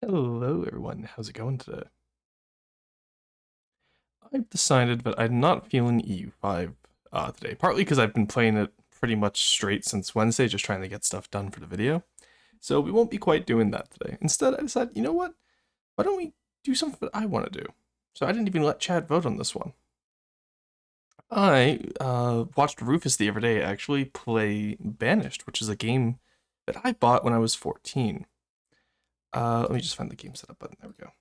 Hello, everyone. How's it going today? I've decided that I'm not feeling EU5 today, partly because I've been playing it pretty much straight since Wednesday, just trying to get stuff done for the video. So we won't be quite doing that today. Instead, I decided, you know what? Why don't we do something that I want to do? So I didn't even let Chad vote on this one. I watched Rufus the other day actually play Banished, which is a game that I bought when I was 14. Let me just find the game setup button. There we go.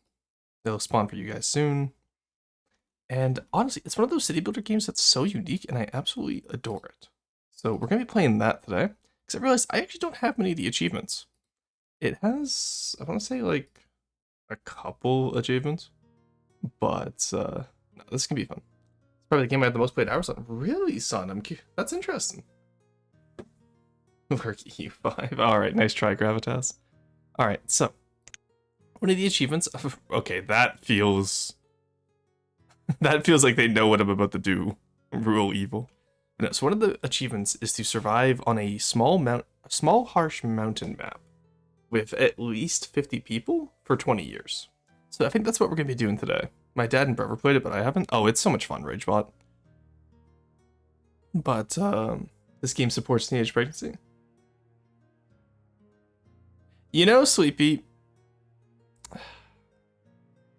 They'll spawn for you guys soon. And honestly, it's one of those city builder games that's so unique, and I absolutely adore it. So we're going to be playing that today, because I realized I actually don't have many of the achievements. It has, I want to say, like, a couple achievements, but no, this can be fun. It's probably the game I had the most played hours on. Really, son? That's interesting. Lurk E5. Alright, nice try, Gravitas. Alright, so, one of the achievements, okay, that feels like they know what I'm about to do. Rule evil. No, so one of the achievements is to survive on a small harsh mountain map with at least 50 people for 20 years. So I think that's what we're gonna be doing today. My dad and brother played it, but I haven't. Oh, it's so much fun, Ragebot. But this game supports teenage pregnancy. You know, Sleepy,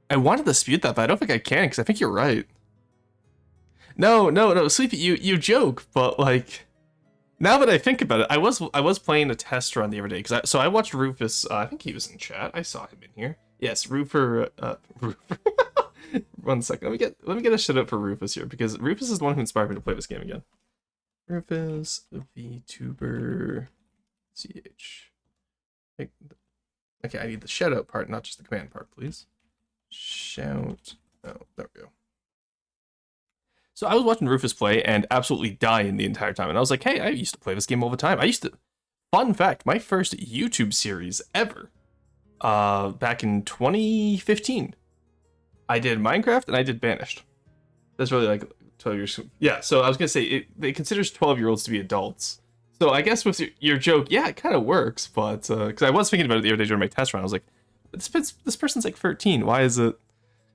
I want to dispute that, but I don't think I can, because I think you're right. No, Sleepy, you joke, but like, now that I think about it, I was playing a test run the other day, because I watched Rufus. I think he was in chat. I saw him in here. Yes, Rufus. 1 second. Let me get a shit up for Rufus here, because Rufus is the one who inspired me to play this game again. Rufus Vtuber ch. Okay, I need the shout out part, not just the command part, please. Shout. Oh, there we go. So I was watching Rufus play and absolutely dying the entire time. And I was like, hey, I used to play this game all the time. Fun fact, my first YouTube series ever, back in 2015, I did Minecraft and I did Banished. That's really like 12 years. Yeah, so I was gonna say, it considers 12-year-olds to be adults. So I guess with your joke, yeah, it kind of works, but, because I was thinking about it the other day during my test run, I was like, this person's like 13, why is it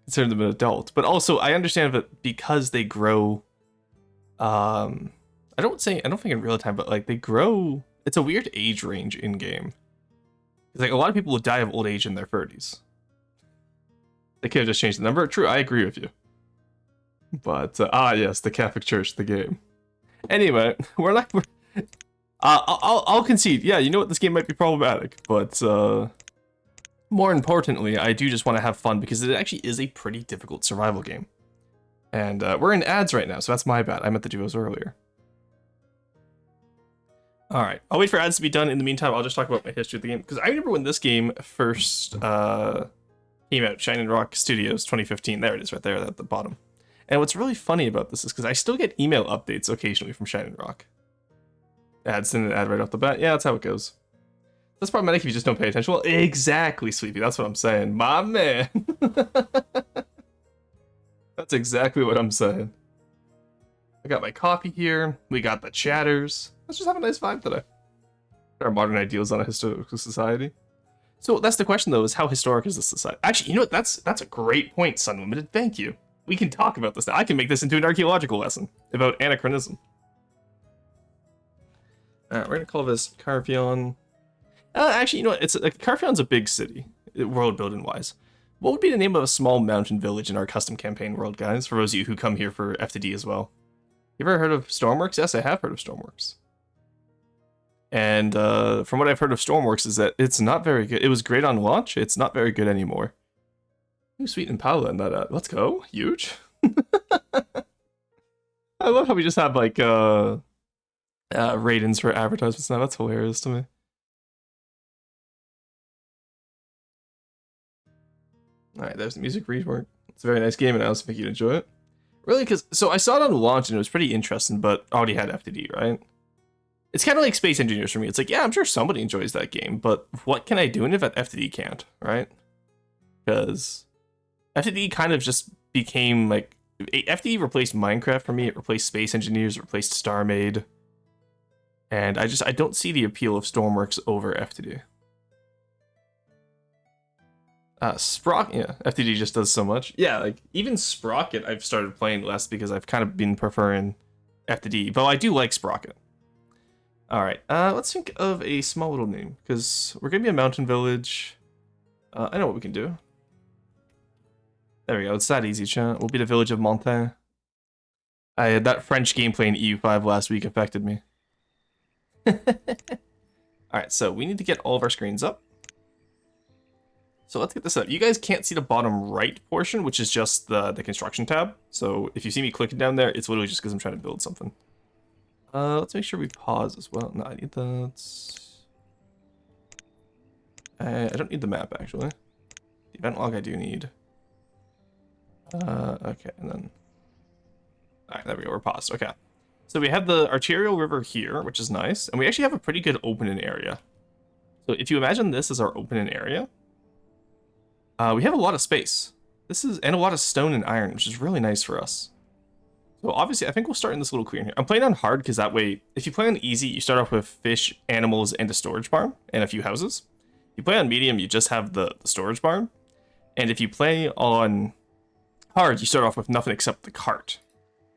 consider them an adult? But also, I understand that because they grow, I don't think in real time, but like they grow. It's a weird age range in game. It's like a lot of people will die of old age in their 30s. They could have just changed the number. True, I agree with you. But yes, the Catholic Church, the game. Anyway, I'll concede. Yeah, you know what? This game might be problematic, but more importantly, I do just want to have fun because it actually is a pretty difficult survival game. And we're in ads right now, so that's my bad. I meant to do those earlier. Alright, I'll wait for ads to be done. In the meantime, I'll just talk about my history of the game. Because I remember when this game first came out, Shining Rock Studios 2015. There it is right there at the bottom. And what's really funny about this is because I still get email updates occasionally from Shining Rock. Ads in an ad right off the bat. Yeah, that's how it goes. That's problematic if you just don't pay attention. Well, exactly, Sleepy. That's what I'm saying. My man. That's exactly what I'm saying. I got my coffee here. We got the chatters. Let's just have a nice vibe today. Our modern ideals on a historical society. So that's the question, though, is how historic is this society? Actually, you know what? That's a great point, Sun Limited. Thank you. We can talk about this now. I can make this into an archaeological lesson about anachronism. Alright, we're going to call this Carfion. Actually, you know what? It's like Carfion's a big city, world building wise. What would be the name of a small mountain village in our custom campaign world, guys? For those of you who come here for FTD as well. You ever heard of Stormworks? Yes, I have heard of Stormworks. And from what I've heard of Stormworks is that it's not very good. It was great on launch. It's not very good anymore. Ooh, Sweet and Paula in that. Let's go. Huge. I love how we just have like ratings for advertisements now. That's hilarious to me. Alright, there's the music rework. It's a very nice game, and I also think you'd enjoy it. Really, because, so I saw it on launch, and it was pretty interesting, but already had FTD, right? It's kind of like Space Engineers for me. It's like, yeah, I'm sure somebody enjoys that game, but what can I do in it that FTD can't, right? Because FTD kind of just became, like, FTD replaced Minecraft for me, it replaced Space Engineers, it replaced StarMade, and I don't see the appeal of Stormworks over FTD. Sprocket, yeah, FTD just does so much. Yeah, like even Sprocket I've started playing less because I've kind of been preferring FTD, but I do like Sprocket. All right, let's think of a small little name because we're gonna be a mountain village. I know what we can do. There we go. It's that easy, chat. We'll be the village of Montagne. I had that French gameplay in EU5 last week affected me. All right, so we need to get all of our screens up. So let's get this up. You guys can't see the bottom right portion, which is just the construction tab. So if you see me clicking down there, it's literally just because I'm trying to build something. Let's make sure we pause as well. No, I need that. I don't need the map, actually. The event log I do need. Okay, and then... Alright, there we go, we're paused. Okay. So we have the arterial river here, which is nice. And we actually have a pretty good opening area. So if you imagine this as our opening area, we have a lot of space. And a lot of stone and iron, which is really nice for us. So obviously, I think we'll start in this little clearing here. I'm playing on hard because that way, if you play on easy, you start off with fish, animals, and a storage barn, and a few houses. If you play on medium, you just have the storage barn. And if you play on hard, you start off with nothing except the cart.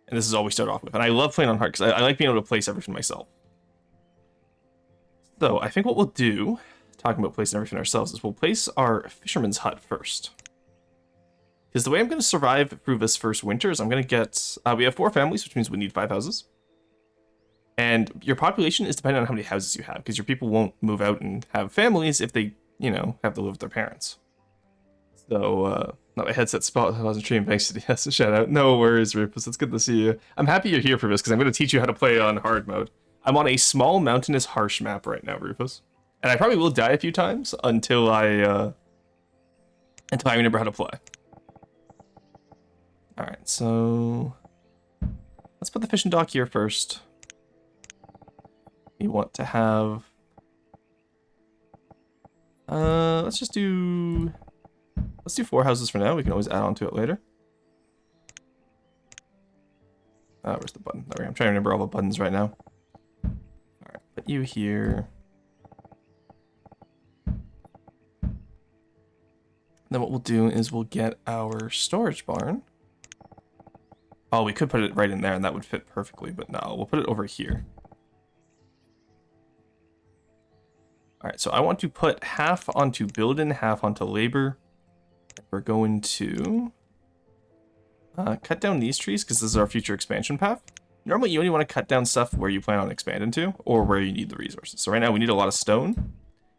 And this is all we start off with. And I love playing on hard because I like being able to place everything myself. So I think what we'll do, talking about placing everything ourselves, is we'll place our fisherman's hut first. Because the way I'm going to survive through this first winter is I'm going to get... we have 4 families, which means we need 5 houses. And your population is dependent on how many houses you have, because your people won't move out and have families if they, you know, have to live with their parents. So, not my headset spot. I wasn't streaming. Thanks to DS. Shout out. No worries, Rufus. It's good to see you. I'm happy you're here for this, because I'm going to teach you how to play on hard mode. I'm on a small, mountainous, harsh map right now, Rufus. And I probably will die a few times until I remember how to play. Alright, so let's put the fishing dock here first. We want to have... let's do 4 houses for now. We can always add on to it later. Where's the button? There we go. I'm trying to remember all the buttons right now. Alright, put you here. Then what we'll do is we'll get our storage barn. Oh, we could put it right in there and that would fit perfectly, but no, we'll put it over here. Alright, so I want to put half onto building, half onto labor. We're going to cut down these trees because this is our future expansion path. Normally, you only want to cut down stuff where you plan on expanding to or where you need the resources. So right now we need a lot of stone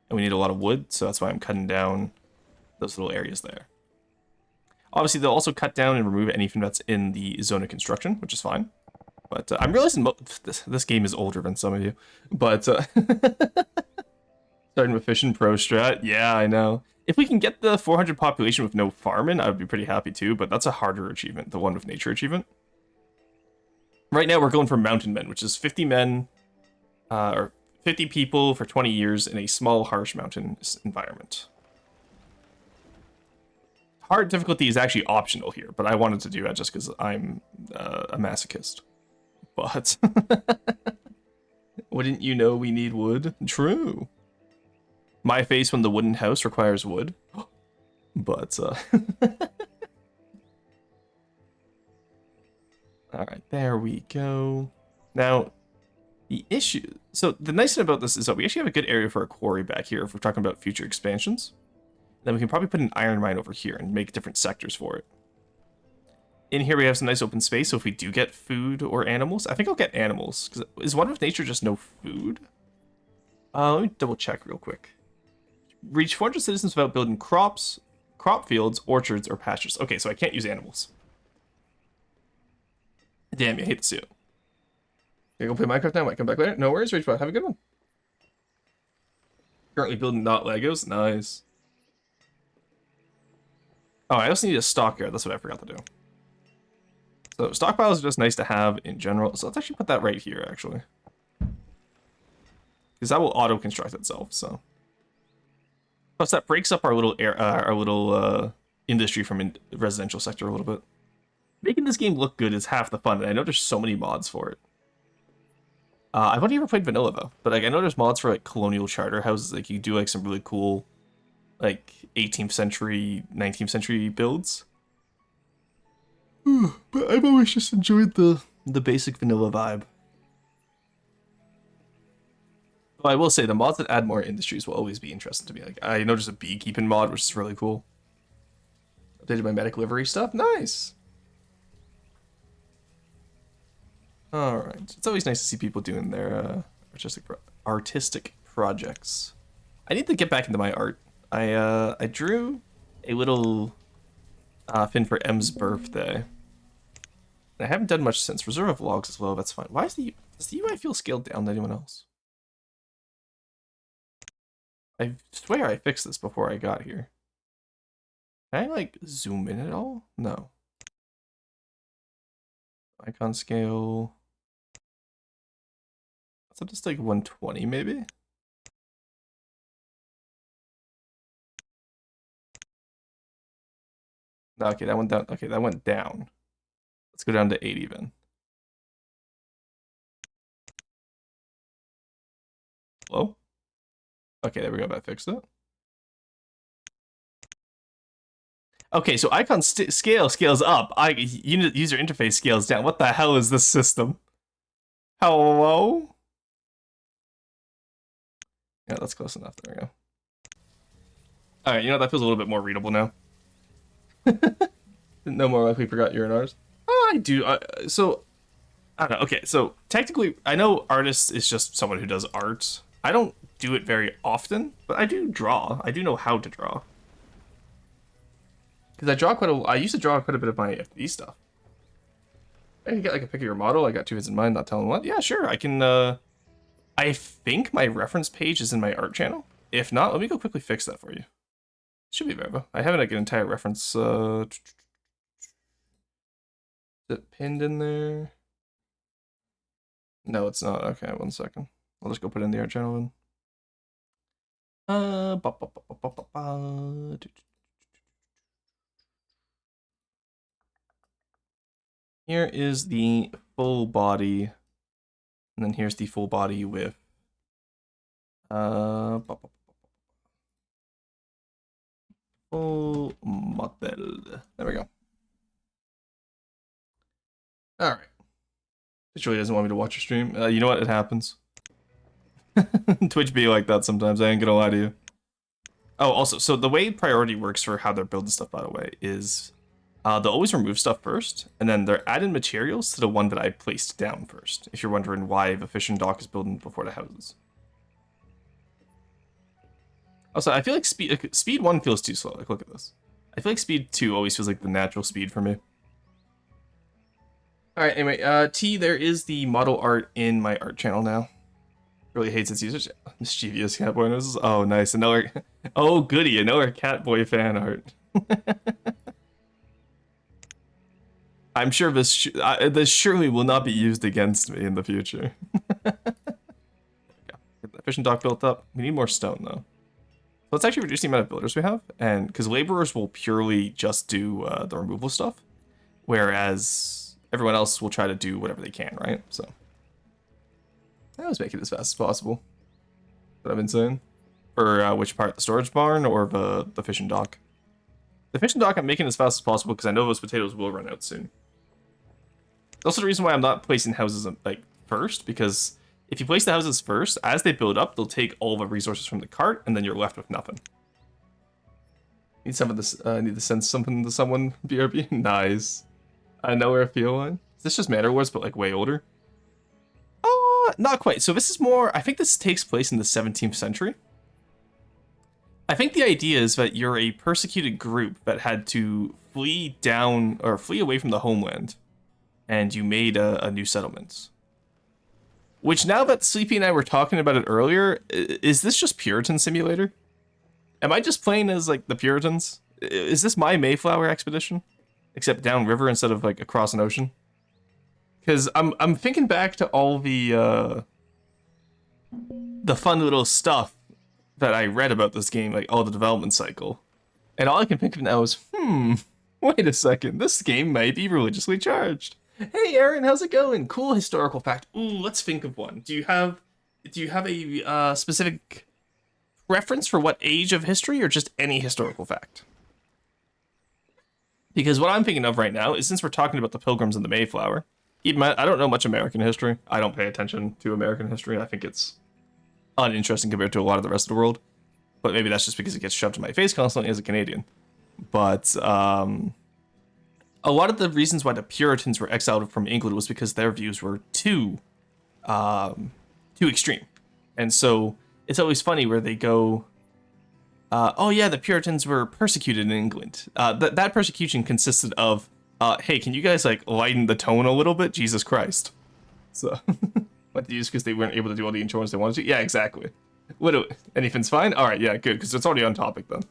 and we need a lot of wood, so that's why I'm cutting down those little areas there. Obviously, they'll also cut down and remove anything that's in the zone of construction, which is fine. But I'm realizing this game is older than some of you. But starting with Fishing Pro Strat, yeah, I know. If we can get the 400 population with no farming, I would be pretty happy too, but that's a harder achievement, the one with nature achievement. Right now, we're going for Mountain Men, which is 50 men, or 50 people for 20 years in a small, harsh mountain environment. Hard difficulty is actually optional here, but I wanted to do that just because I'm a masochist. But wouldn't you know we need wood? True. My face when the wooden house requires wood. But, alright, there we go. Now, the issue... So, the nice thing about this is that we actually have a good area for a quarry back here if we're talking about future expansions. Then we can probably put an iron mine over here and make different sectors for it. In here we have some nice open space, so if we do get food or animals... I think I'll get animals, because is One with Nature just no food? Let me double check real quick. Reach 400 citizens without building crop fields, orchards, or pastures. Okay, so I can't use animals. Damn, you hate to see it. You go play Minecraft now, might come back later. No worries, Reach. Have a good one. Currently building not Legos. Nice. Oh, I also need a stockyard. That's what I forgot to do. So stockpiles are just nice to have in general. So let's actually put that right here, actually. Because that will auto-construct itself, so. Plus, that breaks up our little industry from residential sector a little bit. Making this game look good is half the fun, and I know there's so many mods for it. I've only ever played vanilla, though. But like, I know there's mods for like colonial charter houses. Like, you do like some really cool like 18th century, 19th century builds. But I've always just enjoyed the basic vanilla vibe. But I will say the mods that add more industries will always be interesting to me. Like I noticed a beekeeping mod, which is really cool. Updated my medic livery stuff. Nice. All right. It's always nice to see people doing their artistic projects. I need to get back into my art. I drew a little fin for M's birthday. I haven't done much since. Reserve vlogs as well. That's fine. Why is does the UI feel scaled down to anyone else? I swear I fixed this before I got here. Can I like zoom in at all? No. Icon scale. What's up? Just like 120 maybe? Okay, that went down. Okay, that went down. Let's go down to 8 even. Hello? Okay, there we go. That fixed it. Okay, so icon scales up. User interface scales down. What the hell is this system? Hello? Yeah, that's close enough. There we go. All right, you know that feels a little bit more readable now. No more like we forgot you're in ours. Oh, I do. So I don't know. Okay, so technically, I know artist is just someone who does art. I don't do it very often, but I do draw. I do know how to draw. Because I used to draw quite a bit of my FD stuff. I can get like a pick of your model. I got two hits in mind, not telling what. Yeah, sure. I can. I think my reference page is in my art channel. If not, let me go quickly fix that for you. Should be there though. I have like an entire reference. Is it pinned in there? No, it's not. Okay, 1 second. I'll just go put it in the art channel then. Here is the full body, and then here's the full body with full model. There we go. All right. Twitch really doesn't want me to watch your stream. You know what? It happens. Twitch be like that sometimes. I ain't gonna lie to you. Oh, also, so the way priority works for how they're building stuff, by the way, is they'll always remove stuff first, and then they're adding materials to the one that I placed down first, if you're wondering why the fishing dock is building before the houses. Also, I feel like speed 1 feels too slow. Like, look at this. I feel like speed 2 always feels like the natural speed for me. Alright, anyway, T, there is the model art in my art channel now. Really hates its users. Mischievous Catboy knows. Oh, nice. Another. Oh, goody. Another Catboy fan art. I'm sure this surely will not be used against me in the future. Get the fishing dock built up. We need more stone, though. So let's actually reduce the amount of builders we have. And because laborers will purely just do the removal stuff, whereas everyone else will try to do whatever they can, right? So I always make it as fast as possible. What I've been saying. For which part? The storage barn or the fishing dock? The fishing dock I'm making as fast as possible because I know those potatoes will run out soon. Also the reason why I'm not placing houses like first, because if you place the houses first, as they build up, they'll take all the resources from the cart, and then you're left with nothing. Need some of this. Need to send something to someone. BRB. Nice. I know where I feel like. Is this just Manor Wars, but like way older? Not quite. So this is more. I think this takes place in the 17th century. I think the idea is that you're a persecuted group that had to flee down or flee away from the homeland, and you made a new settlement. Which, now that Sleepy and I were talking about it earlier, is this just Puritan Simulator? Am I just playing as like the Puritans? Is this my Mayflower expedition, except downriver instead of like across an ocean? Because I'm thinking back to all the fun little stuff that I read about this game, like all the development cycle, and all I can think of now is, wait a second, this game might be religiously charged. Hey Aaron, how's it going? Cool historical fact. Ooh, let's think of one. Do you have a specific preference for what age of history or just any historical fact? Because what I'm thinking of right now is, since we're talking about the Pilgrims and the Mayflower, even I don't know much American history. I don't pay attention to American history. I think it's uninteresting compared to a lot of the rest of the world. But maybe that's just because it gets shoved in my face constantly as a Canadian. But a lot of the reasons why the Puritans were exiled from England was because their views were too extreme. And so it's always funny where they go, oh yeah, the Puritans were persecuted in England. That persecution consisted of, hey, can you guys like lighten the tone a little bit? Jesus Christ. So, what, just because they weren't able to do all the insurance they wanted to? Yeah, exactly. Anything's fine? All right, yeah, good, because it's already on topic then.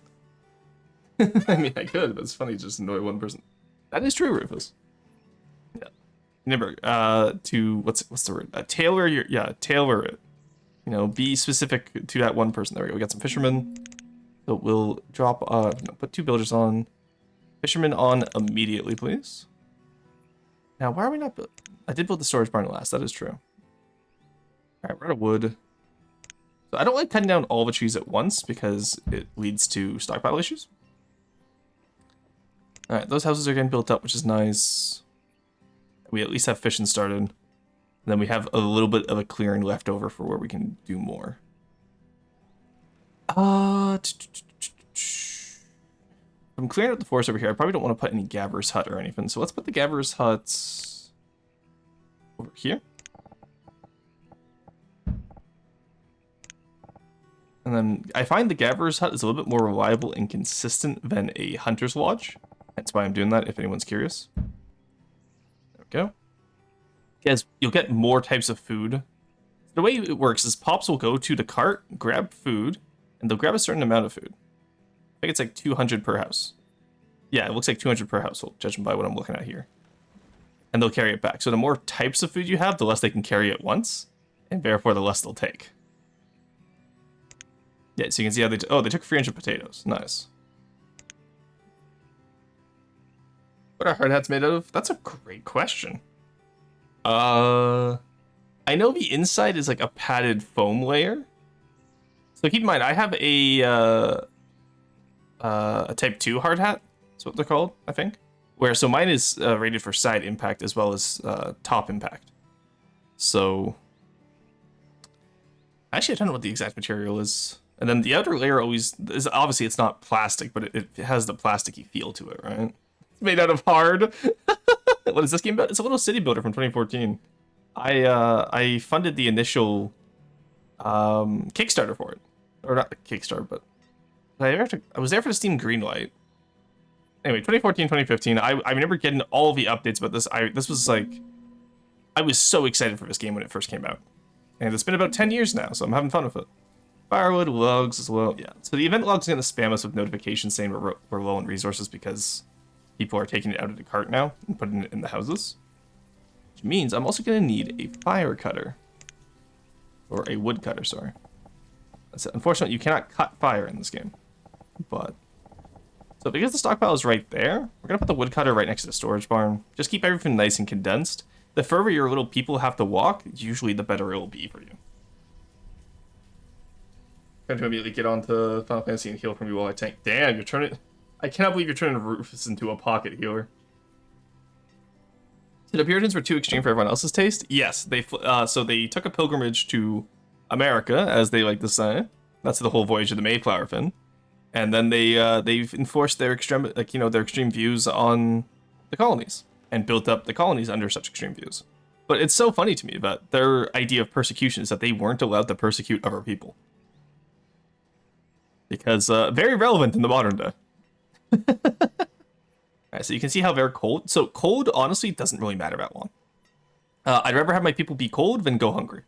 I mean, I could, but it's funny to just annoy one person. That is true, Rufus. Yeah. Remember, what's the word? Tailor it. You know, be specific to that one person. There we go. We got some fishermen. So we'll drop, put 2 builders on. Fishermen on immediately, please. Now, why are we not build? I did build the storage barn last. That is true. All right, we're out of wood. So I don't like cutting down all the trees at once because it leads to stockpile issues. All right, those houses are getting built up, which is nice. We at least have fishing started. And then we have a little bit of a clearing left over for where we can do more. I'm clearing out the forest over here. I probably don't want to put any Gavver's hut or anything. So let's put the Gavver's huts over here. And then I find the Gavver's hut is a little bit more reliable and consistent than a hunter's lodge. That's why I'm doing that, if anyone's curious. There we go. Because you'll get more types of food. The way it works is Pops will go to the cart, grab food, and they'll grab a certain amount of food. I think it's like 200 per house. Yeah, it looks like 200 per household, judging by what I'm looking at here. And they'll carry it back. So the more types of food you have, the less they can carry at once, and therefore the less they'll take. Yeah, so you can see how they took 300 potatoes. Nice. What are hard hats made out of? That's a great question. I know the inside is like a padded foam layer. So keep in mind, I have a Type 2 hard hat. That's what they're called, I think. So mine is rated for side impact as well as top impact. So actually, I don't know what the exact material is. And then the outer layer always is, obviously it's not plastic, but it has the plasticky feel to it, right? It's made out of hard. What is this game about? It's a little city builder from 2014. I funded the initial Kickstarter for it. Or not the Kickstarter, but I was there for the Steam Greenlight. Anyway, 2014, 2015. I remember getting all the updates about this. This was like, I was so excited for this game when it first came out. And it's been about 10 years now, so I'm having fun with it. Firewood, logs as well. Yeah. So the event log's going to spam us with notifications saying we're low on resources because people are taking it out of the cart now and putting it in the houses. Which means I'm also going to need a fire cutter. Or a wood cutter, sorry. Unfortunately, you cannot cut fire in this game. But so because the stockpile is right there, we're going to put the wood cutter right next to the storage barn. Just keep everything nice and condensed. The further your little people have to walk, usually the better it will be for you. Going to immediately get onto Final Fantasy and heal from you while I tank. Damn, you're turning... I cannot believe you're turning Rufus into a pocket healer. So the Puritans were too extreme for everyone else's taste? Yes, so they took a pilgrimage to America, as they like to say. That's the whole voyage of the Mayflower thing. And then they've enforced their extreme views on the colonies and built up the colonies under such extreme views. But it's so funny to me that their idea of persecution is that they weren't allowed to persecute other people. Because very relevant in the modern day. Alright, so you can see how they're cold. So cold, honestly, doesn't really matter that long. I'd rather have my people be cold than go hungry.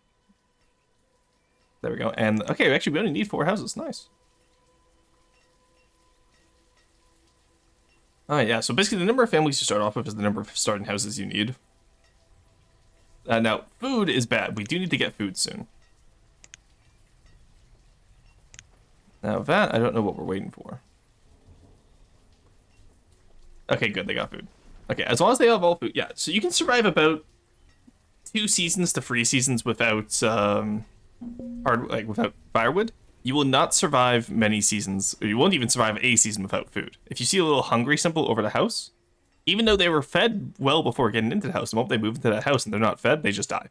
There we go. And, okay, actually, we only need 4 houses. Nice. Alright, yeah, so basically the number of families you start off with is the number of starting houses you need. Now, food is bad. We do need to get food soon. Now that, I don't know what we're waiting for. Okay, good, they got food. Okay, as long as they have all food, yeah. So you can survive about 2 seasons to 3 seasons without without firewood. You will not survive many seasons, or you won't even survive a season without food. If you see a little hungry symbol over the house, even though they were fed well before getting into the house, the moment they move into that house and they're not fed, they just die.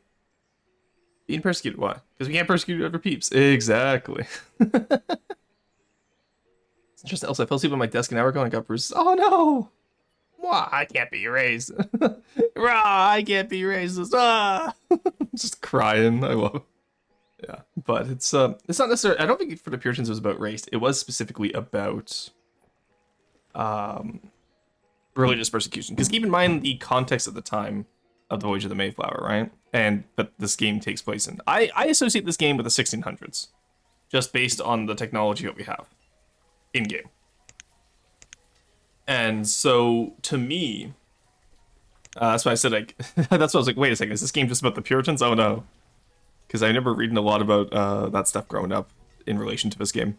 Being persecuted, why? Because we can't persecute other peeps. Exactly. It's interesting. Also, I fell asleep on my desk an hour ago and I got bruises. Oh no! Why? I can't be erased. Rah, I can't be racist. Ah! Just crying. I love it. Yeah, but it's not necessarily. I don't think for the Puritans it was about race. It was specifically about um religious persecution. Because keep in mind the context at the time of the Voyage of the Mayflower, right? And that this game takes place in. I associate this game with the 1600s, just based on the technology that we have in game. And so to me, that's why I said like that's why I was like, wait a second, is this game just about the Puritans? Oh no. Because I remember reading a lot about that stuff growing up in relation to this game.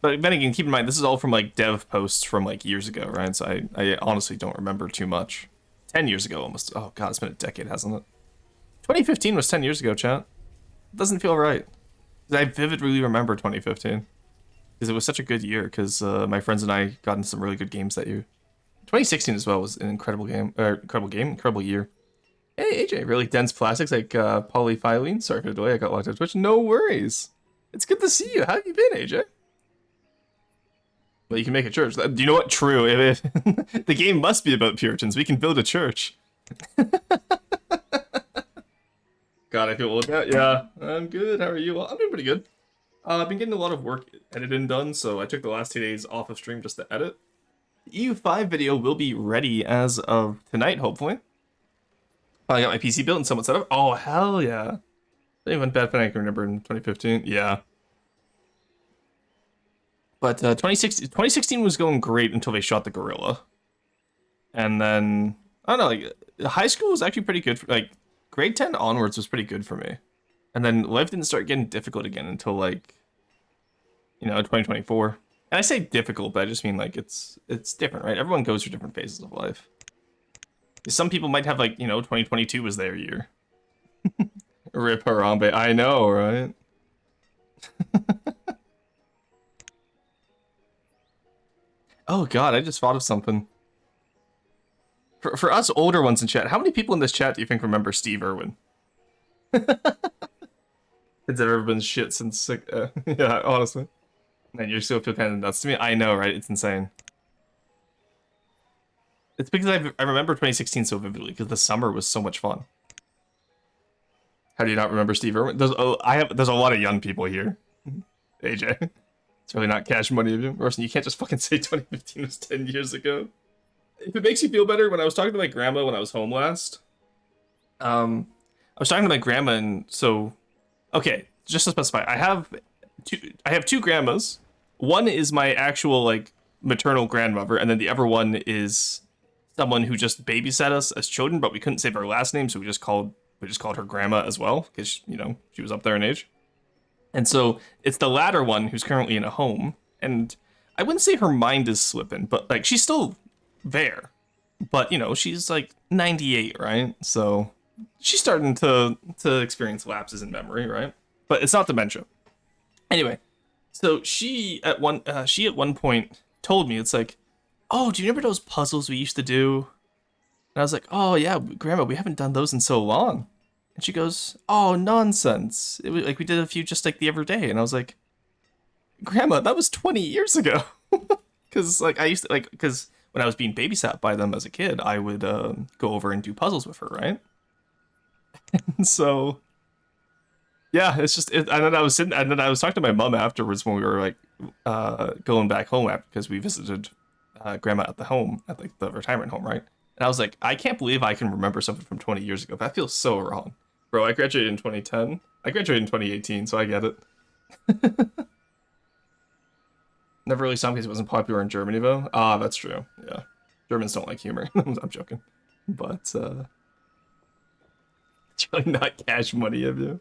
But then again, keep in mind, this is all from like dev posts from like years ago, right? So I honestly don't remember too much. 10 years ago almost. Oh god, it's been a decade, hasn't it? 2015 was 10 years ago, chat. It doesn't feel right. I vividly remember 2015. Because it was such a good year, because my friends and I got into some really good games that year. 2016 as well was an incredible incredible year. Hey, AJ, really dense plastics like polyphylline. Sorry for the delay, I got locked out of Twitch. No worries. It's good to see you. How have you been, AJ? Well, you can make a church. Do you know what? True. If the game must be about Puritans, we can build a church. God, I feel old now. Yeah, I'm good. How are you? Well, I'm doing pretty good. I've been getting a lot of work editing done, so I took the last 2 days off of stream just to edit. The EU5 video will be ready as of tonight, hopefully. I got my PC built and somewhat set up. Oh, hell yeah. Even bad thing I can remember in 2015. Yeah. But 2016 was going great until they shot the gorilla. And then, I don't know, like, high school was actually pretty good. Like, grade 10 onwards was pretty good for me. And then life didn't start getting difficult again until, like, 2024. And I say difficult, but I just mean, like, it's different, right? Everyone goes through different phases of life. Some people might have, like, 2022 was their year. Rip Harambe. I know, right? Oh, God, I just thought of something. For us older ones in chat, how many people in this chat do you think remember Steve Irwin? Has ever been shit since... yeah, honestly. Man, you still feel kind of nuts to me. I know, right? It's insane. It's because I remember 2016 so vividly, because the summer was so much fun. How do you not remember Steve Irwin? There's a lot of young people here. AJ. It's really not Cash Money of you. Orson, you can't just fucking say 2015 was 10 years ago. If it makes you feel better, when I was talking to my grandma when I was home last, I was talking to my grandma, and so, okay, just to specify, I have two grandmas. One is my actual, like, maternal grandmother, and then the other one is someone who just babysat us as children, but we couldn't save her last name, so we just called her grandma as well, because, she was up there in age. And so it's the latter one who's currently in a home, and I wouldn't say her mind is slipping, but, like, she's still there. But, she's, like, 98, right? So she's starting to experience lapses in memory, right? But it's not dementia. Anyway, so she at one point told me, it's like, oh, do you remember those puzzles we used to do? And I was like, oh yeah, Grandma, we haven't done those in so long. And she goes, oh, nonsense. It was like we did a few just like the other day. And I was like, Grandma, that was 20 years ago. Because like I used to because when I was being babysat by them as a kid, I would go over and do puzzles with her, right? And so yeah, it's just and then I was talking to my mom afterwards when we were like going back home because we visited grandma at the home at like the retirement home, right? And I was like, I can't believe I can remember something from 20 years ago. That feels so wrong. Bro, I graduated in 2010. I graduated in 2018, so I get it. Never really saw him because it wasn't popular in Germany, though. Ah, that's true. Yeah. Germans don't like humor. I'm joking. But, it's really not Cash Money of you.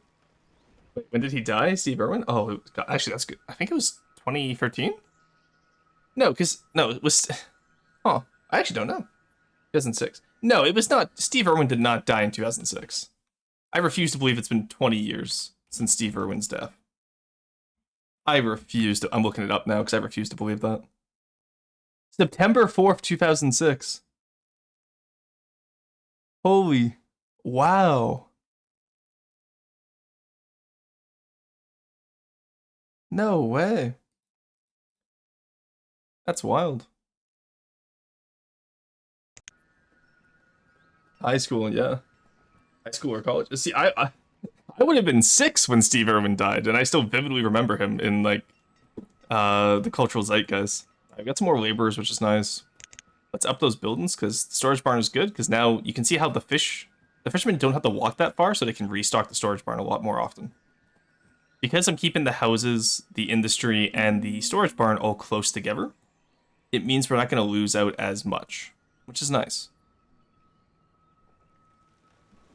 Wait, when did he die? Steve Irwin? Oh, God, actually, that's good. I think it was 2013? No, it was... Oh, I actually don't know. 2006. No, it was not. Steve Irwin did not die in 2006. I refuse to believe it's been 20 years since Steve Irwin's death. I refuse to. I'm looking it up now because I refuse to believe that. September 4th, 2006. Holy. Wow. No way. That's wild. High school, yeah. High school or college. See, I would have been 6 when Steve Irwin died, and I still vividly remember him in, like, the cultural zeitgeist. I got some more laborers, which is nice. Let's up those buildings, because the storage barn is good, because now you can see how the fishermen don't have to walk that far, so they can restock the storage barn a lot more often. Because I'm keeping the houses, the industry, and the storage barn all close together, it means we're not going to lose out as much, which is nice.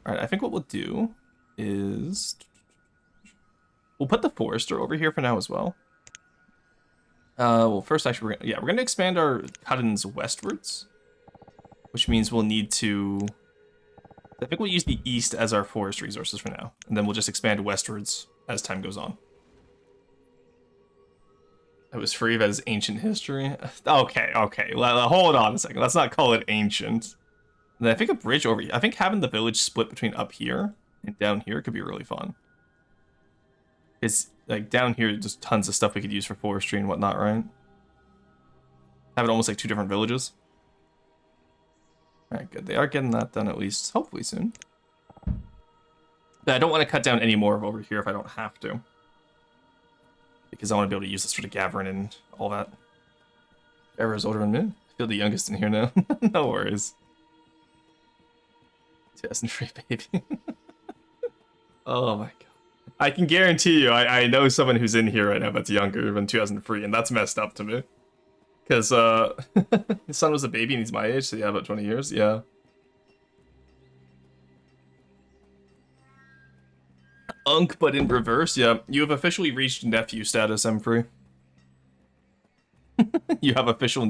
Alright, I think what we'll do is... we'll put the forester over here for now as well. Well, first, actually, we're gonna expand our cut-ins westwards, which means we'll need to... I think we'll use the east as our forest resources for now, and then we'll just expand westwards as time goes on. It was free of as ancient history. Okay, hold on a second. Let's not call it ancient. And then I think a bridge over here. I think having the village split between up here and down here could be really fun. It's like down here, just tons of stuff we could use for forestry and whatnot, right? Have it almost like 2 different villages. Alright, good. They are getting that done at least, hopefully soon. But I don't want to cut down any more over here if I don't have to. Because I want to be able to use this for the gathering and all that. Era's older than me. I feel the youngest in here now. No worries. 2003, baby. Oh my god. I can guarantee you, I know someone who's in here right now that's younger than 2003, and that's messed up to me. Because, his son was a baby and he's my age, so yeah, about 20 years, yeah. Unk, but in reverse, yeah. You have officially reached nephew status, M3. You have official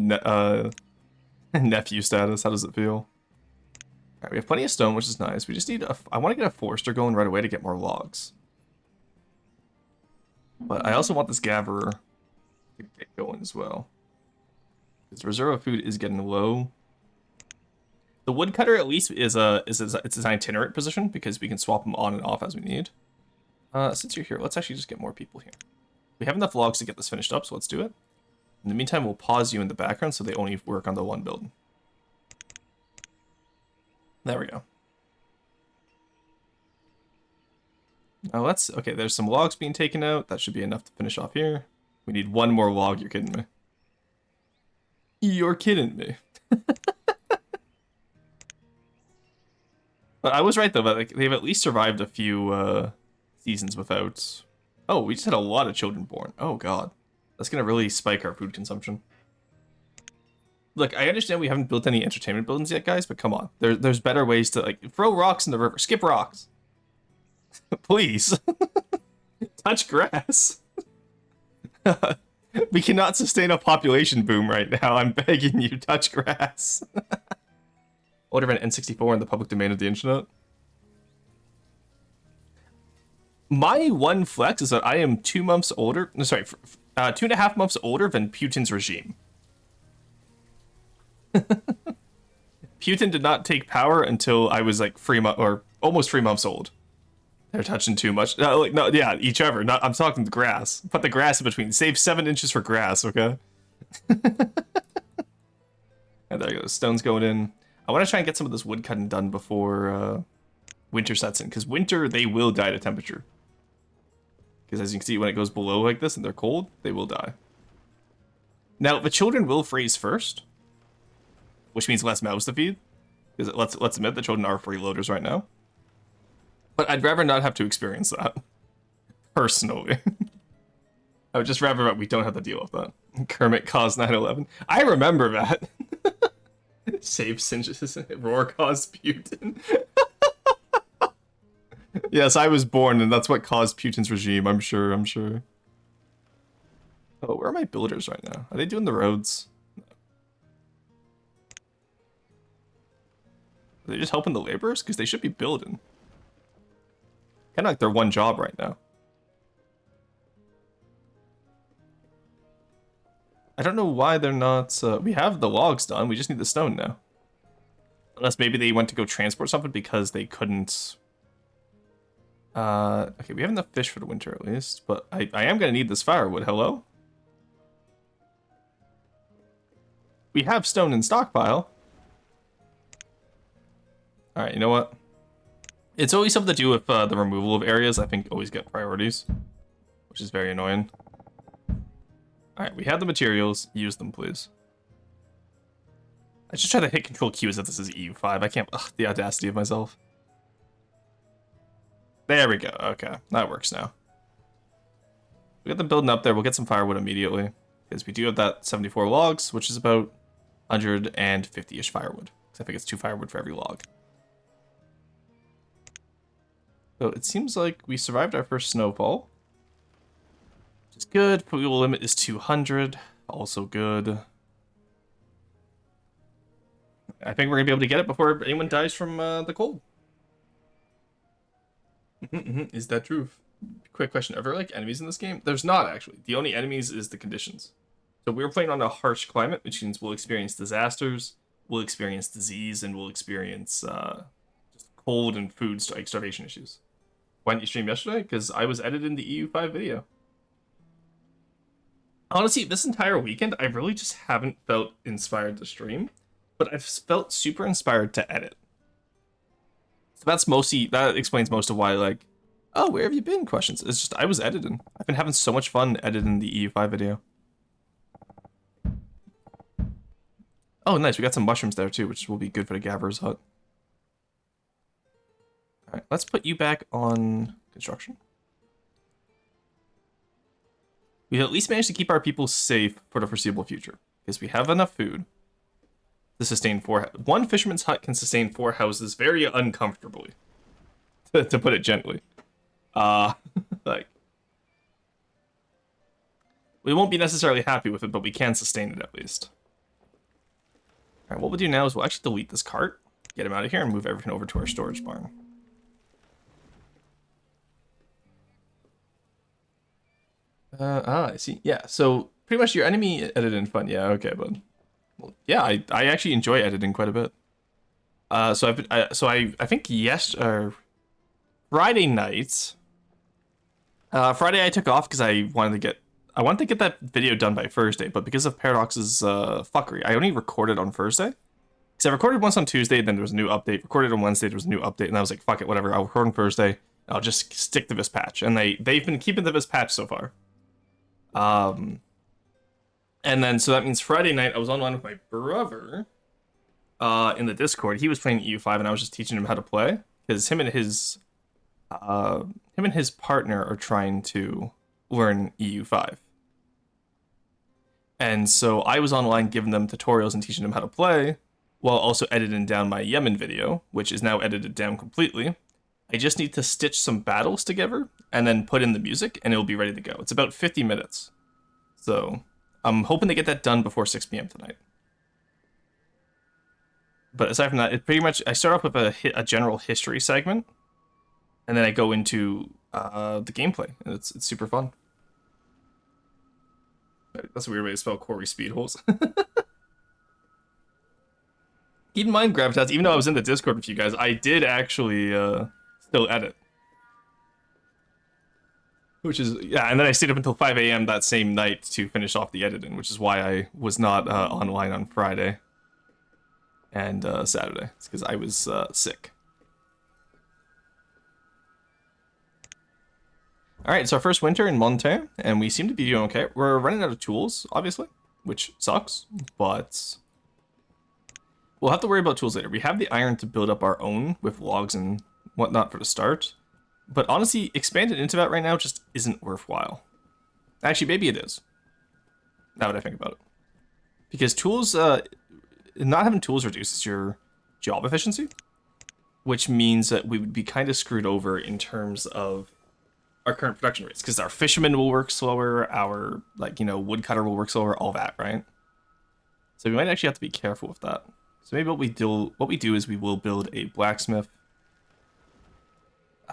nephew status, how does it feel? Alright, we have plenty of stone, which is nice. We just need I want to get a forester going right away to get more logs. But I also want this gatherer to get going as well. Because the reserve of food is getting low. The woodcutter at least is it's an itinerant position because we can swap them on and off as we need. Since you're here, let's actually just get more people here. We have enough logs to get this finished up, so let's do it. In the meantime, we'll pause you in the background so they only work on the one build. There we go. Now okay, there's some logs being taken out. That should be enough to finish off here. We need one more log, you're kidding me. You're kidding me. But I was right though, but like, they've at least survived a few seasons without... Oh, we just had a lot of children born. Oh god. That's gonna really spike our food consumption. Look, I understand we haven't built any entertainment buildings yet, guys, but come on. There's better ways to, like, throw rocks in the river. Skip rocks. Please. Touch grass. We cannot sustain a population boom right now. I'm begging you, touch grass. Order an N64 in the public domain of the internet. My one flex is that I am 2 months older. No, sorry, 2.5 months older than Putin's regime. Putin did not take power until I was like 3 months or almost 3 months old. They're touching too much. No, yeah, each other. Not, I'm talking the grass. Put the grass in between. Save 7 inches for grass, okay? And there you go. Stone's going in. I want to try and get some of this wood cutting done before winter sets in, because winter they will die to temperature. Because as you can see, when it goes below like this and they're cold, they will die. Now the children will freeze first, which means less mouths to feed. Because let's admit the children are freeloaders right now. But I'd rather not have to experience that. Personally. I would just rather that we don't have to deal with that. Kermit caused 9/11. I remember that. Save Singes. Roar caused Putin. Yes, I was born, and that's what caused Putin's regime, I'm sure. Oh, where are my builders right now? Are they doing the roads? No. Are they just helping the laborers? Because they should be building. Kind of like their one job right now. I don't know why they're not... we have the logs done, we just need the stone now. Unless maybe they went to go transport something because they couldn't... okay, we have enough fish for the winter at least, but I am going to need this firewood. Hello? We have stone in stockpile. Alright, you know what? It's always something to do with the removal of areas. I think always get priorities, which is very annoying. Alright, we have the materials. Use them, please. I just try to hit Control Q as if this is EU5. I can't... Ugh, the audacity of myself. There we go. Okay, that works now. We got them building up there. We'll get some firewood immediately. Because we do have that 74 logs, which is about 150-ish firewood. Because I think it's 2 firewood for every log. So it seems like we survived our first snowfall. Which is good. Fuel limit is 200. Also good. I think we're going to be able to get it before anyone dies from the cold. Is that true? Quick question. Are there like enemies in this game? There's not, actually. The only enemies is the conditions. So we're playing on a harsh climate, which means we'll experience disasters, we'll experience disease, and we'll experience just cold and food starvation issues. Why didn't you stream yesterday? Because I was editing the EU5 video. Honestly, this entire weekend, I really just haven't felt inspired to stream, but I've felt super inspired to edit. So that explains most of why, like, oh, where have you been questions. It's just, I was editing. I've been having so much fun editing the EU5 video. Oh, nice. We got some mushrooms there, too, which will be good for the Gabber's hut. All right, let's put you back on construction. We at least managed to keep our people safe for the foreseeable future, because we have enough food to sustain 4... One fisherman's hut can sustain 4 houses very uncomfortably, to put it gently. Like, we won't be necessarily happy with it, but we can sustain it at least. All right, what we'll do now is we'll actually delete this cart, get him out of here, and move everything over to our storage barn. I see. Yeah, so pretty much your enemy editing fun. Yeah, okay, bud. Well, yeah, I actually enjoy editing quite a bit. So I think Friday night. Friday I took off because I wanted to get that video done by Thursday, but because of Paradox's fuckery, I only recorded on Thursday. Because I recorded once on Tuesday, then there was a new update. Recorded on Wednesday, there was a new update, and I was like, fuck it, whatever. I'll record on Thursday. I'll just stick to this patch, and they've been keeping to this patch so far. And then, so that means Friday night, I was online with my brother in the Discord. He was playing EU5, and I was just teaching him how to play. Because him and his partner are trying to learn EU5. And so I was online giving them tutorials and teaching them how to play, while also editing down my Yemen video, which is now edited down completely. I just need to stitch some battles together, and then put in the music, and it'll be ready to go. It's about 50 minutes. So I'm hoping to get that done before 6 p.m. tonight. But aside from that, it pretty much, I start off with a general history segment, and then I go into the gameplay, and it's super fun. That's a weird way to spell Corey Speedholes. Keep in mind, Gravitas, even though I was in the Discord with you guys, I did actually still edit. Which is, yeah, and then I stayed up until 5 a.m. that same night to finish off the editing, which is why I was not online on Friday and Saturday. It's because I was sick. Alright, it's our first winter in Montaigne, and we seem to be doing okay. We're running out of tools, obviously, which sucks, but we'll have to worry about tools later. We have the iron to build up our own with logs and whatnot for the start, but honestly, expanding into that right now just isn't worthwhile. Actually, maybe it is, now that I think about it. Because tools, not having tools reduces your job efficiency, which means that we would be kind of screwed over in terms of our current production rates, because our fisherman will work slower, our, like, you know, woodcutter will work slower, all that, right? So we might actually have to be careful with that. So maybe what we do is we will build a blacksmith.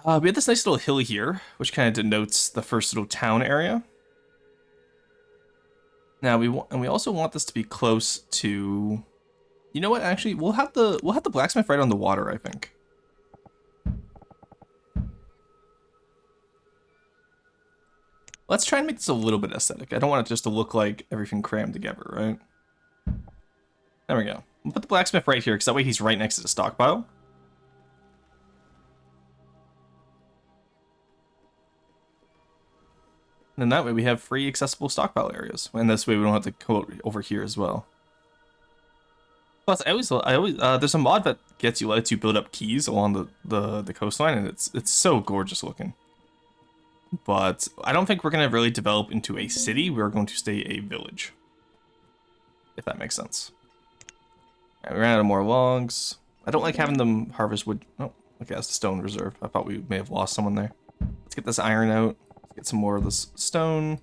We have this nice little hill here, which kind of denotes the first little town area. Now we also want this to be close to. You know what? Actually, we'll have the blacksmith right on the water, I think. Let's try and make this a little bit aesthetic. I don't want it just to look like everything crammed together, right? There we go. We'll put the blacksmith right here, because that way he's right next to the stockpile. And then that way we have free accessible stockpile areas. And this way we don't have to go over here as well. Plus, I always there's a mod that lets you build up keys along the coastline, and it's so gorgeous looking. But I don't think we're gonna really develop into a city. We're going to stay a village, if that makes sense. All right, we ran out of more logs. I don't like having them harvest wood. Oh, okay, that's the stone reserve. I thought we may have lost someone there. Let's get this iron out. Let's get some more of this stone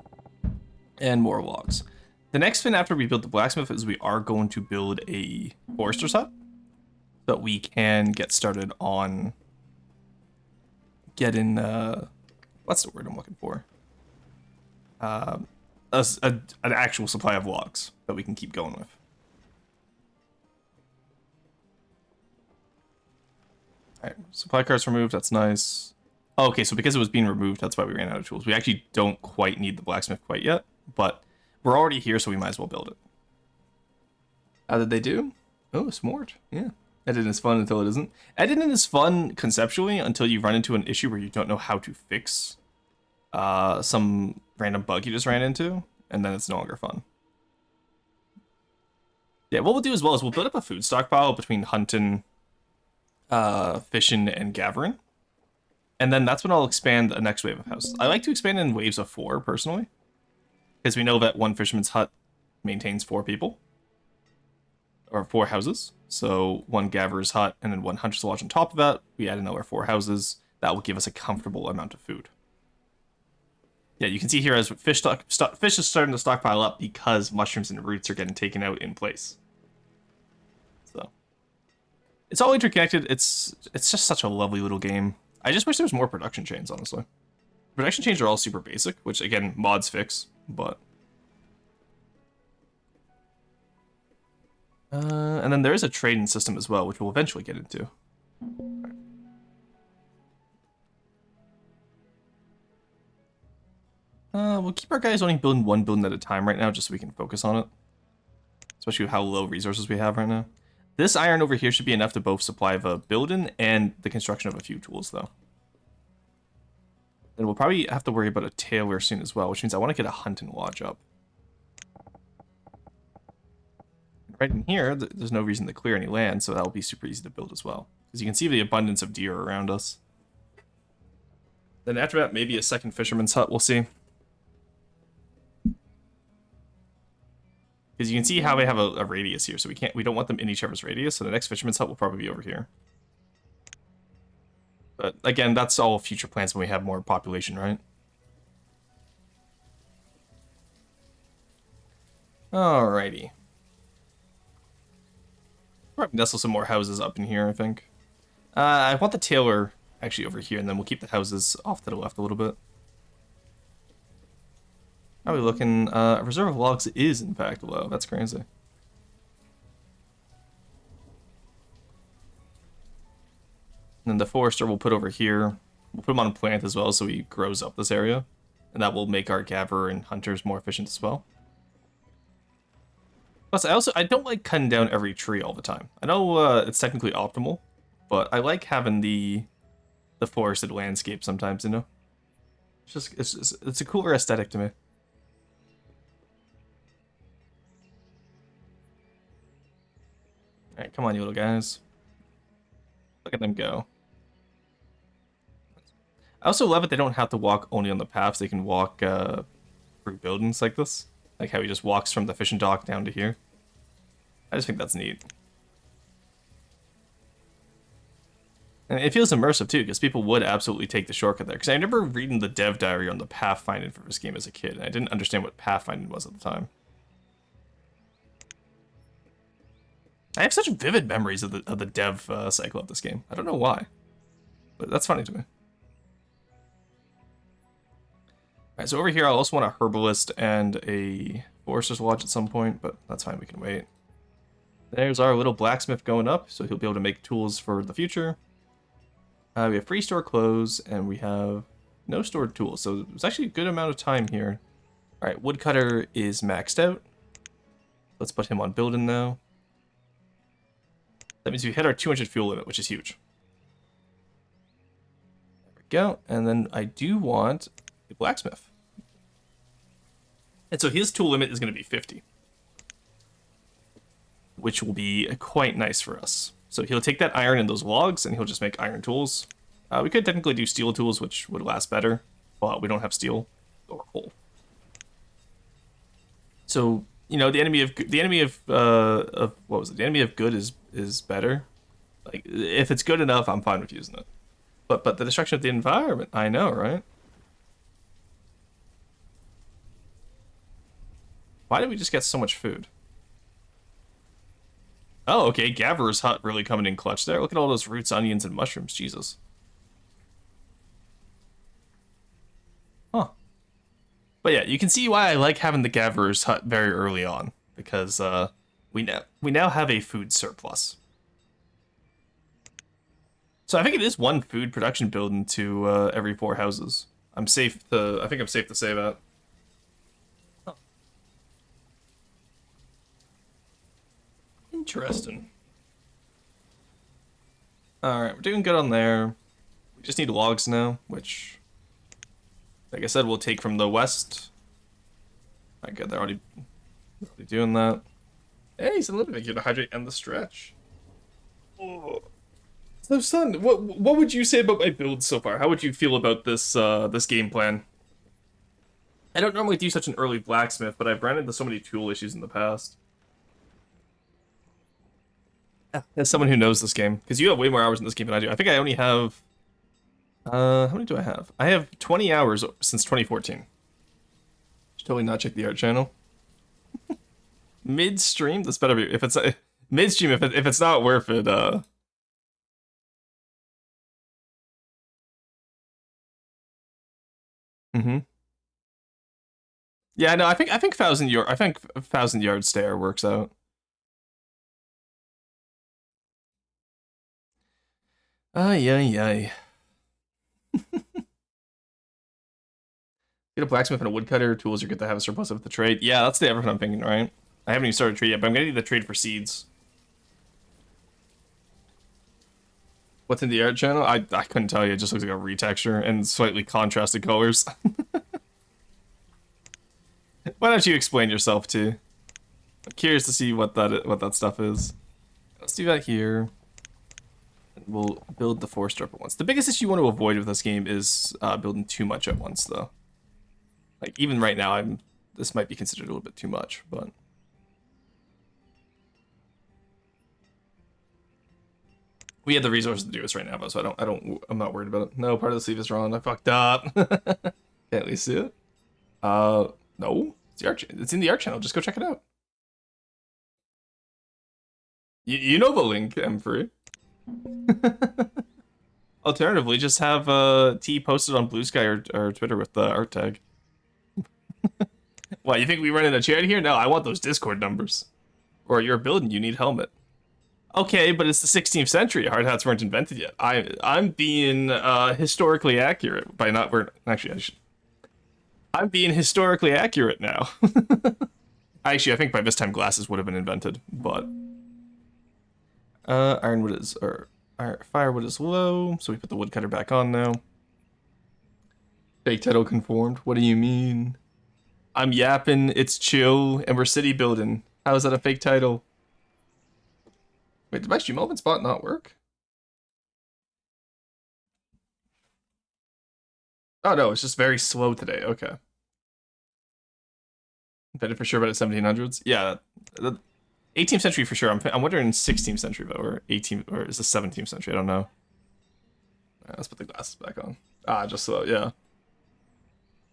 and more logs. The next thing after we build the blacksmith is we are going to build a forester's hut, so that we can get started on getting what's the word I'm looking for? An actual supply of logs that we can keep going with. All right, supply carts removed. That's nice. Oh, okay, so because it was being removed, that's why we ran out of tools. We actually don't quite need the blacksmith quite yet, but we're already here, so we might as well build it. How did they do? Oh, smart. Yeah. Editing is fun until it isn't. Editing is fun conceptually until you run into an issue where you don't know how to fix some random bug you just ran into, and then it's no longer fun. Yeah, what we'll do as well is we'll build up a food stockpile between hunting, fishing, and gathering. And then that's when I'll expand the next wave of houses. I like to expand in waves of 4, personally, because we know that one fisherman's hut maintains 4 people, or 4 houses. So one gatherer's hut and then one hunter's lodge on top of that. We add another 4 houses. That will give us a comfortable amount of food. Yeah, you can see here as fish is starting to stockpile up because mushrooms and roots are getting taken out in place. So it's all interconnected. It's just such a lovely little game. I just wish there was more production chains, honestly. Production chains are all super basic, which again mods fix, but and then there is a trading system as well, which we'll eventually get into. We'll keep our guys only building one building at a time right now, just so we can focus on it. Especially with how low resources we have right now. This iron over here should be enough to both supply the building and the construction of a few tools, though. Then we'll probably have to worry about a tailor soon as well, which means I want to get a hunting lodge up. Right in here, there's no reason to clear any land, so that'll be super easy to build as well. Because you can see the abundance of deer around us. Then after that, maybe a second fisherman's hut, we'll see. Because you can see how we have a radius here, so we don't want them in each other's radius, so the next fisherman's hut will probably be over here. But again, that's all future plans when we have more population, right? Alrighty. Probably nestle some more houses up in here, I think. I want the tailor actually over here, and then we'll keep the houses off to the left a little bit. How are we looking? A reserve of logs is, in fact, low. That's crazy. And then the forester we'll put over here. We'll put him on a plant as well, so he grows up this area. And that will make our gatherer and hunters more efficient as well. Plus, I don't like cutting down every tree all the time. I know it's technically optimal, but I like having the forested landscape sometimes, you know? It's a cooler aesthetic to me. Alright, come on, you little guys. Look at them go. I also love it they don't have to walk only on the paths. They can walk through buildings like this. Like how he just walks from the fishing dock down to here. I just think that's neat. And it feels immersive too, because people would absolutely take the shortcut there. Because I remember reading the dev diary on the pathfinding for this game as a kid, and I didn't understand what pathfinding was at the time. I have such vivid memories of the dev cycle of this game. I don't know why, but that's funny to me. Alright, so over here I also want a herbalist and a Forester's Lodge at some point, but that's fine, we can wait. There's our little blacksmith going up, so he'll be able to make tools for the future. We have free store clothes, and we have no stored tools, so there's actually a good amount of time here. Alright, woodcutter is maxed out. Let's put him on building now. That means we hit our 200 fuel limit, which is huge. There we go, and then I do want a blacksmith. And so his tool limit is going to be 50. Which will be quite nice for us. So he'll take that iron and those logs, and he'll just make iron tools. We could technically do steel tools, which would last better, but we don't have steel or coal. So you know, the enemy of what was it? The enemy of good is better. Like if it's good enough, I'm fine with using it. But the destruction of the environment, I know, right? Why did we just get so much food? Oh, okay, Gavrer's hut really coming in clutch there. Look at all those roots, onions, and mushrooms. Jesus. Huh. But yeah, you can see why I like having the Gavrer's hut very early on. Because we now have a food surplus. So I think it is one food production building to every 4 houses. I think I'm safe to say that. Huh. Interesting. Alright, we're doing good on there. We just need logs now, which, like I said, we'll take from the west. Alright, good, they're already doing that. Hey, he's a little bit here to hydrate and the stretch. Oh. So, son, what would you say about my build so far? How would you feel about this this game plan? I don't normally do such an early blacksmith, but I've ran into so many tool issues in the past. As someone who knows this game, because you have way more hours in this game than I do. I think I only have... how many do I have? I have 20 hours since 2014. Should totally not check the art channel. Mid-stream? This better be... If it's... mid-stream, if it's not worth it, Mm-hmm. Yeah, no, I think 1,000 yard stare works out. Ay, ay, ay. Get a blacksmith and a woodcutter, tools you're good to have a surplus of the trade. Yeah, that's the everything I'm thinking, right? I haven't even started trade yet, but I'm gonna need the trade for seeds. What's in the art channel? I couldn't tell you, it just looks like a retexture and slightly contrasted colors. Why don't you explain yourself too? I'm curious to see what that stuff is. Let's do that here. We'll build the forester up at once. The biggest issue you want to avoid with this game is building too much at once, though. Like even right now, this might be considered a little bit too much, but we have the resources to do this right now, so I'm not worried about it. No, part of the sleeve is wrong. I fucked up. Can't at least see it. No, it's in the art channel. Just go check it out. You know the link, M3. Alternatively, just have T posted on Blue Sky or Twitter with the art tag. What, you think we run in a chat here? No, I want those Discord numbers. Or you're building, you need helmet. Okay, but it's the 16th century. Hard hats weren't invented yet. I'm being historically accurate by not. I'm being historically accurate now. Actually, I think by this time glasses would have been invented, but ironwood is firewood is low, so we put the woodcutter back on now. Fake title conformed. What do you mean? I'm yapping. It's chill, and we're city building. How is that a fake title? Wait, did my stream open spot not work? Oh no, it's just very slow today. Okay. Better for sure about the 1700s. Yeah, the 18th century for sure. I'm wondering 16th century though, or 18th, or is the 17th century? I don't know. Right, let's put the glasses back on. Just slow. Yeah.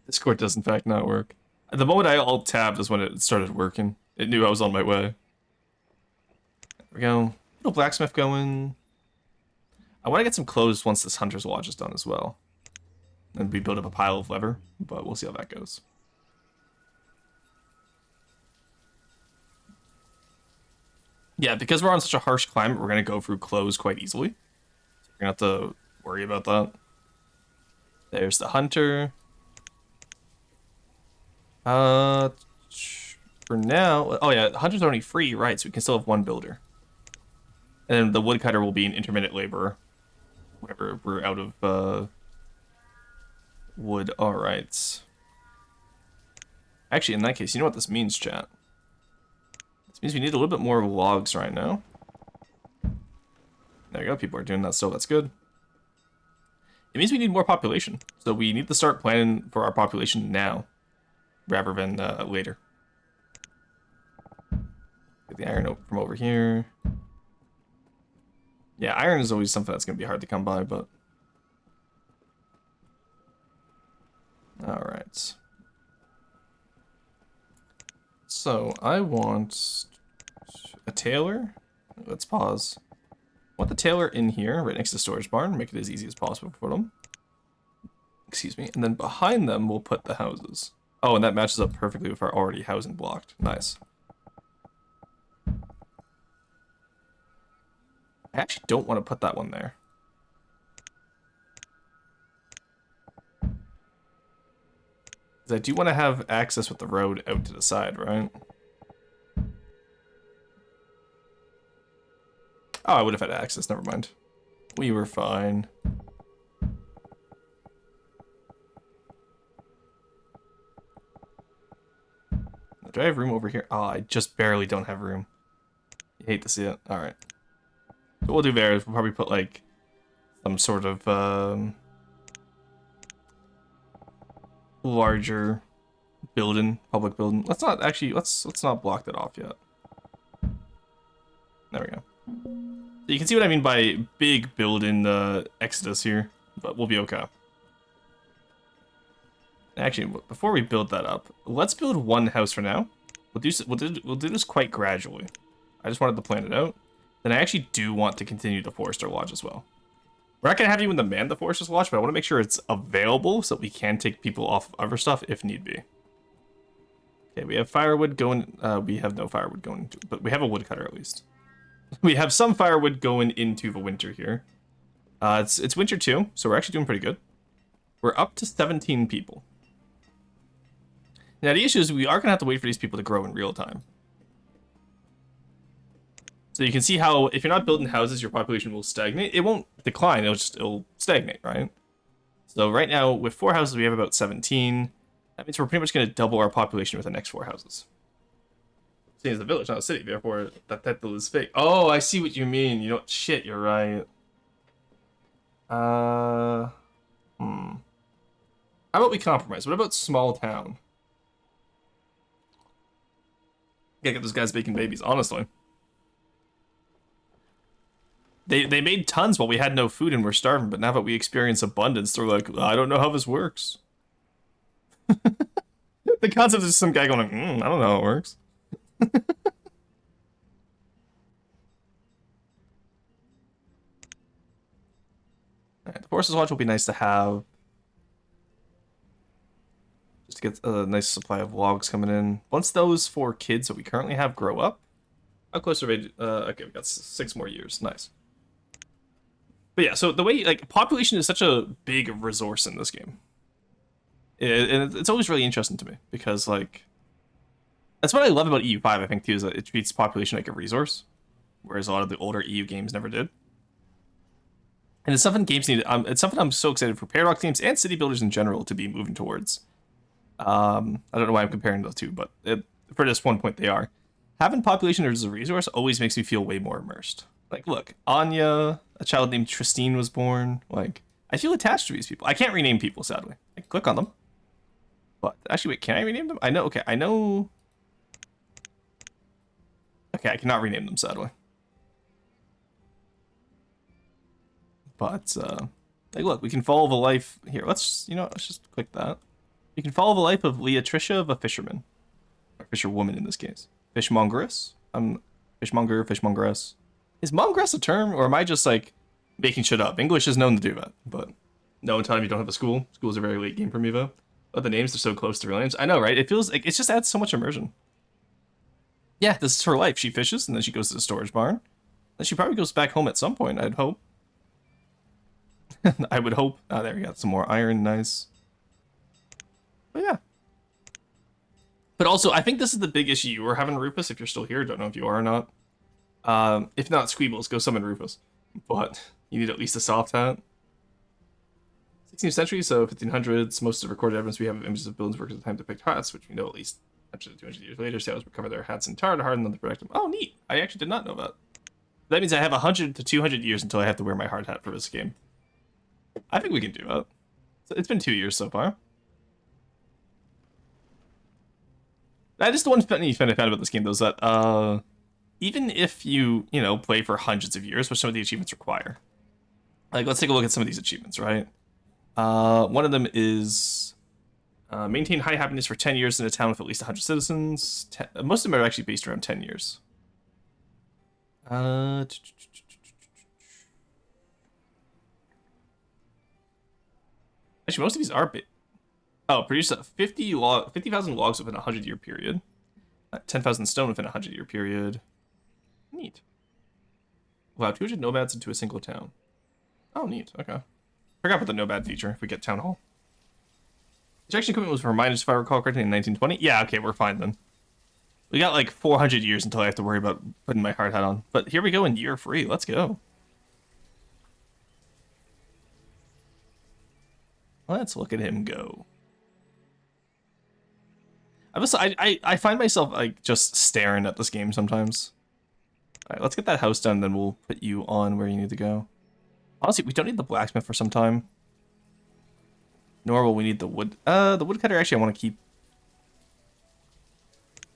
Discord does in fact not work. The moment I alt tabbed is when it started working. It knew I was on my way. There we go. Little blacksmith going. I want to get some clothes once this hunter's lodge is done as well. And we build up a pile of leather, but we'll see how that goes. Yeah, because we're on such a harsh climate, we're gonna go through clothes quite easily. So we're gonna have to worry about that. There's the hunter. Uh, for now, oh yeah, hunter's only free, right? So we can still have one builder, and then the woodcutter will be an intermittent laborer whenever we're out of wood. All right. Actually, in that case, you know what this means, chat? This means we need a little bit more logs right now. There you go. People are doing that still. That's good. It means we need more population. So we need to start planning for our population now, rather than later. Get the iron from over here. Yeah, iron is always something that's going to be hard to come by, but... Alright. So, I want a tailor. Let's pause. I want the tailor in here, right next to the storage barn. Make it as easy as possible for them. Excuse me. And then behind them, we'll put the houses. Oh, and that matches up perfectly with our already housing blocked. Nice. I actually don't want to put that one there. Because I do want to have access with the road out to the side, right? Oh, I would have had access. Never mind. We were fine. Do I have room over here? Oh, I just barely don't have room. You hate to see it. All right. So what we'll do there is we'll probably put like some sort of larger building, public building. Let's not actually let's not block that off yet. There we go. So you can see what I mean by big building exodus here, but we'll be okay. Actually, before we build that up, let's build one house for now. We'll do this quite gradually. I just wanted to plan it out. Then I actually do want to continue the Forester Lodge as well. We're not going to have anyone demand the Forester's Lodge, but I want to make sure it's available so that we can take people off of other stuff if need be. Okay, we have firewood going... we have no firewood going into... But we have a woodcutter at least. We have some firewood going into the winter here. It's winter too, so we're actually doing pretty good. We're up to 17 people. Now the issue is we are going to have to wait for these people to grow in real time. So you can see how if you're not building houses, your population will stagnate. It won't decline, it'll stagnate, right? So right now, with 4 houses, we have about 17. That means we're pretty much going to double our population with the next 4 houses. Seeing as a village, not a city, therefore that title is fake. Oh, I see what you mean. You know what? Shit, you're right. How about we compromise? What about small town? Gotta get those guys making babies, honestly. They made tons while we had no food and we're starving, but now that we experience abundance, they're like, I don't know how this works. The concept is some guy going, I don't know how it works. Alright, the Forces Watch will be nice to have. Just to get a nice supply of logs coming in. Once those 4 kids that we currently have grow up, how close are we? Okay, we got 6 more years. Nice. But yeah, so the way, like, population is such a big resource in this game. And it's always really interesting to me, because, like, that's what I love about EU5, I think, too, is that it treats population like a resource, whereas a lot of the older EU games never did. And it's something games need, it's something I'm so excited for Paradox games and city builders in general to be moving towards. I don't know why I'm comparing those two, but for this one point they are. Having population as a resource always makes me feel way more immersed. Like, look, Anya, a child named Tristine was born. Like, I feel attached to these people. I can't rename people, sadly. I can click on them. But, actually, wait, can I rename them? I know, okay, I know... Okay, I cannot rename them, sadly. But, like, look, we can follow the life... Here, let's just click that. We can follow the life of Leatricia of a fisherman. Or fisherwoman, in this case. Fishmongeress? Fishmonger, fishmongeress. Is mongress a term, or am I just, like, making shit up? English is known to do that, but no one time you don't have a school. School's a very late game for me, though. But the names are so close to real names. I know, right? It feels like it just adds so much immersion. Yeah, this is her life. She fishes, and then she goes to the storage barn. Then she probably goes back home at some point, I'd hope. I would hope. Ah, there we got some more iron, nice. But yeah. But also, I think this is the big issue you were having, Rufus, if you're still here. Don't know if you are or not. If not, Squeebles, go summon Rufus. But you need at least a soft hat. 16th century, so 1500s. Most of the recorded evidence we have of images of buildings workers at the time depict hats, which we know at least 200 years later. Sailors recover their hats and tar to harden them to protect them. Oh, neat. I actually did not know that. That means I have 100 to 200 years until I have to wear my hard hat for this game. I think we can do that. It's been 2 years so far. That is the one funny thing I found about this game, though, is that even if you play for hundreds of years, which some of the achievements require. Like, let's take a look at some of these achievements, right? One of them is maintain high happiness for 10 years in a town with at least 100 citizens. Most of them are actually based around 10 years. Actually, most of these are produce 50,000 logs within a 100-year period. 10,000 stone within a 100-year period. Neat. Wow, 200 nomads into a single town. Oh, neat. Okay. Forgot about the nomad feature if we get town hall. Injection equipment was for miners, if I recall correctly, in 1920. Yeah, okay, we're fine then. We got like 400 years until I have to worry about putting my hard hat on. But here we go in year 3. Let's go. Let's look at him go. I find myself like just staring at this game sometimes. All right, let's get that house done, then we'll put you on where you need to go. Honestly, we don't need the blacksmith for some time. Nor will we need the wood. The woodcutter, actually, I want to keep.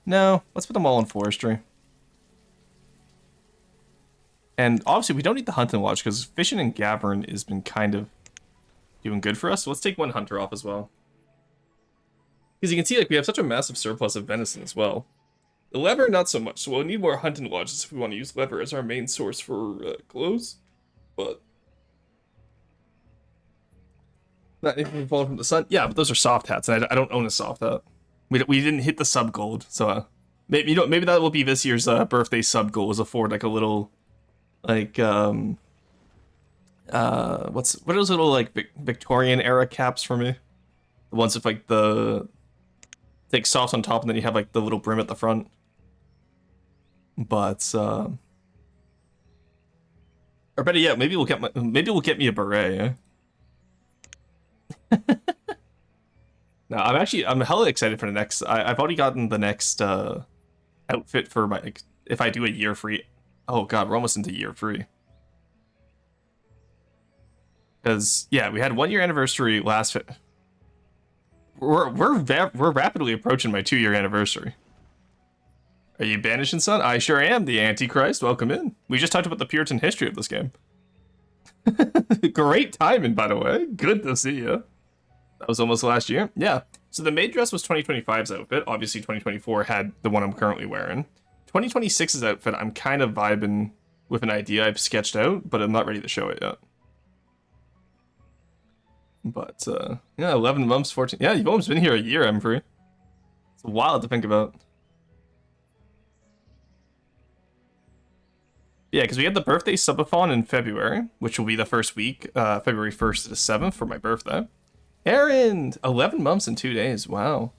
No, let's put them all in forestry. And obviously, we don't need the hunting lodge because fishing and gathering has been kind of doing good for us. So let's take one hunter off as well. Because you can see, like, we have such a massive surplus of venison as well. The leather, not so much. So we'll need more hunting lodges if we want to use leather as our main source for clothes. But not anything involved from the sun. Yeah, but those are soft hats, and I don't own a soft hat. We didn't hit the sub gold, so maybe maybe that will be this year's birthday sub goal, is afford like a little like what are those little like Victorian era caps for me? The ones with like the like soft on top, and then you have like the little brim at the front. But or better yet, maybe we'll get me a beret. Eh? No, I'm hella excited for the next. I've already gotten the next outfit for my, like, if I do a year free. Oh god, we're almost into year 3. Because yeah, we had 1 year anniversary last. We're rapidly approaching my 2 year anniversary. Are you banishing, son? I sure am, the Antichrist. Welcome in. We just talked about the Puritan history of this game. Great timing, by the way. Good to see you. That was almost last year. Yeah. So the maid dress was 2025's outfit. Obviously, 2024 had the one I'm currently wearing. 2026's outfit, I'm kind of vibing with an idea I've sketched out, but I'm not ready to show it yet. But, yeah, 11 months, 14... Yeah, you've almost been here a year, Emfrey. It's wild to think about. Yeah, because we had the birthday subathon in February, which will be the first week, February 1st to the 7th for my birthday. Aaron! 11 months and 2 days, wow.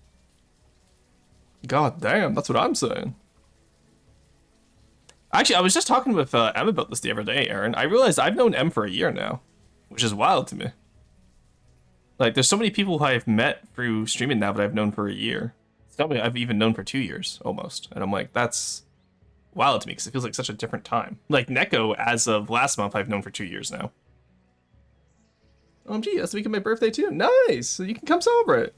God damn, that's what I'm saying. Actually, I was just talking with Em about this the other day, Aaron. I realized I've known Em for a year now, which is wild to me. Like, there's so many people who I've met through streaming now that I've known for a year. Somebody I've even known for 2 years, almost. And I'm like, that's wild to me, because it feels like such a different time. Like, Neko, as of last month, I've known for 2 years now. OMG, that's the week of my birthday, too. Nice! So you can come celebrate.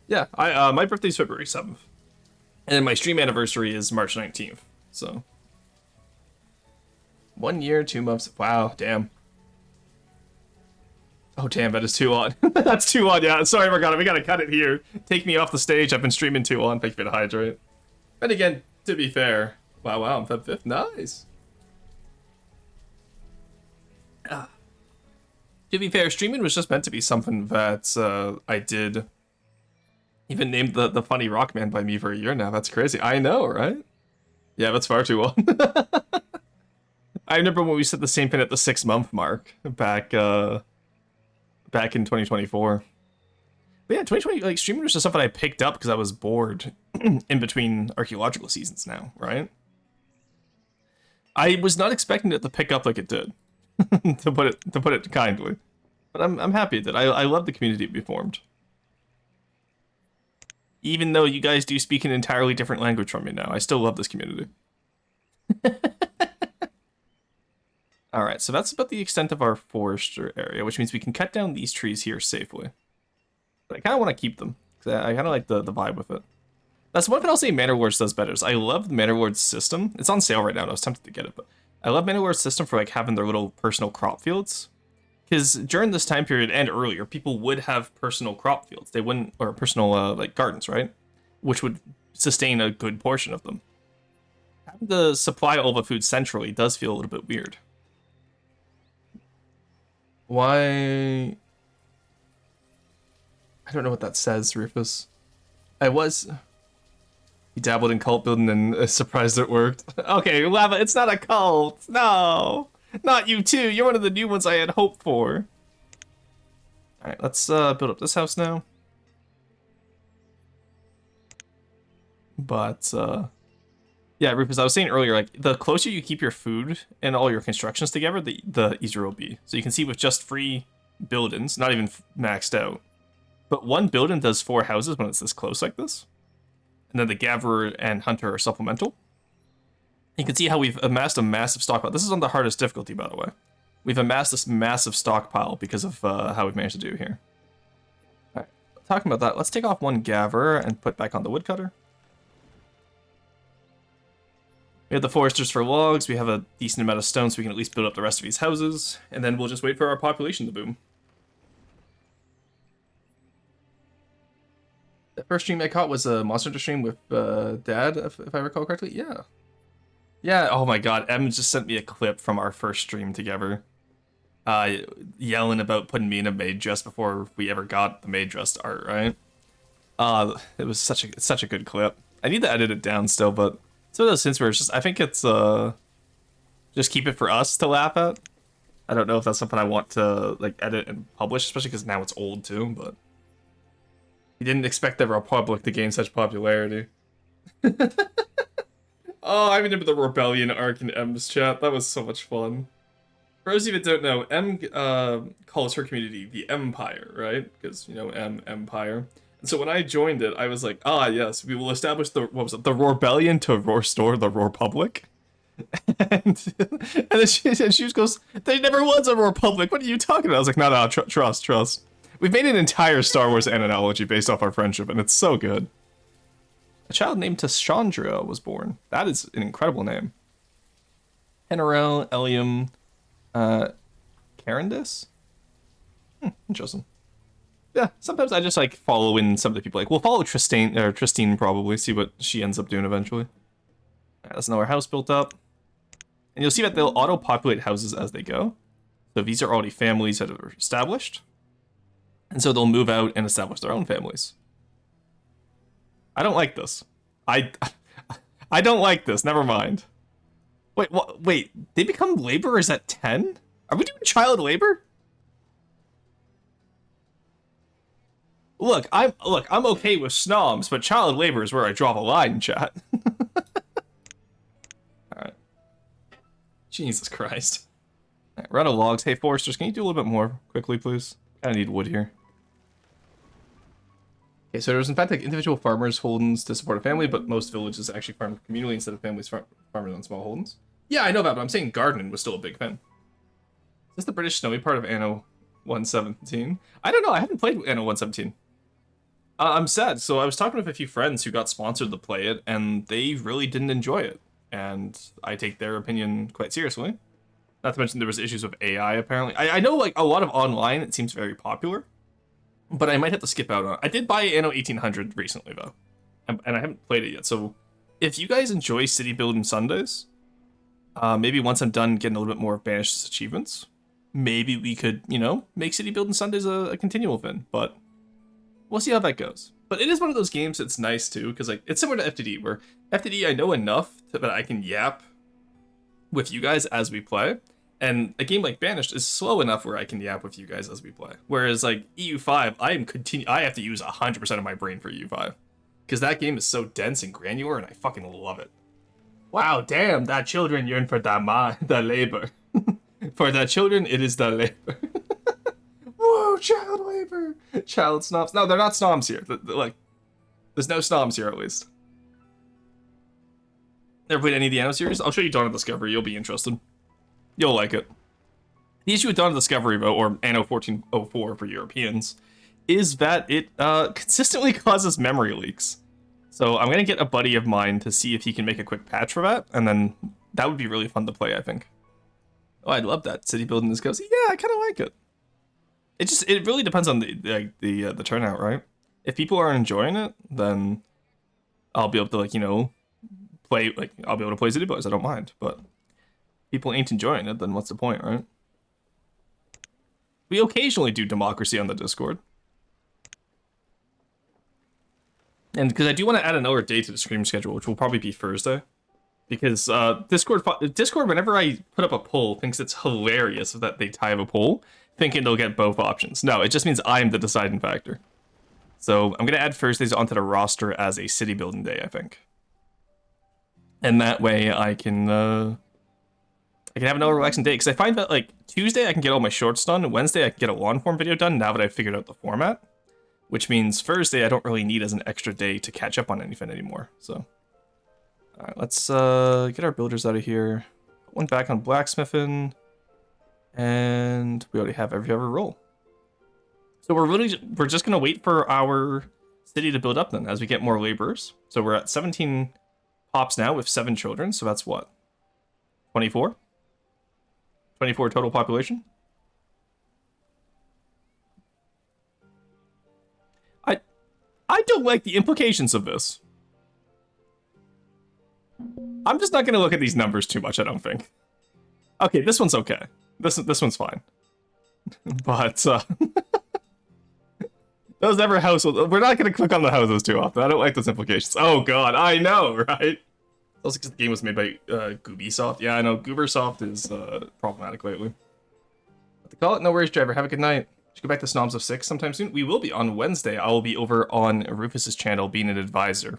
Yeah, my birthday's February 7th. And then my stream anniversary is March 19th, so. 1 year, 2 months. Wow, damn. Oh, damn, that is too on. That's too on, yeah. Sorry, we gotta cut it here. Take me off the stage. I've been streaming too on. Thank you for the hydrate. And again, to be fair. Wow, I'm Feb 5th. Nice. To be fair, streaming was just meant to be something that I did. Even named the funny rock man by me for a year now. That's crazy. I know, right? Yeah, that's far too long. I remember when we set the same pin at the 6-month mark back in 2024. But yeah, 2020, like, streaming was just something I picked up because I was bored in between archaeological seasons now, right? I was not expecting it to pick up like it did, to put it kindly. But I'm happy that I love the community we formed. Even though you guys do speak an entirely different language from me now, I still love this community. Alright, so that's about the extent of our forester area, which means we can cut down these trees here safely. But I kind of want to keep them, because I kind of like the vibe with it. That's one thing I'll say Manor Lords does better, is I love the Manor Lords system. It's on sale right now, and I was tempted to get it, but I love Manor Lords system for like having their little personal crop fields. Because during this time period and earlier, people would have personal crop fields. They wouldn't, or personal like gardens, right? Which would sustain a good portion of them. Having to supply all the food centrally does feel a little bit weird. Why? I don't know what that says, Rufus. He dabbled in cult building and is surprised it worked. Okay, Lava, it's not a cult. No. Not you too. You're one of the new ones I had hoped for. Alright, let's build up this house now. But, yeah, Rufus, I was saying earlier, like, the closer you keep your food and all your constructions together, the easier it'll be. So you can see with just 3 buildings, not even maxed out, but 1 building does 4 houses when it's this close like this. And then the Gatherer and Hunter are supplemental. You can see how we've amassed a massive stockpile. This is on the hardest difficulty, by the way. We've amassed this massive stockpile because of how we've managed to do here. Alright, talking about that, let's take off 1 Gatherer and put back on the woodcutter. We have the foresters for logs, we have a decent amount of stone so we can at least build up the rest of these houses, and then we'll just wait for our population to boom. The first stream I caught was a Monster Hunter stream with Dad, if I recall correctly. Yeah. Yeah, oh my god, Em just sent me a clip from our first stream together. Yelling about putting me in a maid dress before we ever got the maid dress art, right? It was such a good clip. I need to edit it down still, but it's one of those things where it's just, I think it's, just keep it for us to laugh at. I don't know if that's something I want to, like, edit and publish, especially because now it's old too, but you didn't expect the Republic to gain such popularity. Oh, I remember the Rebellion arc in M's chat. That was so much fun. For those of you that don't know, M calls her community the Empire, right? Because, you know, Empire. And so when I joined it, I was like, ah, yes, we will establish the, what was it, the Rebellion to restore the Republic. And then she just goes, there never was a Republic. What are you talking about? I was like, no, trust. We've made an entire Star Wars analogy based off our friendship, and it's so good. A child named Tashandra was born. That is an incredible name. Henarel, Elium, Carindus? Interesting. Yeah, sometimes I just like follow in some of the people. Like, we'll follow Tristine probably, see what she ends up doing eventually. Alright, that's another house built up. And you'll see that they'll auto-populate houses as they go. So these are already families that are established. And so they'll move out and establish their own families. I don't like this. I don't like this. Never mind. Wait, what? Wait, they become laborers at 10? Are we doing child labor? Look, I'm okay with snobs, but child labor is where I draw the line, chat. All right. Jesus Christ. All right, we're out of logs. Hey, foresters, can you do a little bit more quickly, please? I need wood here. Okay, so there's in fact like individual farmers' holdings to support a family, but most villages actually farm communally instead of families farming on small holdings. Yeah, I know that, but I'm saying gardening was still a big thing. Is this the British snowy part of Anno 117? I don't know, I haven't played Anno 117. I'm sad, so I was talking with a few friends who got sponsored to play it, and they really didn't enjoy it. And I take their opinion quite seriously. Not to mention there was issues with AI, apparently. I know, like, a lot of online, it seems very popular. But I might have to skip out on it. I did buy Anno 1800 recently, though. And I haven't played it yet. So if you guys enjoy City Building Sundays, maybe once I'm done getting a little bit more of Banished's achievements, maybe we could, you know, make City Building Sundays a continual thing. But we'll see how that goes. But it is one of those games that's nice too, because like it's similar to FTD, where FTD I know enough that I can yap with you guys as we play, and a game like Banished is slow enough where I can yap with you guys as we play. Whereas like EU5, I have to use 100% of my brain for EU5, because that game is so dense and granular, and I fucking love it. Wow, damn, that children yearn for the labor. For the children, it is the labor. Whoa, child labor! Child snobs. No, they're not snobs here. Like, there's no snobs here, at least. Never played any of the Anno series? I'll show you Dawn of Discovery. You'll be interested. You'll like it. The issue with Dawn of Discovery, or Anno 1404 for Europeans, is that it consistently causes memory leaks. So I'm going to get a buddy of mine to see if he can make a quick patch for that, and then that would be really fun to play, I think. Oh, I love that. City Building is cozy. Yeah, I kind of like it. It really depends on the turnout, right? If people are enjoying it, then I'll be able to, like, you know, play, like, I'll be able to play City Boys. I don't mind. But people ain't enjoying it, then what's the point, right? We occasionally do democracy on the Discord. And because I do want to add another day to the stream schedule, which will probably be Thursday. Because Discord, whenever I put up a poll, thinks it's hilarious that they tie up a poll, thinking they'll get both options. No, it just means I'm the deciding factor. So I'm going to add Thursdays onto the roster as a city building day, I think. And that way I can have another relaxing day. Because I find that, like, Tuesday I can get all my shorts done, and Wednesday I can get a long form video done now that I've figured out the format. Which means Thursday I don't really need as an extra day to catch up on anything anymore, so... Alright, let's get our builders out of here. Put one back on blacksmithing. And we already have every other roll. So we're just gonna wait for our city to build up then as we get more laborers. So we're at 17 pops now with 7 children, so that's what? 24? 24 total population? I don't like the implications of this. I'm just not going to look at these numbers too much, I don't think. Okay, this one's okay. This one's fine. But, those ever households... We're not going to click on the houses too often. I don't like those implications. Oh god, I know, right? Also because the game was made by Goobysoft. Yeah, I know, Goobersoft is problematic lately. What to call it? No worries, driver. Have a good night. Should go back to Snobs of 6 sometime soon. We will be on Wednesday. I will be over on Rufus's channel being an advisor.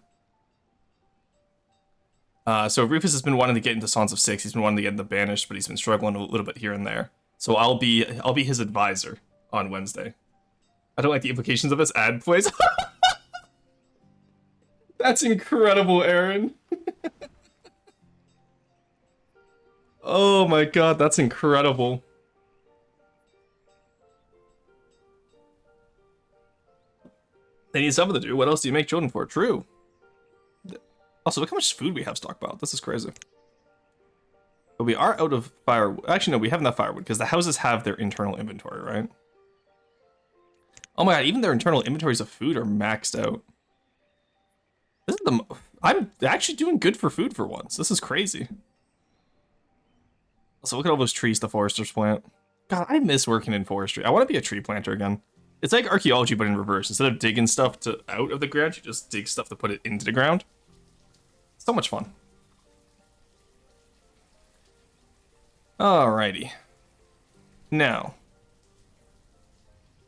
So Rufus has been wanting to get into Songs of 6. He's been wanting to get into Banished, but he's been struggling a little bit here and there. So I'll be his advisor on Wednesday. I don't like the implications of this ad plays. That's incredible, Aaron. Oh my god, that's incredible. They need something to do. What else do you make children for? True. Also, look how much food we have stockpiled. This is crazy. But we are out of firewood. Actually, no, we have enough firewood because the houses have their internal inventory, right? Oh my god, even their internal inventories of food are maxed out. This is I'm actually doing good for food for once. This is crazy. Also, look at all those trees the foresters plant. God, I miss working in forestry. I want to be a tree planter again. It's like archaeology, but in reverse. Instead of digging stuff out of the ground, you just dig stuff to put it into the ground. So much fun. Alrighty. Now.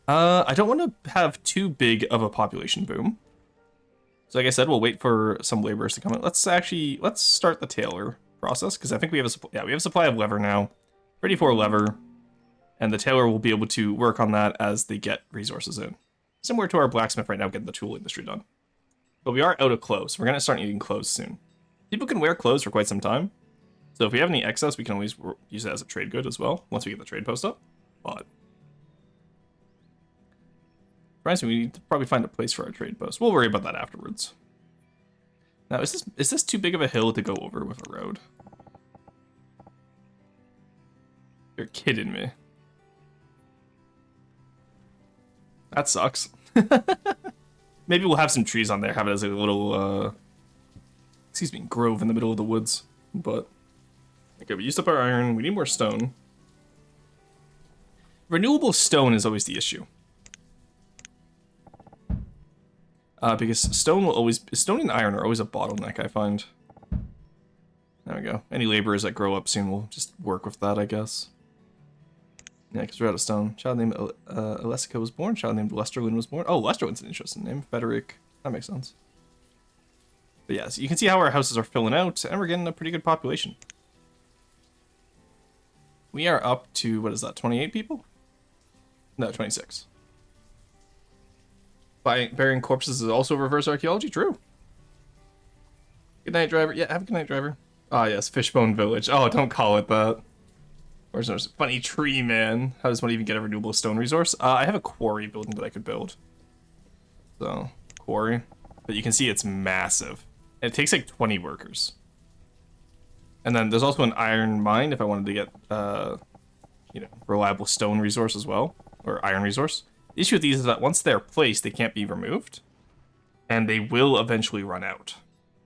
I don't want to have too big of a population boom. So like I said, we'll wait for some laborers to come in. Let's start the tailor process, because I think we have a supply of leather now. Ready for leather. And the tailor will be able to work on that as they get resources in. Similar to our blacksmith right now getting the tool industry done. But we are out of clothes. We're going to start needing clothes soon. People can wear clothes for quite some time. So if we have any excess, we can always use it as a trade good as well, once we get the trade post up. But surprisingly, we need to probably find a place for our trade post. We'll worry about that afterwards. Now, is this too big of a hill to go over with a road? You're kidding me. That sucks. Maybe we'll have some trees on there, have it as a little, excuse me, grove in the middle of the woods. But, okay, we used up our iron. We need more stone. Renewable stone is always the issue. Because stone and iron are always a bottleneck, I find. There we go. Any laborers that grow up soon will just work with that, I guess. Yeah, because we're out of stone. Child named Alessica was born. Child named Lesterlin was born. Oh, Lesterlin's an interesting name. Frederick. That makes sense. But yeah, so you can see how our houses are filling out, and we're getting a pretty good population. We are up to, what is that, 28 people? No, 26. Burying corpses is also reverse archaeology? True. Good night, driver. Yeah, have a good night, driver. Ah, yes, Fishbone Village. Oh, don't call it that. Where's this funny tree, man? How does one even get a renewable stone resource? I have a quarry building that I could build. So, quarry. But you can see it's massive. It takes like 20 workers. And then there's also an iron mine if I wanted to get, you know, reliable stone resource as well. Or iron resource. The issue with these is that once they're placed, they can't be removed. And they will eventually run out.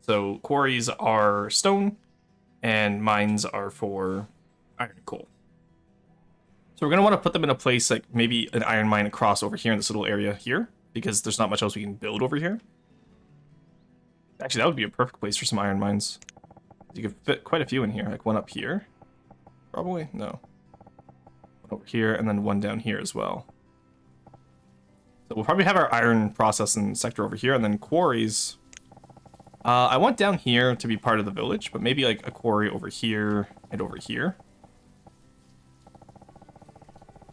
So quarries are stone, and mines are for iron and coal. So we're going to want to put them in a place like maybe an iron mine across over here in this little area here. Because there's not much else we can build over here. Actually, that would be a perfect place for some iron mines. You could fit quite a few in here. Like one up here. Probably? No. One over here, and then one down here as well. So we'll probably have our iron processing sector over here, and then quarries. I want down here to be part of the village, but maybe like a quarry over here and over here.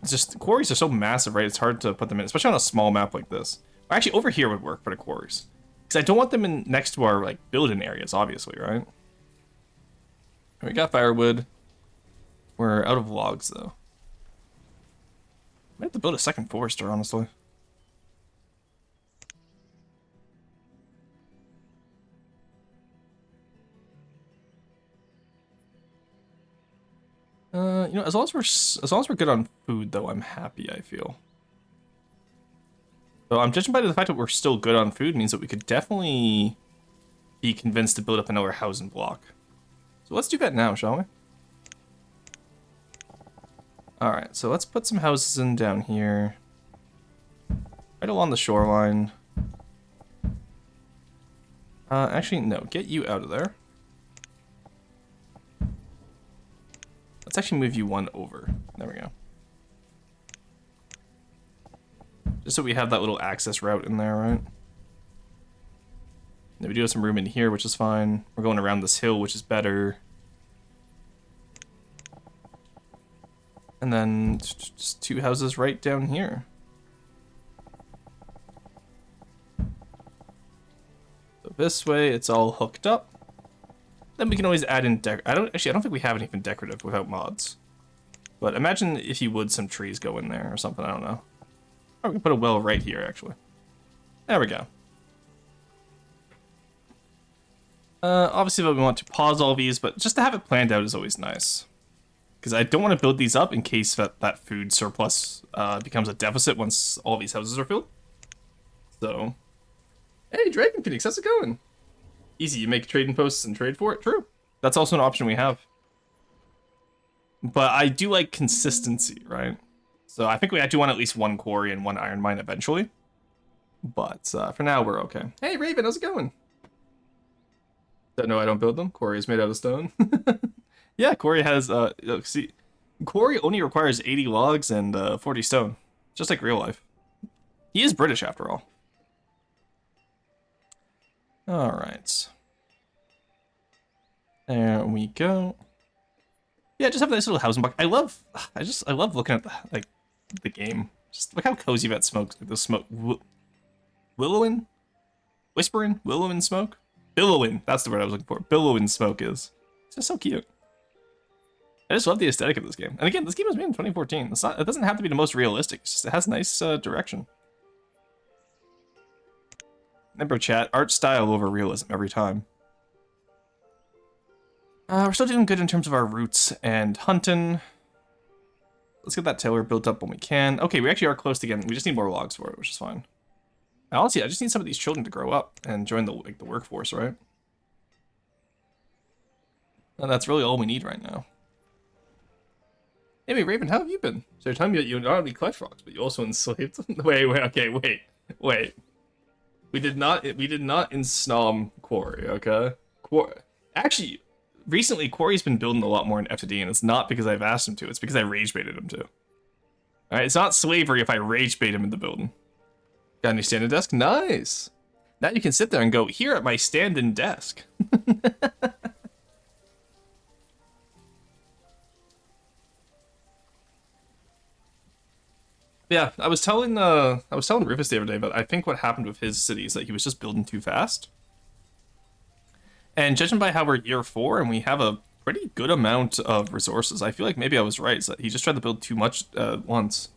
It's just, quarries are so massive, right? It's hard to put them in, especially on a small map like this. Actually, over here would work for the quarries. Because I don't want them in next to our like building areas, obviously, right? We got firewood. We're out of logs, though. Might have to build a second forester, honestly. You know, as long as we're good on food, though, I'm happy, I feel. So I'm judging by the fact that we're still good on food means that we could definitely be convinced to build up another housing block. So let's do that now, shall we? Alright, so let's put some houses in down here. Right along the shoreline. Actually, no, get you out of there. Let's actually move you one over. There we go. Just so we have that little access route in there, right? Then we do have some room in here, which is fine. We're going around this hill, which is better. And then just two houses right down here. So this way, it's all hooked up. Then we can always add in I don't think we have anything decorative without mods. But imagine if you would some trees go in there or something, I don't know. Or we can put a well right here, actually. There we go. Obviously, we want to pause all these, but just to have it planned out is always nice. Because I don't want to build these up in case that food surplus becomes a deficit once all these houses are filled. So, hey, Dragon Phoenix, how's it going? Easy, you make trading posts and trade for it? True. That's also an option we have. But I do like consistency, right? So I think I do want at least one quarry and one iron mine eventually. But for now, we're okay. Hey, Raven, how's it going? No, I don't build them. Quarry is made out of stone. Yeah, quarry has, see, quarry only requires 80 logs and 40 stone. Just like real life. He is British, after all. Alright. There we go. Yeah, just have a nice little housing block. I love looking at the game. Just look how cozy that smoke, the smoke, willowing? Whispering? Willowing smoke? Billowing, that's the word I was looking for. Billowing smoke is. It's just so cute. I just love the aesthetic of this game. And again, this game was made in 2014. It doesn't have to be the most realistic. It's just, it has nice direction. Remember, chat, art style over realism every time. We're still doing good in terms of our roots and hunting. Let's get that tailor built up when we can. Okay, we actually are close to getting. We just need more logs for it, which is fine. And honestly, I just need some of these children to grow up and join the workforce, right? And that's really all we need right now. Hey, Raven, how have you been? So you're telling me that you not only collect frogs, but you also enslaved them? Wait, okay, wait. We did not insnom Quarry, okay? Actually, recently Quarry's been building a lot more in FTD, and it's not because I've asked him to, it's because I rage baited him to. Alright, it's not slavery if I rage bait him in the building. Got a new stand-in desk? Nice! Now you can sit there and go, here at my stand-in desk. Yeah, I was telling Rufus the other day that I think what happened with his city is that he was just building too fast. And judging by how we're year 4 and we have a pretty good amount of resources, I feel like maybe I was right. So he just tried to build too much once.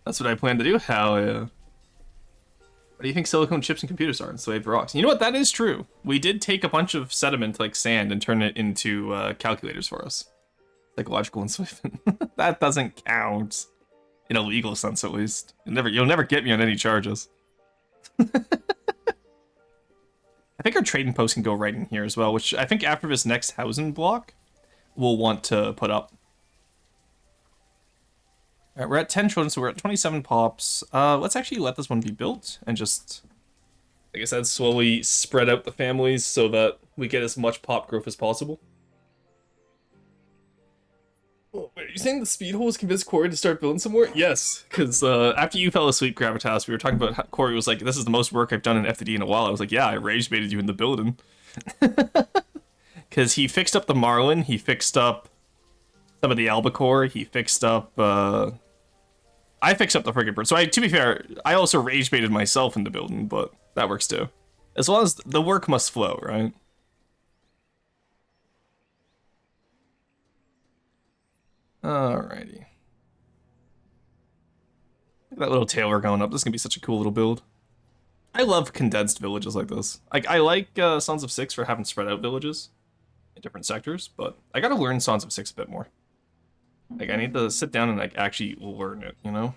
That's what I plan to do. How? What do you think silicone chips and computers are in Slave Rocks? You know what? That is true. We did take a bunch of sediment like sand and turn it into calculators for us. Psychological enslavement. That doesn't count. In a legal sense, at least. You'll never get me on any charges. I think our trading post can go right in here as well, which I think after this next housing block, we'll want to put up. All right, we're at 10 children, so we're at 27 pops. Let's actually let this one be built and just, like I said, slowly spread out the families so that we get as much pop growth as possible. Oh, wait, are you saying the speed holes convinced Corey to start building some more? Yes, because after you fell asleep, Gravitas, we were talking about how Corey was like, this is the most work I've done in FTD in a while. I was like, yeah, I rage baited you in the building. Because he fixed up the Marlin, he fixed up some of the Albacore, he fixed up, I fixed up the friggin' bird. So to be fair, I also rage baited myself in the building, but that works too. As long as the work must flow, right? Alrighty. Look at that little tailor going up. This is gonna be such a cool little build. I love condensed villages like this. I like Sons of Six for having spread out villages in different sectors, but I gotta learn Sons of Six a bit more. Like, I need to sit down and like actually learn it, you know?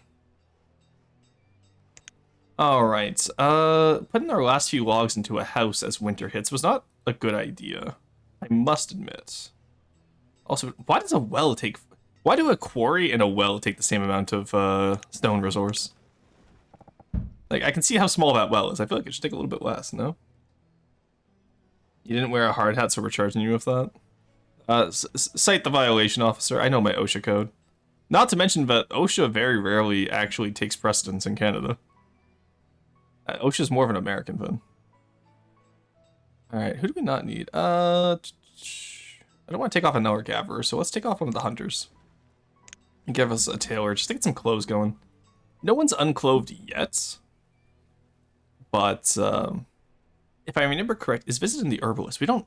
Alright, putting our last few logs into a house as winter hits was not a good idea. I must admit. Also, why does a well take... Why do a quarry and a well take the same amount of stone resource? Like, I can see how small that well is. I feel like it should take a little bit less, no? You didn't wear a hard hat, so we're charging you with that? Cite the violation, officer. I know my OSHA code. Not to mention that OSHA very rarely actually takes precedence in Canada. OSHA's more of an American thing. Alright, who do we not need? I don't want to take off another gatherer, so let's take off one of the hunters. And give us a tailor, just to get some clothes going. No one's unclothed yet. But, if I remember correct, is visiting the herbalist. We don't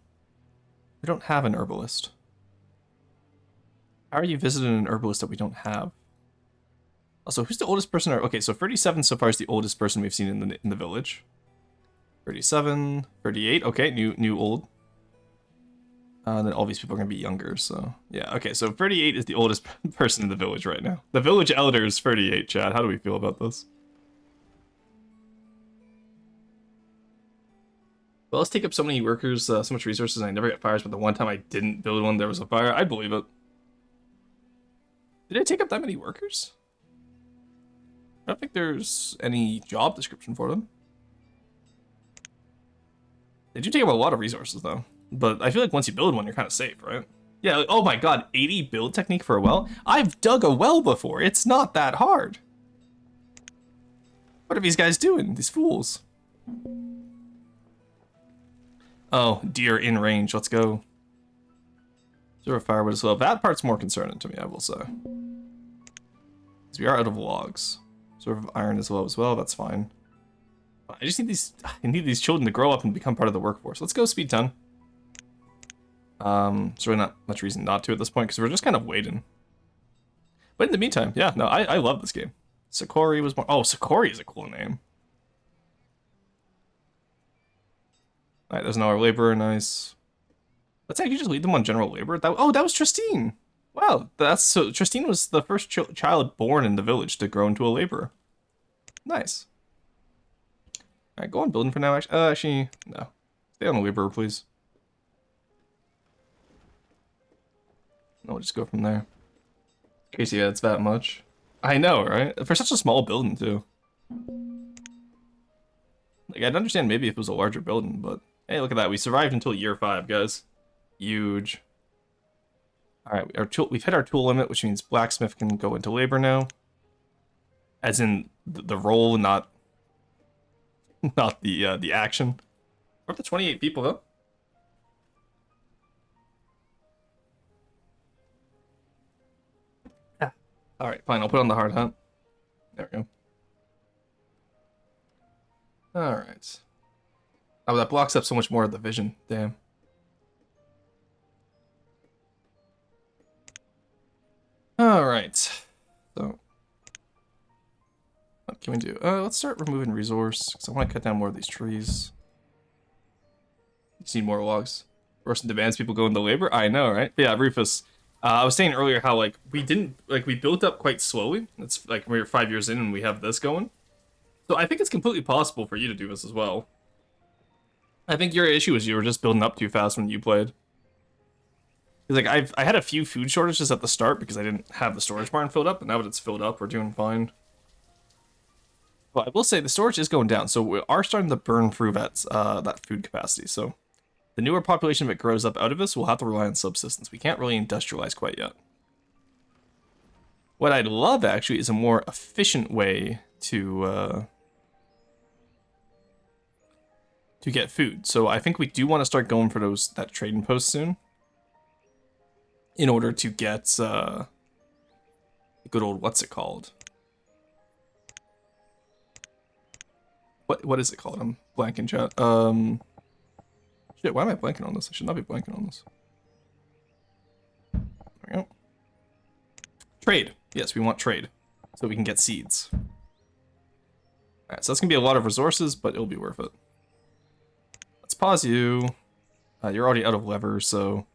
have an herbalist. How are you visiting an herbalist that we don't have? Also, who's the oldest person? Okay, so 37 so far is the oldest person we've seen in the village. 37, 38. Okay, new old. Then all these people are gonna be younger. So yeah. Okay, so 38 is the oldest person in the village right now. The village elder is 38. Chad, how do we feel about this? Well, let's take up so many workers, so much resources, and I never get fires. But the one time I didn't build one, there was a fire. I believe it. Did I take up that many workers? I don't think there's any job description for them. They do take up a lot of resources, though. But I feel like once you build one, you're kind of safe, right? Yeah, like, oh my god, 80 build technique for a well? I've dug a well before. It's not that hard. What are these guys doing? These fools. Oh, deer in range. Let's go. Zero firewood as well. That part's more concerning to me, I will say. Because we are out of logs. Sort of iron as well. That's fine. I just need these children to grow up and become part of the workforce. Let's go speed 10. There's really not much reason not to at this point because we're just kind of waiting. But in the meantime, yeah, no, I love this game. Sakori was more. Oh, Sakori is a cool name. Alright, there's another laborer, nice. Let's actually just lead them on general labor. That was Tristine. Wow, so Tristine was the first child born in the village to grow into a laborer. Nice. Alright, go on building for now. Actually, no. Stay on the laborer, please. No, we'll just go from there. Crazy, yeah, it's that much. I know, right? For such a small building, too. Like, I'd understand maybe if it was a larger building, but hey, look at that. We survived until year 5, guys. Huge. All right, we've hit our tool limit, which means blacksmith can go into labor now. As in the role, not the action. We're up to 28 people though. Yeah. All right, fine. I'll put on the hard hat. There we go. All right. Oh, that blocks up so much more of the vision. Damn. All right. So, what can we do? Let's start removing resource because I want to cut down more of these trees. Just need more logs. Person demands people go into labor. I know, right? But yeah, Rufus. I was saying earlier how like we built up quite slowly. It's like we're 5 years in and we have this going. So I think it's completely possible for you to do this as well. I think your issue is you were just building up too fast when you played. Because like I had a few food shortages at the start because I didn't have the storage barn filled up, but now that it's filled up, we're doing fine. But I will say the storage is going down, so we are starting to burn through that food capacity. So the newer population that grows up out of this will have to rely on subsistence. We can't really industrialize quite yet. What I'd love actually is a more efficient way to get food. So I think we do want to start going for that trading post soon, in order to get the good old, what's it called? What is it called? I'm blanking, chat. Shit, why am I blanking on this? I should not be blanking on this. There we go. Trade. Yes, we want trade, so we can get seeds. Alright, so that's gonna be a lot of resources, but it'll be worth it. Let's pause you. You're already out of lever, so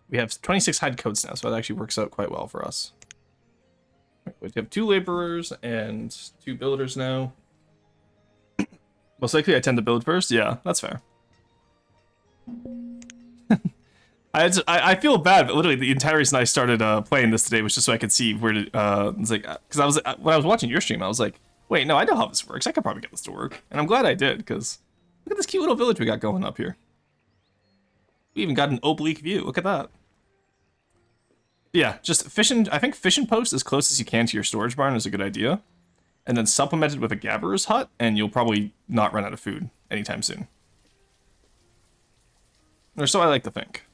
we have 26 hide coats now, so that actually works out quite well for us. We have 2 laborers and 2 builders now. Most likely I tend to build first. Yeah, that's fair. I feel bad, but literally the entire reason I started playing this today was just so I could see where to, it's like, because when I was watching your stream, I was like, wait, no, I know how this works. I could probably get this to work. And I'm glad I did, because look at this cute little village we got going up here. We even got an oblique view. Look at that. Yeah, just I think fishing post as close as you can to your storage barn is a good idea. And then supplement it with a gatherer's hut, and you'll probably not run out of food anytime soon. Or so I like to think.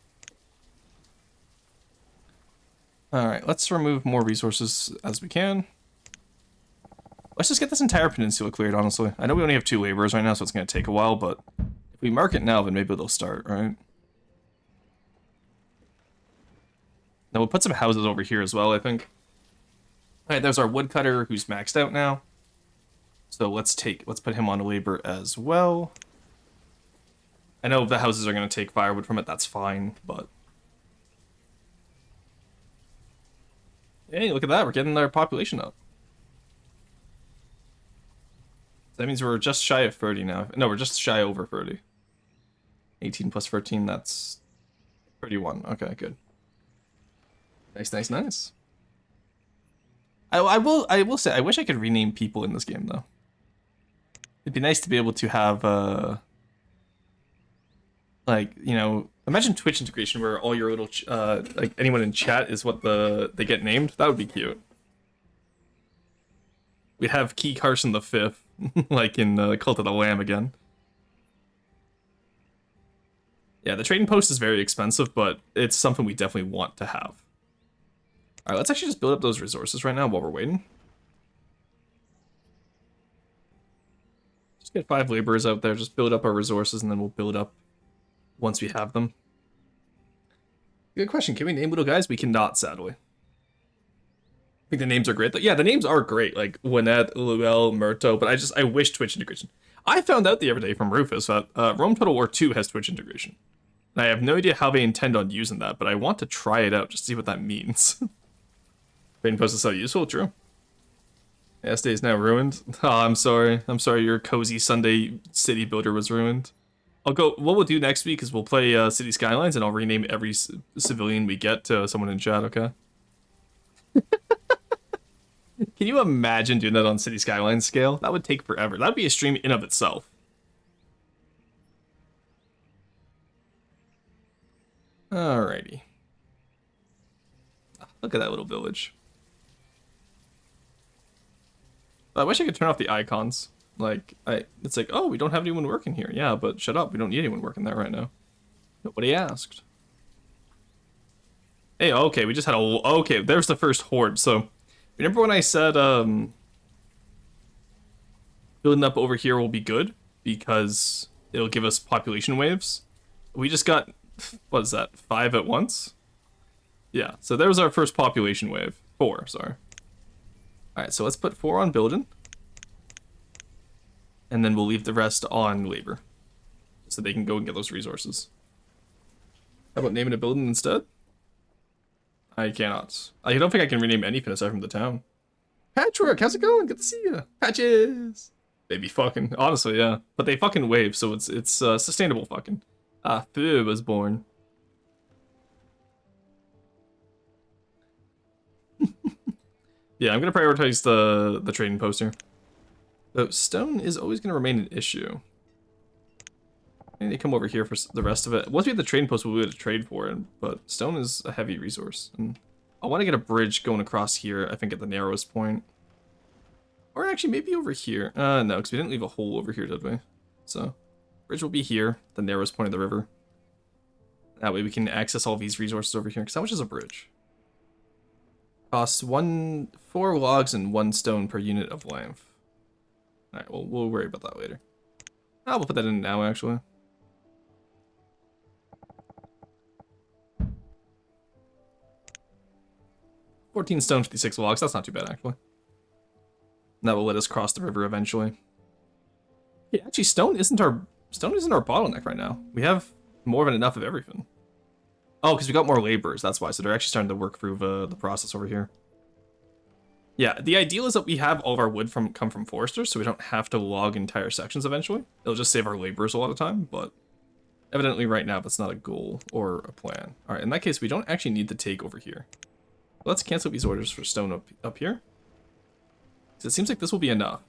Alright, let's remove more resources as we can. Let's just get this entire peninsula cleared, honestly. I know we only have 2 laborers right now, so it's going to take a while, but if we mark it now, then maybe they'll start, right? Now we'll put some houses over here as well, I think. Alright, there's our woodcutter who's maxed out now. So let's put him on labor as well. I know if the houses are going to take firewood from it, that's fine, but... Hey, look at that, we're getting our population up. That means we're just shy of 30 now. No, we're just shy over 30. 18 plus 13, that's 31. Okay, good. Nice, nice, nice. I will say, I wish I could rename people in this game, though. It'd be nice to be able to have, like, you know, imagine Twitch integration where all your little, like, anyone in chat is what they get named. That would be cute. We'd have Key Carson the Fifth, like in Cult of the Lamb again. Yeah, the trading post is very expensive, but it's something we definitely want to have. Alright, let's actually just build up those resources right now while we're waiting. Just get 5 laborers out there, just build up our resources, and then we'll build up once we have them. Good question, can we name little guys? We cannot, sadly. I think the names are great. Yeah, the names are great, like Winnet, Luel, Murto, but I wish Twitch integration. I found out the other day from Rufus that Rome Total War 2 has Twitch integration. And I have no idea how they intend on using that, but I want to try it out, just to see what that means. Trading post is so useful, true. S day is now ruined. Oh, I'm sorry. I'm sorry your cozy Sunday city builder was ruined. What we'll do next week is we'll play City Skylines, and I'll rename every civilian we get to someone in chat, okay? Can you imagine doing that on City Skyline scale? That would take forever. That would be a stream in of itself. Alrighty. Look at that little village. I wish I could turn off the icons. Like, it's like, oh, we don't have anyone working here. Yeah, but shut up. We don't need anyone working there right now. Nobody asked. Hey, okay, we just had a... Okay, there's the first horde. So, remember when I said, building up over here will be good? Because it'll give us population waves? We just got... What is that? 5 at once? Yeah, so there was our first population wave. 4, sorry. Alright, so let's put 4 on building. And then we'll leave the rest on labor. So they can go and get those resources. How about naming a building instead? I cannot. I don't think I can rename anything aside from the town. Patchwork, how's it going? Good to see you. Patches! They be fucking, honestly, yeah. But they fucking wave, so it's sustainable fucking. Fu was born. Yeah, I'm gonna prioritize the trading post here. So stone is always gonna remain an issue. I need to come over here for the rest of it. Once we have the trading post, we'll be able to trade for it, but stone is a heavy resource. And I want to get a bridge going across here, I think at the narrowest point. Or actually, maybe over here. No, because we didn't leave a hole over here, did we? So, bridge will be here, the narrowest point of the river. That way we can access all these resources over here. Because how much is a bridge? Costs 4 logs and 1 stone per unit of length. Alright, well, we'll worry about that later. We'll put that in now, actually. $14 stone, 56 logs. That's not too bad, actually. And that will let us cross the river eventually. Yeah, actually, stone isn't our bottleneck right now. We have more than enough of everything. Oh, because we got more laborers. That's why. So they're actually starting to work through the process over here. Yeah, the ideal is that we have all of our wood come from foresters, so we don't have to log entire sections eventually. It'll just save our laborers a lot of time, but evidently right now that's not a goal or a plan. All right, in that case, we don't actually need to take over here. Let's cancel these orders for stone up here. Because it seems like this will be enough.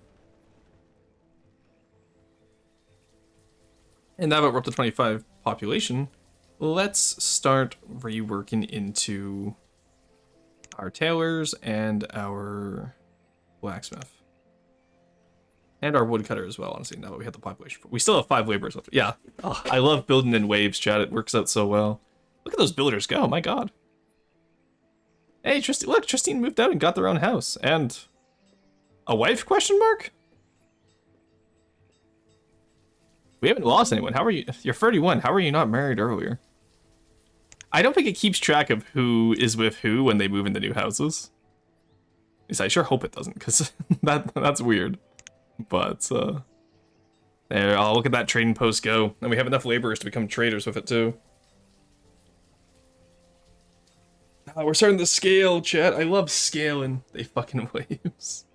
And now that we're up to 25 population, let's start reworking into our tailors and our blacksmith. And our woodcutter as well, honestly, now that we have the population. We still have 5 laborers left. Yeah, oh, I love building in waves, chat. It works out so well. Look at those builders go, my god. Hey, look, Tristine moved out and got their own house. And a wife, question mark? We haven't lost anyone. How are you? You're 31. How are you not married earlier? I don't think it keeps track of who is with who when they move into new houses. At least I sure hope it doesn't, because that's weird. But, there, oh, look at that trading post go. And we have enough laborers to become traders with it, too. We're starting to scale, chat. I love scaling. They fucking waves.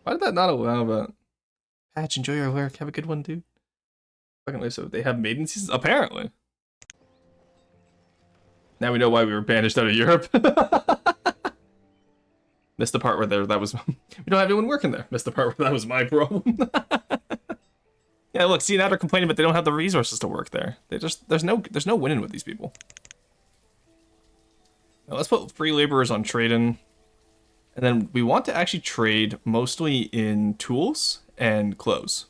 Why did that not allow that? Patch, enjoy your lurk. Have a good one, dude. Fucking wave, so they have maiden seasons? Apparently. Now we know why we were banished out of Europe. Missed the part where that was... We don't have anyone working there. Missed the part where that was my problem. Yeah, look, see, now they're complaining, but they don't have the resources to work there. There's no winning with these people. Now let's put free laborers on trading. And then we want to actually trade mostly in tools and clothes.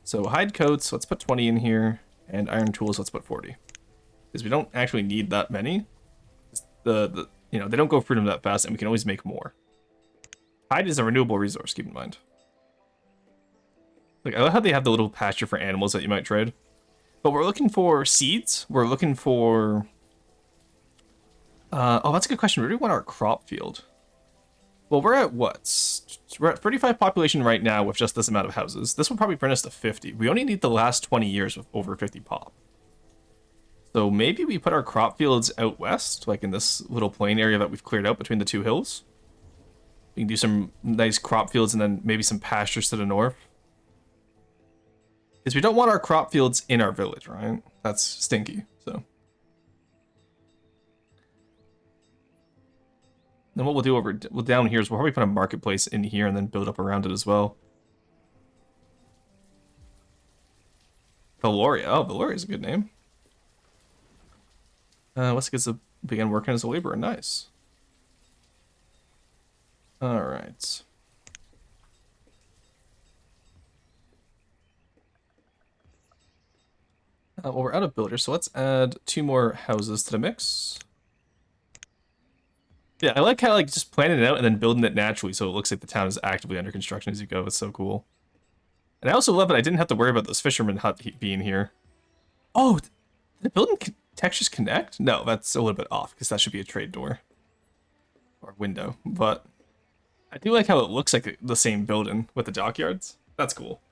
So hide coats, let's put 20 in here. And iron tools, let's put 40. Because we don't actually need that many. You know, they don't go through them that fast, and we can always make more. Hide is a renewable resource, keep in mind. Like, I love how they have the little pasture for animals that you might trade. But we're looking for seeds. We're looking for... oh, that's a good question. Where do we want our crop field? Well, we're at what? We're at 35 population right now with just this amount of houses. This will probably bring us to 50. We only need the last 20 years with over 50 pop. So maybe we put our crop fields out west, like in this little plain area that we've cleared out between the 2 hills. We can do some nice crop fields and then maybe some pastures to the north. Because we don't want our crop fields in our village, right? That's stinky, so. Then what we'll do down here is we'll probably put a marketplace in here and then build up around it as well. Valoria. Oh, Valoria is a good name. Let's get to begin working as a laborer. Nice. All right. Well, we're out of builders, so let's add 2 more houses to the mix. Yeah, I like how just planning it out and then building it naturally so it looks like the town is actively under construction as you go. It's so cool. And I also love that I didn't have to worry about this fisherman hut being here. Oh, did the building textures connect? No, that's a little bit off because that should be a trade door. Or window. But I do like how it looks like the same building with the dockyards. That's cool.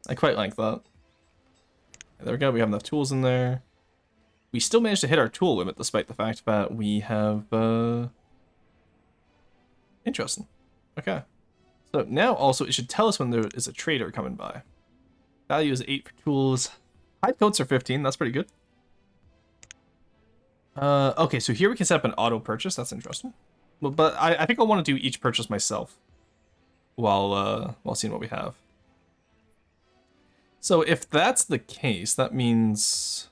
I quite like that. There we go, we have enough tools in there. We still managed to hit our tool limit despite the fact that we have, Interesting. Okay. So now also it should tell us when there is a trader coming by. Value is 8 for tools. Hide coats are 15, that's pretty good. Okay, so here we can set up an auto purchase, that's interesting. But I think I'll want to do each purchase myself while seeing what we have. So if that's the case, that means...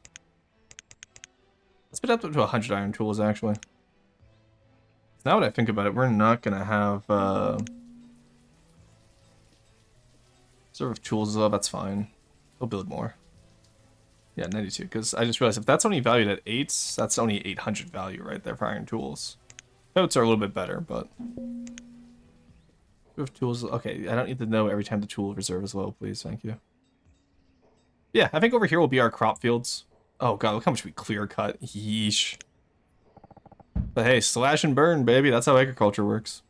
Let's put it up to 100 iron tools, actually. Now that I think about it, we're not going to have... Sort of tools as well, that's fine. We'll build more. Yeah, 92, because I just realized if that's only valued at 8, that's only 800 value right there for iron tools. Coats are a little bit better, but... We have tools... Okay, I don't need to know every time the tool reserve is low, please, thank you. Yeah, I think over here will be our crop fields. Oh god, look how much we clear cut. Yeesh. But hey, slash and burn, baby. That's how agriculture works.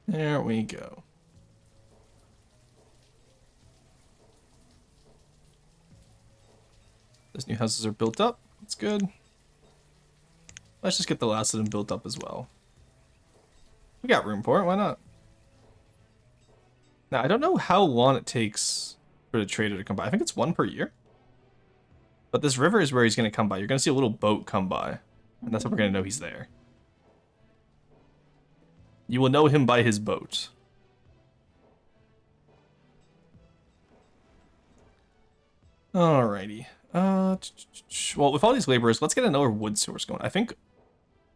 There we go. Those new houses are built up. That's good. Let's just get the last of them built up as well. We got room for it, why not? Now, I don't know how long it takes for the trader to come by. I think it's 1 per year. But this river is where he's going to come by. You're going to see a little boat come by. And that's how we're going to know he's there. You will know him by his boat. Alrighty. Well, with all these laborers, let's get another wood source going. I think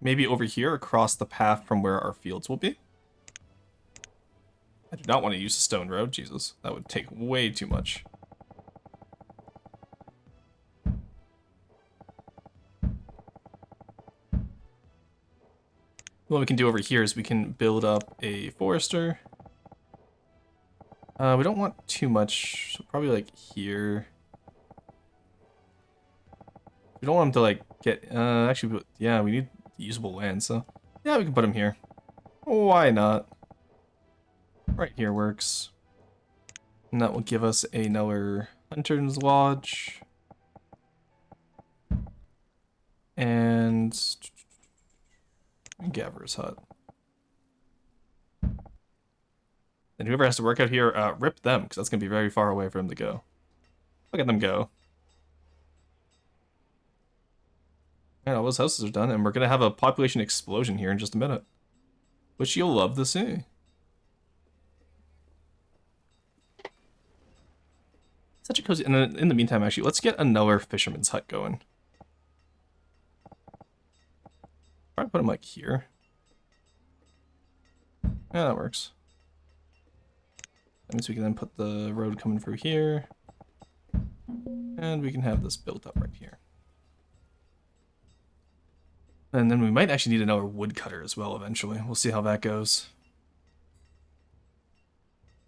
maybe over here across the path from where our fields will be. I do not want to use a stone road. Jesus, that would take way too much. What we can do over here is we can build up a forester. We don't want too much, so probably like here. We don't want him to like get, actually, yeah, we need usable land, so yeah, we can put him here. Why not? Right here works. And that will give us another Hunter's Lodge. And Gaver's Hut. And whoever has to work out here, rip them, because that's going to be very far away for him to go. Look at them go. And all those houses are done, and we're going to have a population explosion here in just a minute. Which you'll love to see. Such a cozy... And in the meantime, actually, let's get another fisherman's hut going. Probably put him, like, here. Yeah, that works. That means we can then put the road coming through here. And we can have this built up right here. And then we might actually need another woodcutter as well eventually. We'll see how that goes.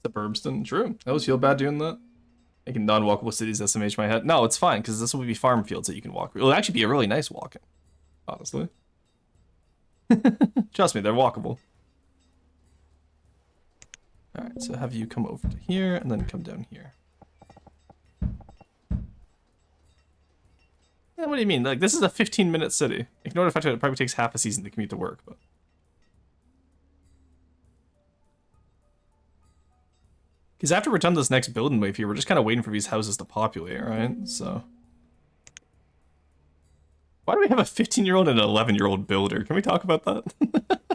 Suburbston, true. I always feel bad doing that. Making non-walkable cities SMH my head. No, it's fine, because this will be farm fields that you can walk. It'll actually be a really nice walking, honestly. Trust me, they're walkable. Alright, so have you come over to here, and then come down here. Yeah, what do you mean? Like, this is a 15-minute city. Ignore the fact that it probably takes half a season to commute to work, but... Because after we're done this next building wave here, we're just kind of waiting for these houses to populate, right? So. Why do we have a 15-year-old and an 11-year-old builder? Can we talk about that?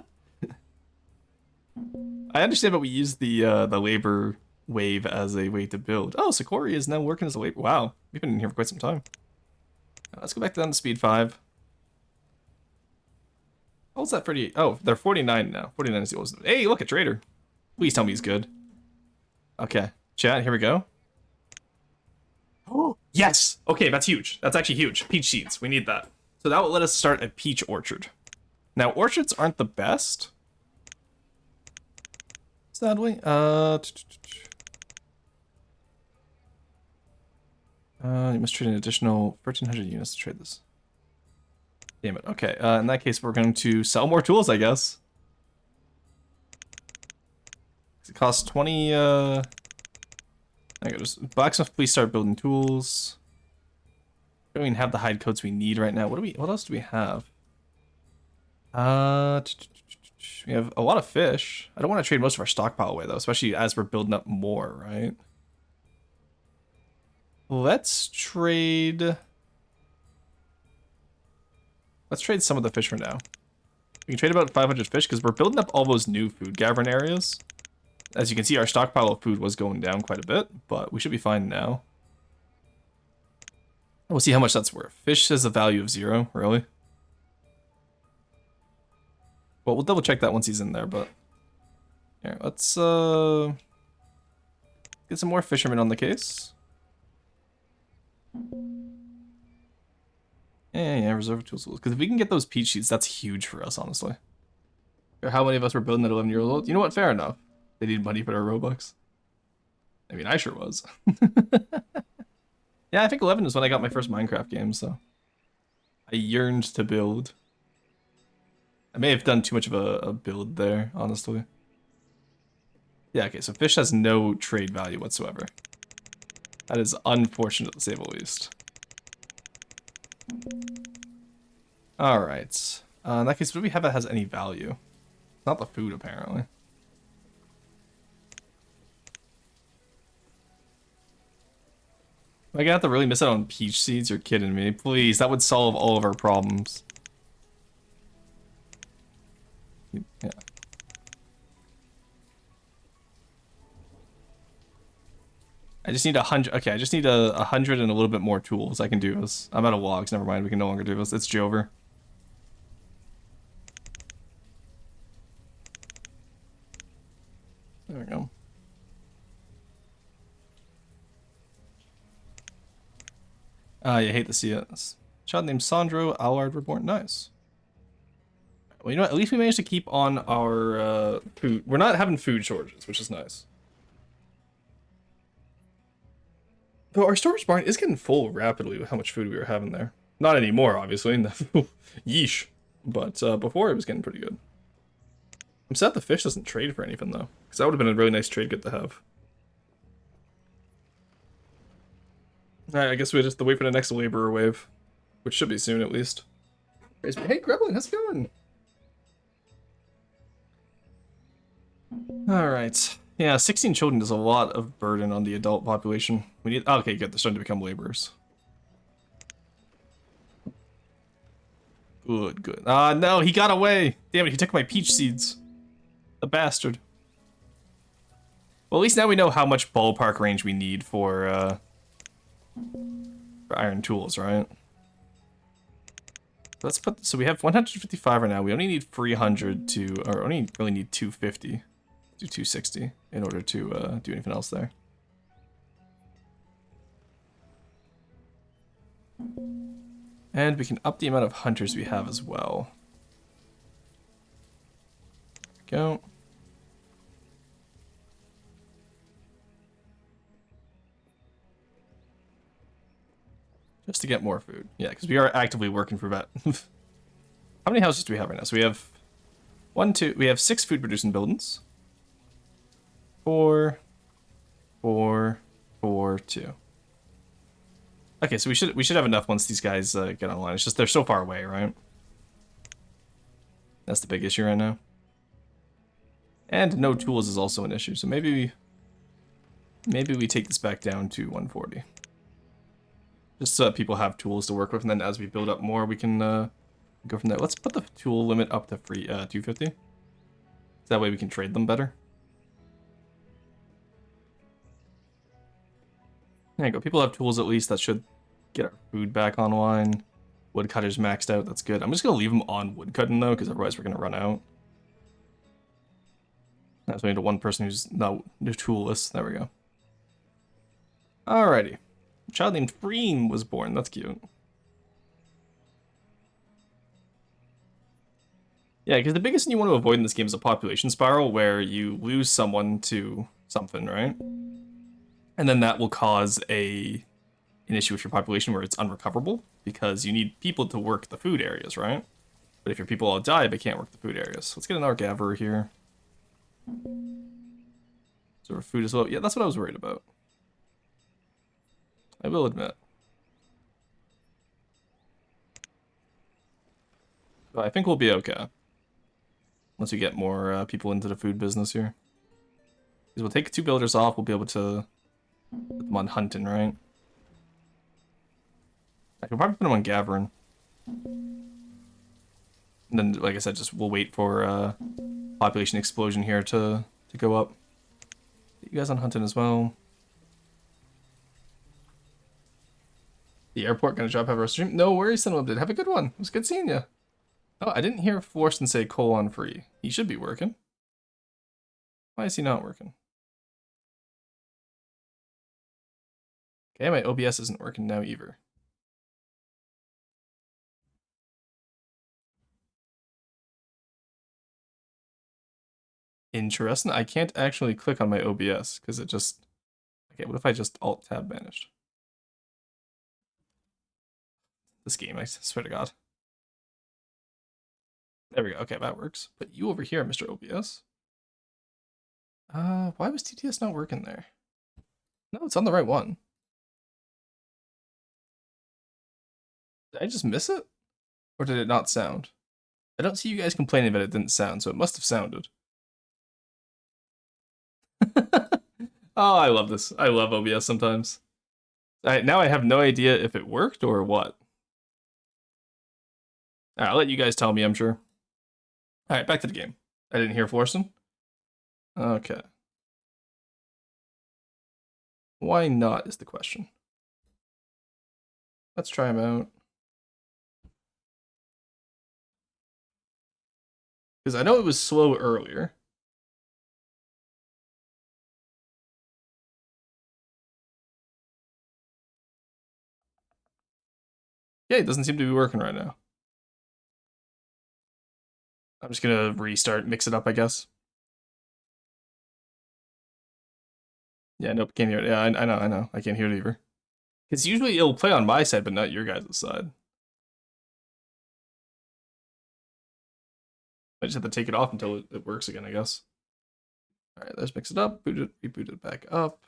I understand, but we use the labor wave as a way to build. Oh, Sakori is now working as a labor. Wow, we've been in here for quite some time. Let's go back down to speed 5. How old's that 38? Oh, they're 49 now. 49 is the oldest. Hey, look, a trader. Please tell me he's good. Okay, chat, here we go. Oh, yes! Okay, that's huge. That's actually huge. Peach seeds, we need that. So that will let us start a peach orchard. Now, orchards aren't the best. Sadly. You must trade an additional 1,300 units to trade this. Damn it. Okay, in that case, we're going to sell more tools, I guess. It costs 20, I go, just blacksmith, please start building tools. We don't even have the hide coats we need right now. What else do we have? We have a lot of fish. I don't want to trade most of our stockpile away, though, especially as we're building up more, right? Let's trade some of the fish for now. We can trade about 500 fish because we're building up all those new food gathering areas. As you can see, our stockpile of food was going down quite a bit, but we should be fine now. We'll see how much that's worth. Fish has a value of 0, really. Well, we'll double check that once he's in there, but... Here, let's get some more fishermen on the case. Yeah, reserve tools. Because if we can get those peach seeds, that's huge for us, honestly. Or how many of us were building at 11 years old? You know what? Fair enough. They need money for their Robux. I mean, I sure was. Yeah, I think 11 is when I got my first Minecraft game, so... I yearned to build. I may have done too much of a build there, honestly. Yeah, okay, so fish has no trade value whatsoever. That is unfortunate, to say the least. Alright. In that case, what do we have that has any value? Not the food, apparently. Am I gonna have to really miss out on peach seeds? You're kidding me. Please, that would solve all of our problems. Yeah. I just need 100. Okay, I just need 100 and a little bit more tools. I can do this. I'm out of logs. Never mind. We can no longer do this. It's Jover. There we go. You hate to see it. Child named Sandro Allard reborn. Nice. Well, you know what? At least we managed to keep on our food. We're not having food shortages, which is nice. Though our storage barn is getting full rapidly with how much food we were having there. Not anymore, obviously. Yeesh. But before, it was getting pretty good. I'm sad the fish doesn't trade for anything, though. Because that would have been a really nice trade good to have. Alright, I guess we just have to wait for the next laborer wave. Which should be soon, at least. Hey, Gremlin, how's it going? Alright. Yeah, 16 children is a lot of burden on the adult population. We need... Oh, okay, good. They're starting to become laborers. Good, good. Ah, no, he got away! Damn it, he took my peach seeds. The bastard. Well, at least now we know how much ballpark range we need for iron tools, right? Let's put... So we have 155 right now. We only need 300 to... Or only really need 250. Do 260 in order to do anything else there. And we can up the amount of hunters we have as well. There we go. Just to get more food. Yeah, because we are actively working for that. How many houses do we have right now? So we have we have 6 food producing buildings. 4, 4, 4, 2. Okay, so we should have enough once these guys get online. It's just they're so far away, right? That's the big issue right now. And no tools is also an issue, so maybe Maybe we take this back down to 140. Just so that people have tools to work with, and then as we build up more, we can go from there. Let's put the tool limit up to 250. That way we can trade them better. There you go. People have tools at least. That should get our food back online. Woodcutter's maxed out. That's good. I'm just going to leave them on woodcutting, though, because otherwise we're going to run out. That's only to one person who's no toolless. There we go. Alrighty. A child named Freem was born. That's cute. Yeah, because the biggest thing you want to avoid in this game is a population spiral where you lose someone to something, right? And then that will cause an issue with your population where it's unrecoverable because you need people to work the food areas, right? But if your people all die, they can't work the food areas. So let's get an Argaver here. So our food is low. Yeah, that's what I was worried about. I will admit. But I think we'll be okay. Once we get more people into the food business here. Because we'll take 2 builders off, we'll be able to put them on hunting, right? I could probably put them on gathering. And then, like I said, just we'll wait for population explosion here to go up. Get you guys on hunting as well. The airport gonna drop our stream? No worries, Cinema did. Have a good one. It was good seeing you. Oh, I didn't hear Forston say coal on free. He should be working. Why is he not working? Okay, my OBS isn't working now either. Interesting. I can't actually click on my OBS because it just... Okay, what if I just Alt-Tab managed? This game, I swear to God. There we go. Okay, that works. But you over here, Mr. OBS. Why was TTS not working there? No, it's on the right one. Did I just miss it? Or did it not sound? I don't see you guys complaining that it didn't sound, so it must have sounded. Oh, I love this. I love OBS sometimes. Now I have no idea if it worked or what. Alright, I'll let you guys tell me, I'm sure. Alright, back to the game. I didn't hear Florson. Okay. Why not is the question. Let's try him out. Because I know it was slow earlier. Yeah, it doesn't seem to be working right now. I'm just gonna restart, mix it up, I guess. Yeah, nope, can't hear it. Yeah, I know. I can't hear it either. Because usually it'll play on my side, but not your guys' side. I just have to take it off until it works again, I guess. Alright, let's mix it up. Reboot it back up.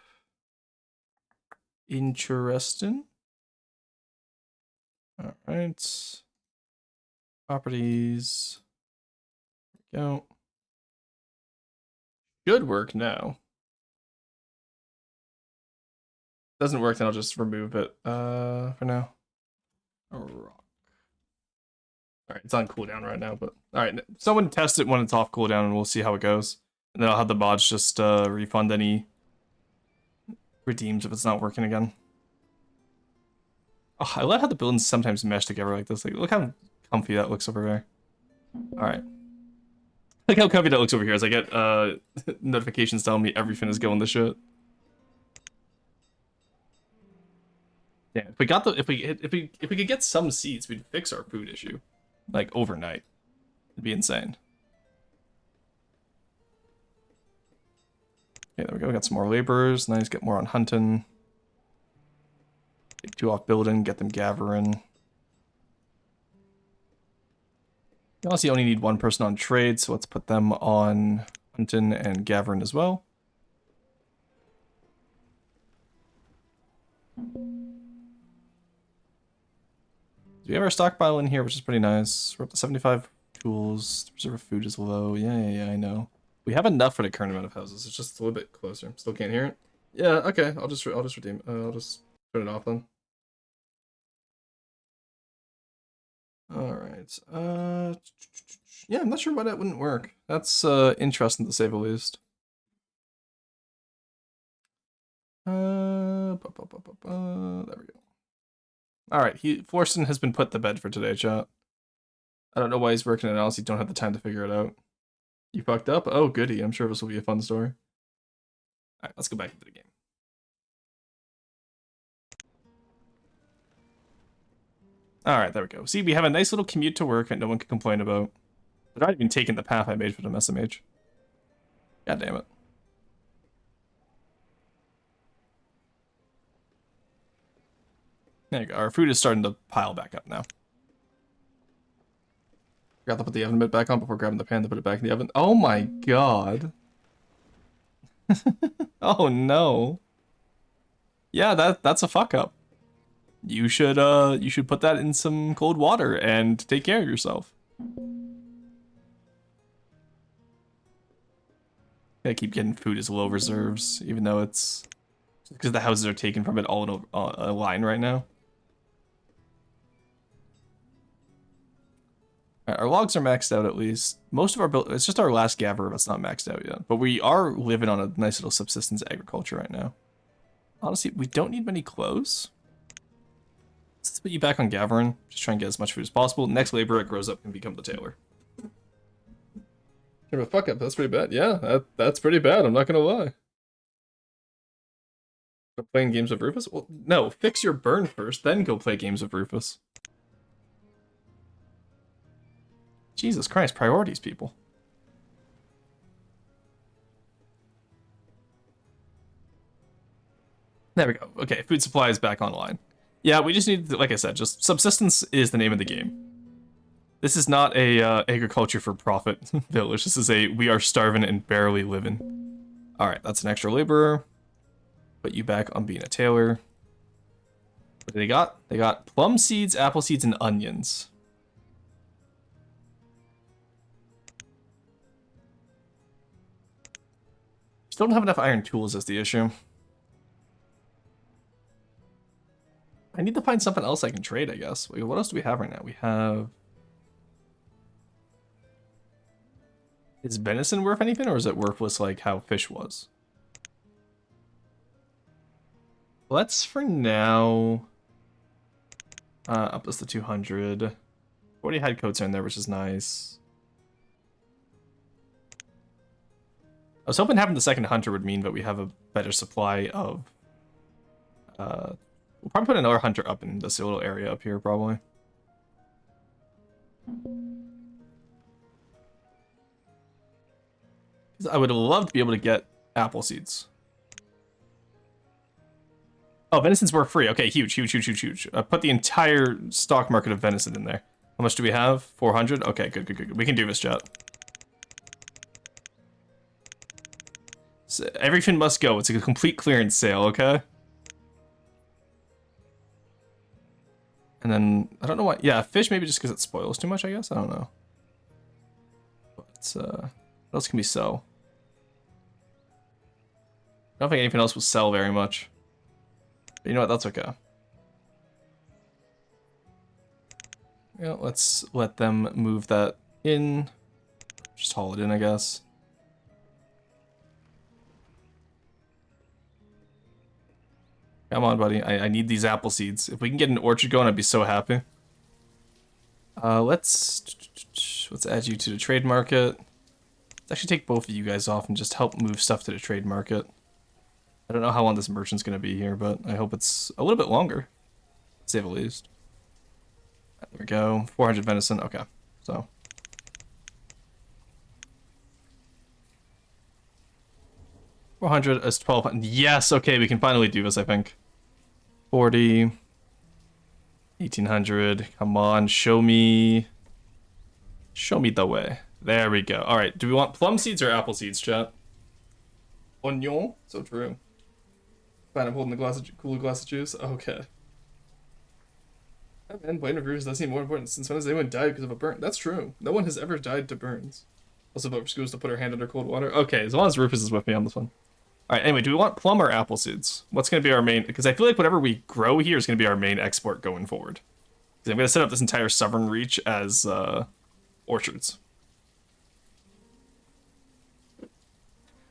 Interesting. Alright. Properties. There we go. Should work now. Doesn't work, then I'll just remove it for now. Alright, it's on cooldown right now, but alright, someone test it when it's off cooldown and we'll see how it goes. And then I'll have the mods just refund any redeems if it's not working again. Oh, I love how the buildings sometimes mesh together like this. Like, look how comfy that looks over there. Alright. Look how comfy that looks over here as I get notifications telling me everything is going to shit. Yeah, if we got the if we could get some seeds, we'd fix our food issue. Like overnight. It'd be insane. Okay, there we go. We got some more laborers. Nice, get more on hunting. Take 2 off building, get them gathering. You honestly only need 1 person on trade, so let's put them on hunting and gathering as well. We have our stockpile in here, which is pretty nice. We're up to 75 tools. The reserve of food is low. Yeah, I know. We have enough for the current amount of houses. It's just a little bit closer. Still can't hear it. Yeah, okay. I'll just redeem. I'll just turn it off then. All right. Yeah, I'm not sure why that wouldn't work. That's interesting to say the least. There we go. All right, Florson has been put to bed for today, chat. I don't know why he's working it else. You don't have the time to figure it out. You fucked up? Oh, goody. I'm sure this will be a fun story. All right, let's go back into the game. All right, there we go. See, we have a nice little commute to work that no one can complain about. They're not even taking the path I made for them SMH. God damn it. There you go. Our food is starting to pile back up now. Forgot to put the oven mitt back on before grabbing the pan to put it back in the oven. Oh my god. Oh no. Yeah, that's a fuck up. You should put that in some cold water and take care of yourself. I keep getting food as low reserves, even though it's because the houses are taken from it all in a line right now. Right, our logs are maxed out at least. Most of our it's just our last gather that's not maxed out yet. But we are living on a nice little subsistence agriculture right now. Honestly, we don't need many clothes. Let's put you back on gathering. Just try and get as much food as possible. Next laborer that grows up can become the tailor. Yeah, but fuck up. That's pretty bad. Yeah, that's pretty bad. I'm not gonna lie. Playing games of Rufus? Well, no. Fix your burn first, then go play games of Rufus. Jesus Christ, priorities, people. There we go. Okay, food supply is back online. Yeah, we just need, like I said, just subsistence is the name of the game. This is not a agriculture for profit village. This is a we are starving and barely living. All right, that's an extra laborer. Put you back on being a tailor. What do they got? They got plum seeds, apple seeds, and onions. Still don't have enough iron tools is the issue. I need to find something else I can trade, I guess. Wait, what else do we have right now? We have... Is venison worth anything, or is it worthless like how fish was? Let's, for now... up this to 200. 40 hide coats are in there, which is nice. I was hoping having the second hunter would mean that we have a better supply of... we'll probably put another hunter up in this little area up here, probably. I would love to be able to get apple seeds. Oh, venison's worth free. Okay, huge, huge, huge, huge, huge. Put the entire stock market of venison in there. How much do we have? 400? Okay, good, good, good. We can do this, chat. So everything must go. It's a complete clearance sale, okay? And then, I don't know why. Yeah, fish maybe just because it spoils too much, I guess? I don't know. But, what else can we sell? I don't think anything else will sell very much. But you know what? That's okay. Yeah, let's let them move that in. Just haul it in, I guess. Come on, buddy. I need these apple seeds. If we can get an orchard going, I'd be so happy. Let's add you to the trade market. Let's actually take both of you guys off and just help move stuff to the trade market. I don't know how long this merchant's going to be here, but I hope it's a little bit longer. To say the least. There we go. 400 venison. Okay. So. $400 is 1200. Yes, okay, we can finally do this, I think. 40. 1800. Come on, show me. Show me the way. There we go. Alright, do we want plum seeds or apple seeds, chat? Oignon? So true. Fine, I'm holding the glass of cool glass of juice. Okay. Yeah, man, Blaine reviews does seem more important. Since when has anyone died because of a burn? That's true. No one has ever died to burns. Also, vote for schools to put her hand under cold water. Okay, as long as Rufus is with me on this one. All right, anyway, do we want plum or apple seeds? What's going to be our main... Because I feel like whatever we grow here is going to be our main export going forward. Because I'm going to set up this entire southern reach as orchards.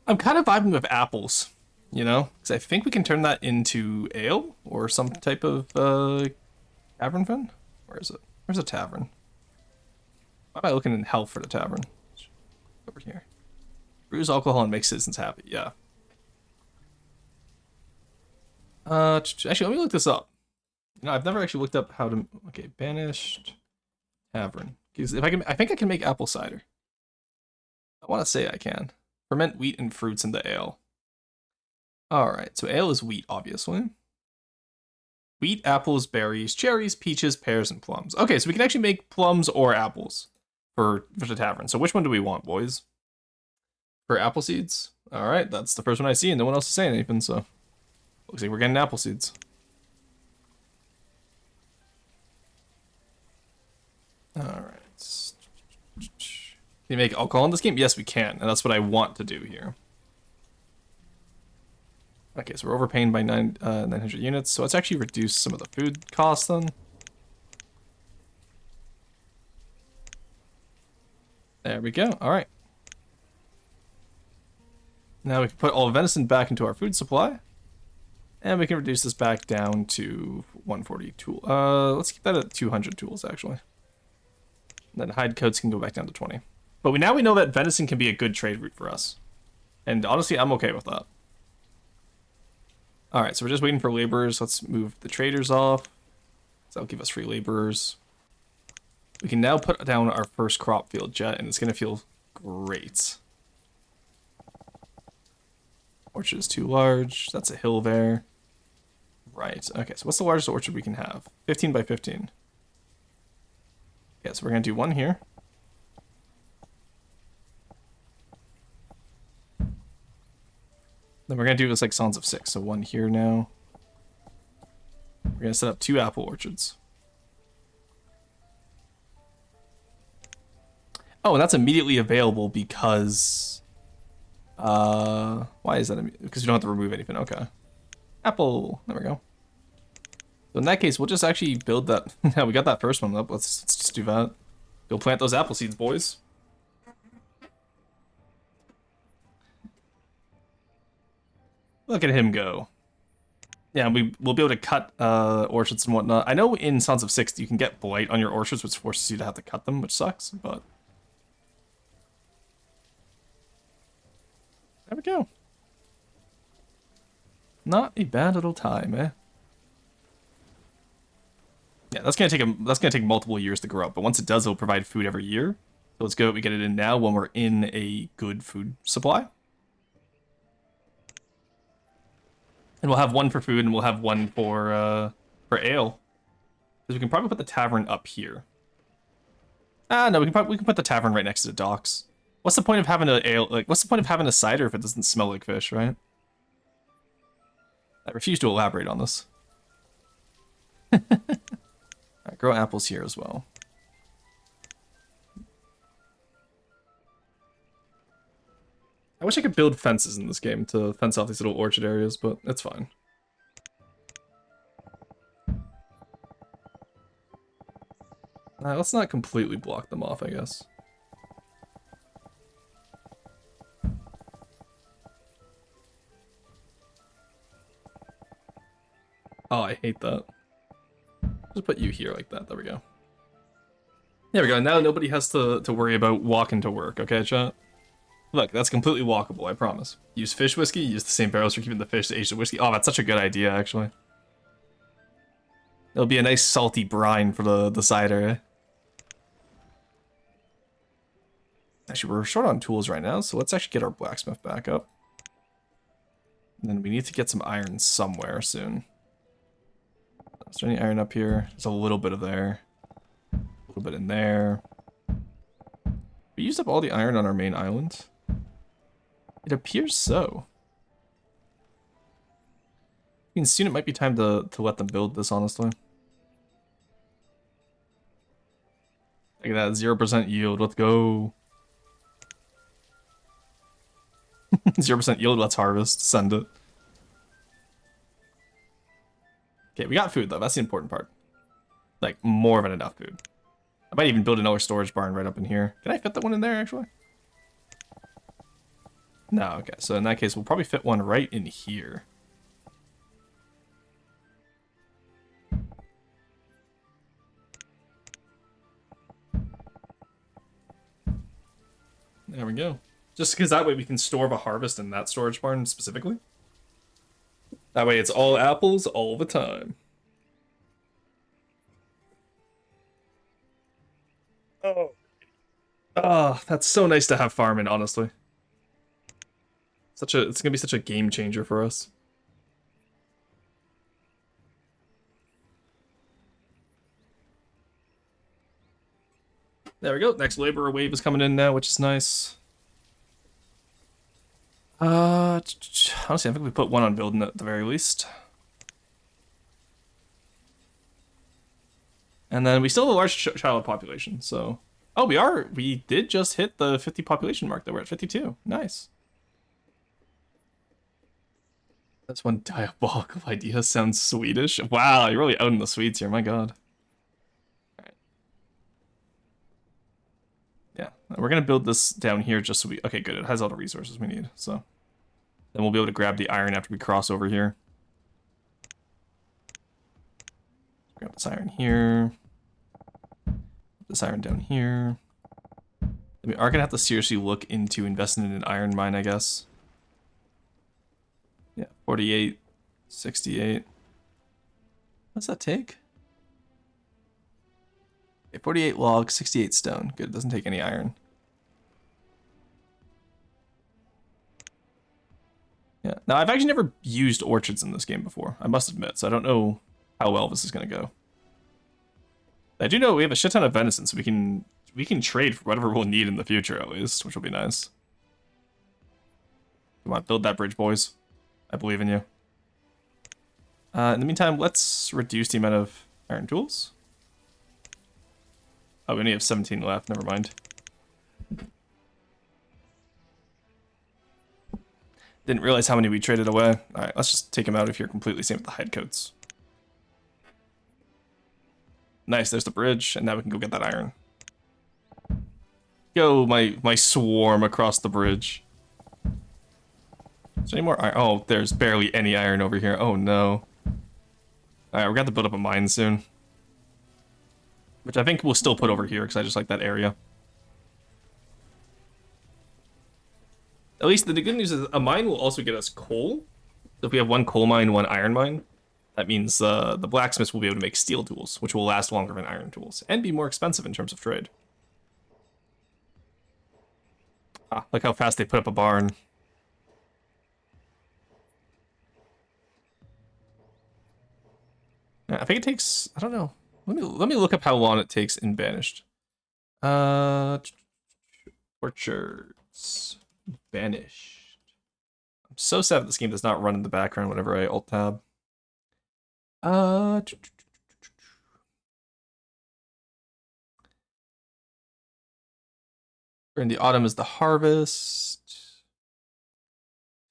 I'm kind of vibing with apples, you know? Because I think we can turn that into ale or some type of tavern fin. Where is it? Where's a tavern? Why am I looking in hell for the tavern? Over here. Brews alcohol and make citizens happy. Yeah. Actually, let me look this up. You know, I've never actually looked up how to... Okay, banished tavern. Because if I can... I think I can make apple cider. I want to say I can. Ferment wheat and fruits into ale. Alright, so ale is wheat, obviously. Wheat, apples, berries, cherries, peaches, pears, and plums. Okay, so we can actually make plums or apples for the tavern. So which one do we want, boys? For apple seeds? Alright, that's the first one I see, and no one else is saying anything, so... Looks like we're getting apple seeds. Alright. Can you make alcohol in this game? Yes, we can, and that's what I want to do here. Okay, so we're overpaying by 900 units, so let's actually reduce some of the food costs then. There we go, alright. Now we can put all venison back into our food supply. And we can reduce this back down to 140 tool. Let's keep that at 200 tools, actually. And then hide coats can go back down to 20. But now we know that venison can be a good trade route for us. And honestly, I'm okay with that. Alright, so we're just waiting for laborers. Let's move the traders off. So that'll give us free laborers. We can now put down our first crop field jet, and it's going to feel great. Orchard is too large. That's a hill there. Right. Okay, so what's the largest orchard we can have? 15 by 15. Yeah, so we're going to do one here. Then we're going to do this like Sons of 6. So one here now. We're going to set up 2 apple orchards. Oh, and that's immediately available because... why is that? Because we don't have to remove anything. Okay. Apple. There we go. So in that case, we'll just actually build that. Yeah, we got that first one up. Let's just do that. Go plant those apple seeds, boys. Look at him go. Yeah, we'll be able to cut orchards and whatnot. I know in Sons of 6 you can get blight on your orchards, which forces you to have to cut them, which sucks, but... There we go. Not a bad little time, eh? Yeah, that's gonna take multiple years to grow up, but once it does, it'll provide food every year. So let's go. We get it in now when we're in a good food supply, and we'll have one for food, and we'll have one for ale, because we can probably put the tavern up here. Ah, no, we can put the tavern right next to the docks. What's the point of having a ale? Like, what's the point of having a cider if it doesn't smell like fish, right? I refuse to elaborate on this. Alright, grow apples here as well. I wish I could build fences in this game to fence off these little orchard areas, but it's fine. Let's not completely block them off, I guess. Oh, I hate that. Just put you here like that. There we go. There we go. Now nobody has to worry about walking to work, okay, chat? Look, that's completely walkable, I promise. Use fish whiskey, use the same barrels for keeping the fish to age the whiskey. Oh, that's such a good idea, actually. It'll be a nice salty brine for the cider, eh? Actually, we're short on tools right now, so let's actually get our blacksmith back up. And then we need to get some iron somewhere soon. Is there any iron up here? There's a little bit of there. A little bit in there. We used up all the iron on our main island. It appears so. I mean, soon it might be time to let them build this, honestly. Look at that, 0% yield. Let's go. 0% yield, let's harvest. Send it. Okay, we got food, though. That's the important part. Like, more than enough food. I might even build another storage barn right up in here. Can I fit that one in there, actually? No, okay. So in that case, we'll probably fit one right in here. There we go. Just because that way we can store the harvest in that storage barn specifically. That way it's all apples all the time. Oh. Oh, that's so nice to have farming, honestly. It's gonna be such a game changer for us. There we go. Next laborer wave is coming in now, which is nice. Honestly, I think we put one on building at the very least. And then we still have a large child population, so... Oh, we did just hit the 50 population mark, though. We're at 52. Nice. That's one diabolical idea. Sounds Swedish. Wow, you're really out in the Swedes here. My god. Alright. Yeah, we're gonna build this down here just so we... Okay, good. It has all the resources we need, so... Then we'll be able to grab the iron after we cross over here. Grab this iron here. This iron down here. We are gonna have to seriously look into investing in an iron mine, I guess. Yeah, 48, 68. What's that take? Okay, 48 log, 68 stone. Good, it doesn't take any iron. Yeah. Now, I've actually never used orchards in this game before, I must admit, so I don't know how well this is gonna go. I do know we have a shit ton of venison, so we can trade for whatever we'll need in the future, at least, which will be nice. Come on, build that bridge, boys. I believe in you. In the meantime, let's reduce the amount of iron tools. Oh, we only have 17 left. Never mind. Didn't realize how many we traded away. All right, let's just take them out of here completely. Same with the hide coats. Nice, there's the bridge, and now we can go get that iron. Go, my swarm across the bridge. Is there any more iron? Oh, there's barely any iron over here. Oh, no. Alright, we're gonna have to build up a mine soon. Which I think we'll still put over here, because I just like that area. At least the good news is a mine will also get us coal. So if we have one coal mine, one iron mine, that means the blacksmiths will be able to make steel tools, which will last longer than iron tools, and be more expensive in terms of trade. Ah, look how fast they put up a barn. I think it takes, I don't know. Let me look up how long it takes in Banished. Orchards. Banished. I'm so sad that this game does not run in the background whenever I alt tab. In the autumn is the harvest.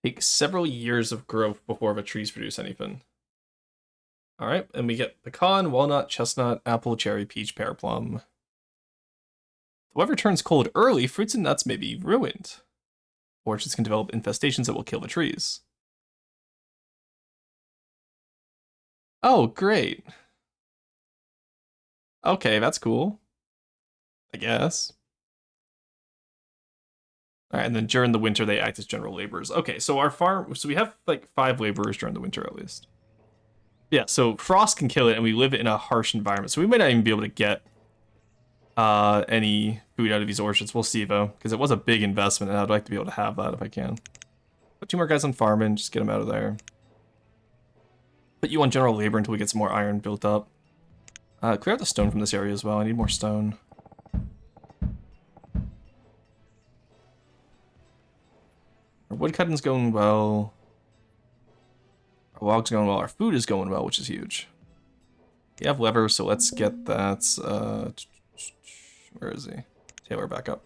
Takes several years of growth before the trees produce anything. All right, and we get pecan, walnut, chestnut, apple, cherry, peach, pear, plum. The weather turns cold early, fruits and nuts may be ruined. Orchards can develop infestations that will kill the trees. Oh, great. Okay, that's cool. I guess. All right, and then during the winter, they act as general laborers. Okay, so our farm, so we have like 5 laborers during the winter at least. Yeah, so frost can kill it, and we live in a harsh environment, so we might not even be able to get any food out of these orchards. We'll see, though, because it was a big investment, and I'd like to be able to have that if I can. Put 2 more guys on farming, just get them out of there. Put you on general labor until we get some more iron built up. Clear out the stone from this area as well. I need more stone. Our wood cutting's going well. Our log's going well. Our food is going well, which is huge. We have lever, so let's get that. Where is he? Taylor, back up.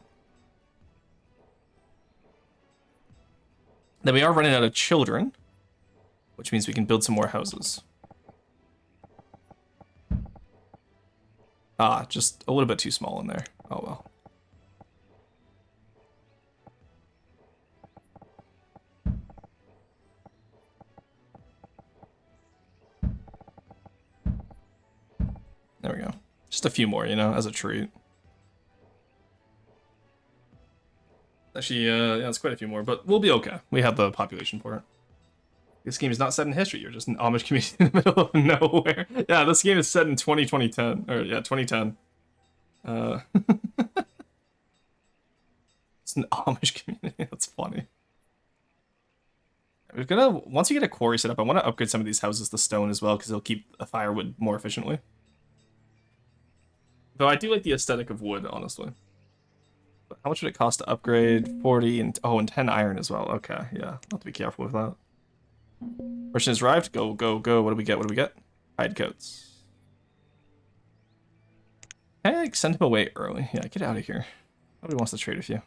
Then we are running out of children, which means we can build some more houses. Ah, just a little bit too small in there. Oh well. There we go. Just a few more, you know, as a treat. Actually, yeah, it's quite a few more, but we'll be okay. We have the population for it. This game is not set in history. You're just an Amish community in the middle of nowhere. Yeah, this game is set in 2010. Or, yeah, 2010. It's an Amish community. That's funny. We're gonna, once we get a quarry set up, I want to upgrade some of these houses to stone as well, because it'll keep the firewood more efficiently. Though I do like the aesthetic of wood, honestly. But how much would it cost to upgrade? 40 and, oh, and 10 iron as well. Okay, yeah. I'll have to be careful with that. Person has arrived. Go, go, go. What do we get? What do we get? Hide coats. Can I, like, send him away early? Yeah, get out of here. Nobody wants to trade with you.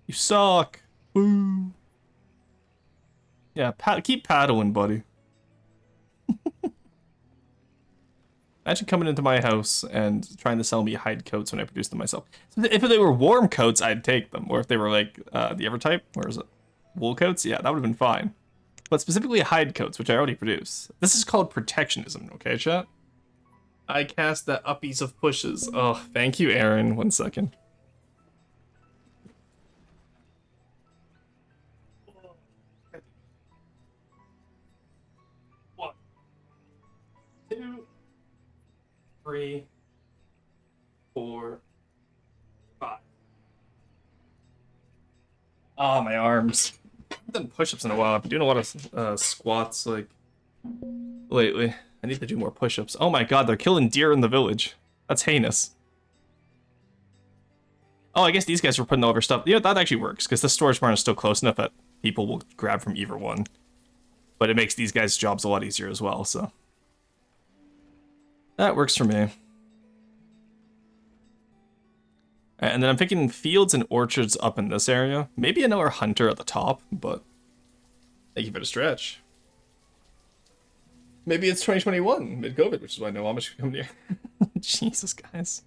You suck. Woo. Yeah, keep paddling, buddy. Imagine coming into my house and trying to sell me hide coats when I produce them myself. If they were warm coats, I'd take them. Or if they were like the other type, where is it? Wool coats? Yeah, that would have been fine. But specifically hide coats, which I already produce. This is called protectionism, okay, chat? I cast the uppies of pushes. Oh, thank you, Aaron. 1 second. One, 2, 3, 4, 5. Oh, my arms. I haven't done push-ups in a while. I've been doing a lot of squats, like, lately. I need to do more push-ups. Oh my god, they're killing deer in the village. That's heinous. Oh, I guess these guys were putting over stuff. You know, that actually works, because the storage barn is still close enough that people will grab from either one. But it makes these guys' jobs a lot easier as well, so. That works for me. And then I'm thinking fields and orchards up in this area. Maybe another hunter at the top, but thank you for the stretch. Maybe it's 2021, mid-COVID, which is why no Amish come near. Jesus, guys.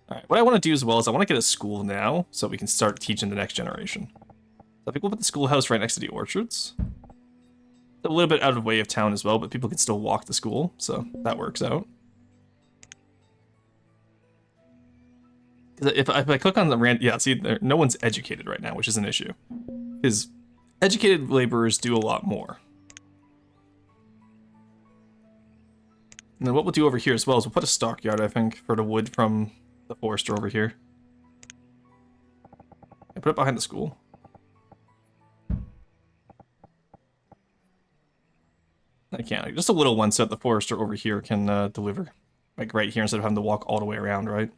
Alright, what I want to do as well is I want to get a school now, so we can start teaching the next generation. So I think we'll put the schoolhouse right next to the orchards. A little bit out of the way of town as well, but people can still walk to school, so that works out. If I click on the rand, yeah, see, no one's educated right now, which is an issue. Because educated laborers do a lot more. And then what we'll do over here as well is we'll put a stockyard, I think, for the wood from the forester over here. I put it behind the school. I can't. Just a little one so that the forester over here can deliver. Like right here instead of having to walk all the way around, right?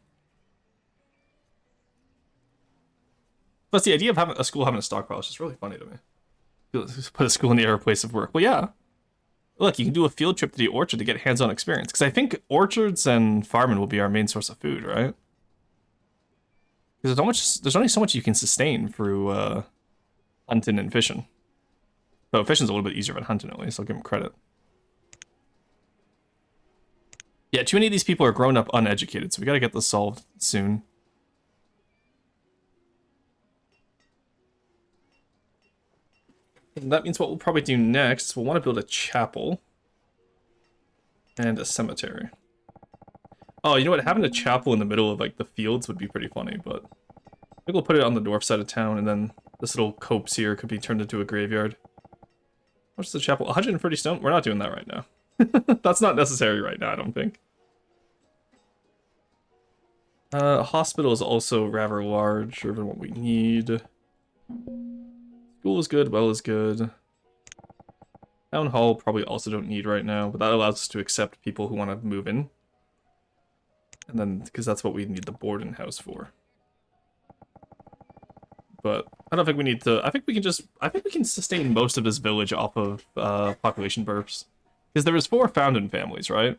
Plus the idea of having a school having a stockpile is just really funny to me. Put a school in the other place of work. Well, yeah. Look, you can do a field trip to the orchard to get hands-on experience. Because I think orchards and farming will be our main source of food, right? Because there's only so much you can sustain through hunting and fishing. But fishing's a little bit easier than hunting, at least. I'll give them credit. Yeah, too many of these people are grown up uneducated, so we gotta get this solved soon. And that means what we'll probably do next is we'll want to build a chapel and a cemetery. Oh, you know what? Having a chapel in the middle of like the fields would be pretty funny, but I think we'll put it on the north side of town, and then this little copse here could be turned into a graveyard. What's the chapel? 130 stone? We're not doing that right now. That's not necessary right now, I don't think. Hospital is also rather larger than what we need. School is good, well is good. Town hall probably also don't need right now, but that allows us to accept people who want to move in. And then, because that's what we need the boarding house for. But I don't think we need to, I think we can sustain most of this village off of population bursts. Because there was 4 founding families, right?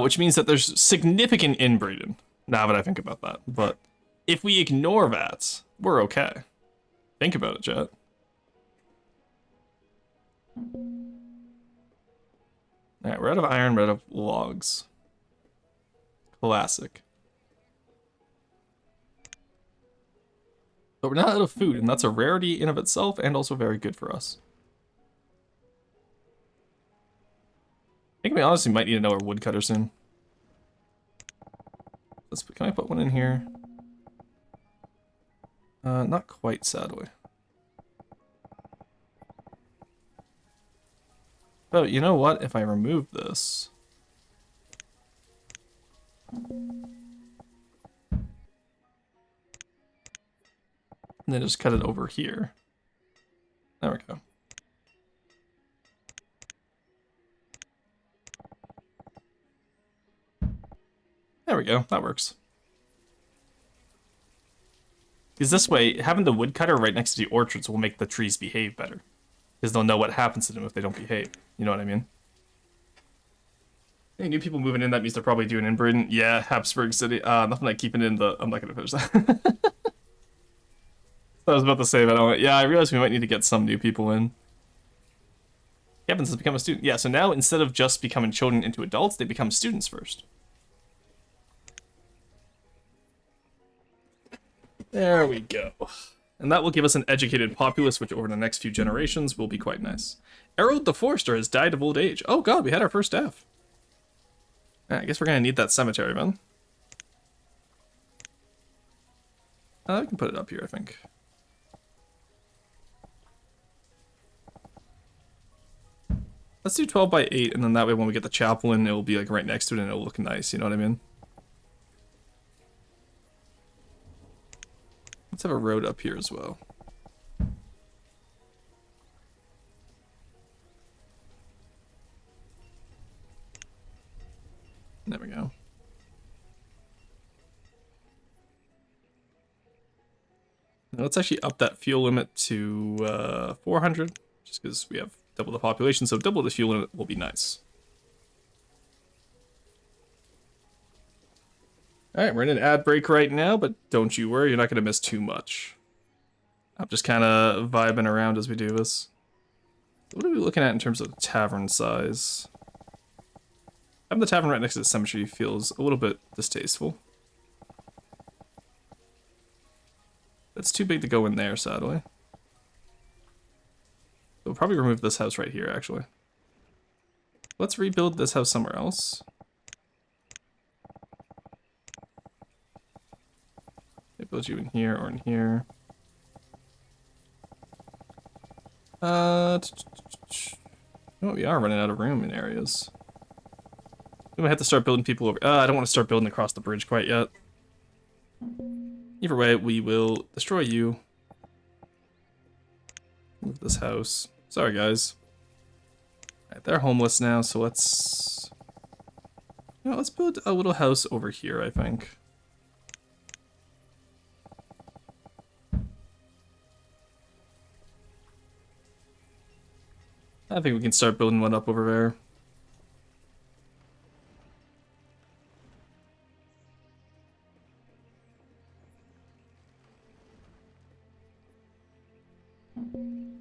Which means that there's significant inbreeding, now that I think about that. But If we ignore that, we're okay. Think about it, chat. Alright, we're out of iron, we're out of logs. Classic. But we're not out of food, and that's a rarity in of itself, and also very good for us. I think we honestly might need another woodcutter soon. Can I put one in here? Not quite, sadly. Oh, you know what? If I remove this... and then just cut it over here. There we go. There we go, that works. Because this way, having the woodcutter right next to the orchards will make the trees behave better. Because they'll know what happens to them if they don't behave. You know what I mean? Any new people moving in, that means they're probably doing inbreeding. Yeah, Habsburg City. Nothing like keeping it in the... I'm not gonna finish that. I was about to say that. Yeah, I realized we might need to get some new people in. Kevin has become a student. Yeah, so now instead of just becoming children into adults, they become students first. There we go. And that will give us an educated populace, which over the next few generations will be quite nice. Errol the Forester has died of old age. Oh god, we had our first death. I guess we're gonna need that cemetery, man. We can put it up here, I think. Let's do 12 by 8, and then that way when we get the chapel in, it will be like right next to it and it'll look nice, you know what I mean? Let's have a road up here as well. There we go. Now let's actually up that fuel limit to 400, just because we have double the population, so double the fuel limit will be nice. Alright, we're in an ad break right now, but don't you worry, you're not going to miss too much. I'm just kind of vibing around as we do this. What are we looking at in terms of tavern size? Having the tavern right next to the cemetery feels a little bit distasteful. It's too big to go in there, sadly. We'll probably remove this house right here, actually. Let's rebuild this house somewhere else. They build you in here or in here. Oh, we are running out of room in areas. We might have to start building people over. I don't want to start building across the bridge quite yet. Either way, we will destroy you. Move this house. Sorry, guys. Alright, they're homeless now, so let's... You know, let's build a little house over here, I think. I think we can start building one up over there.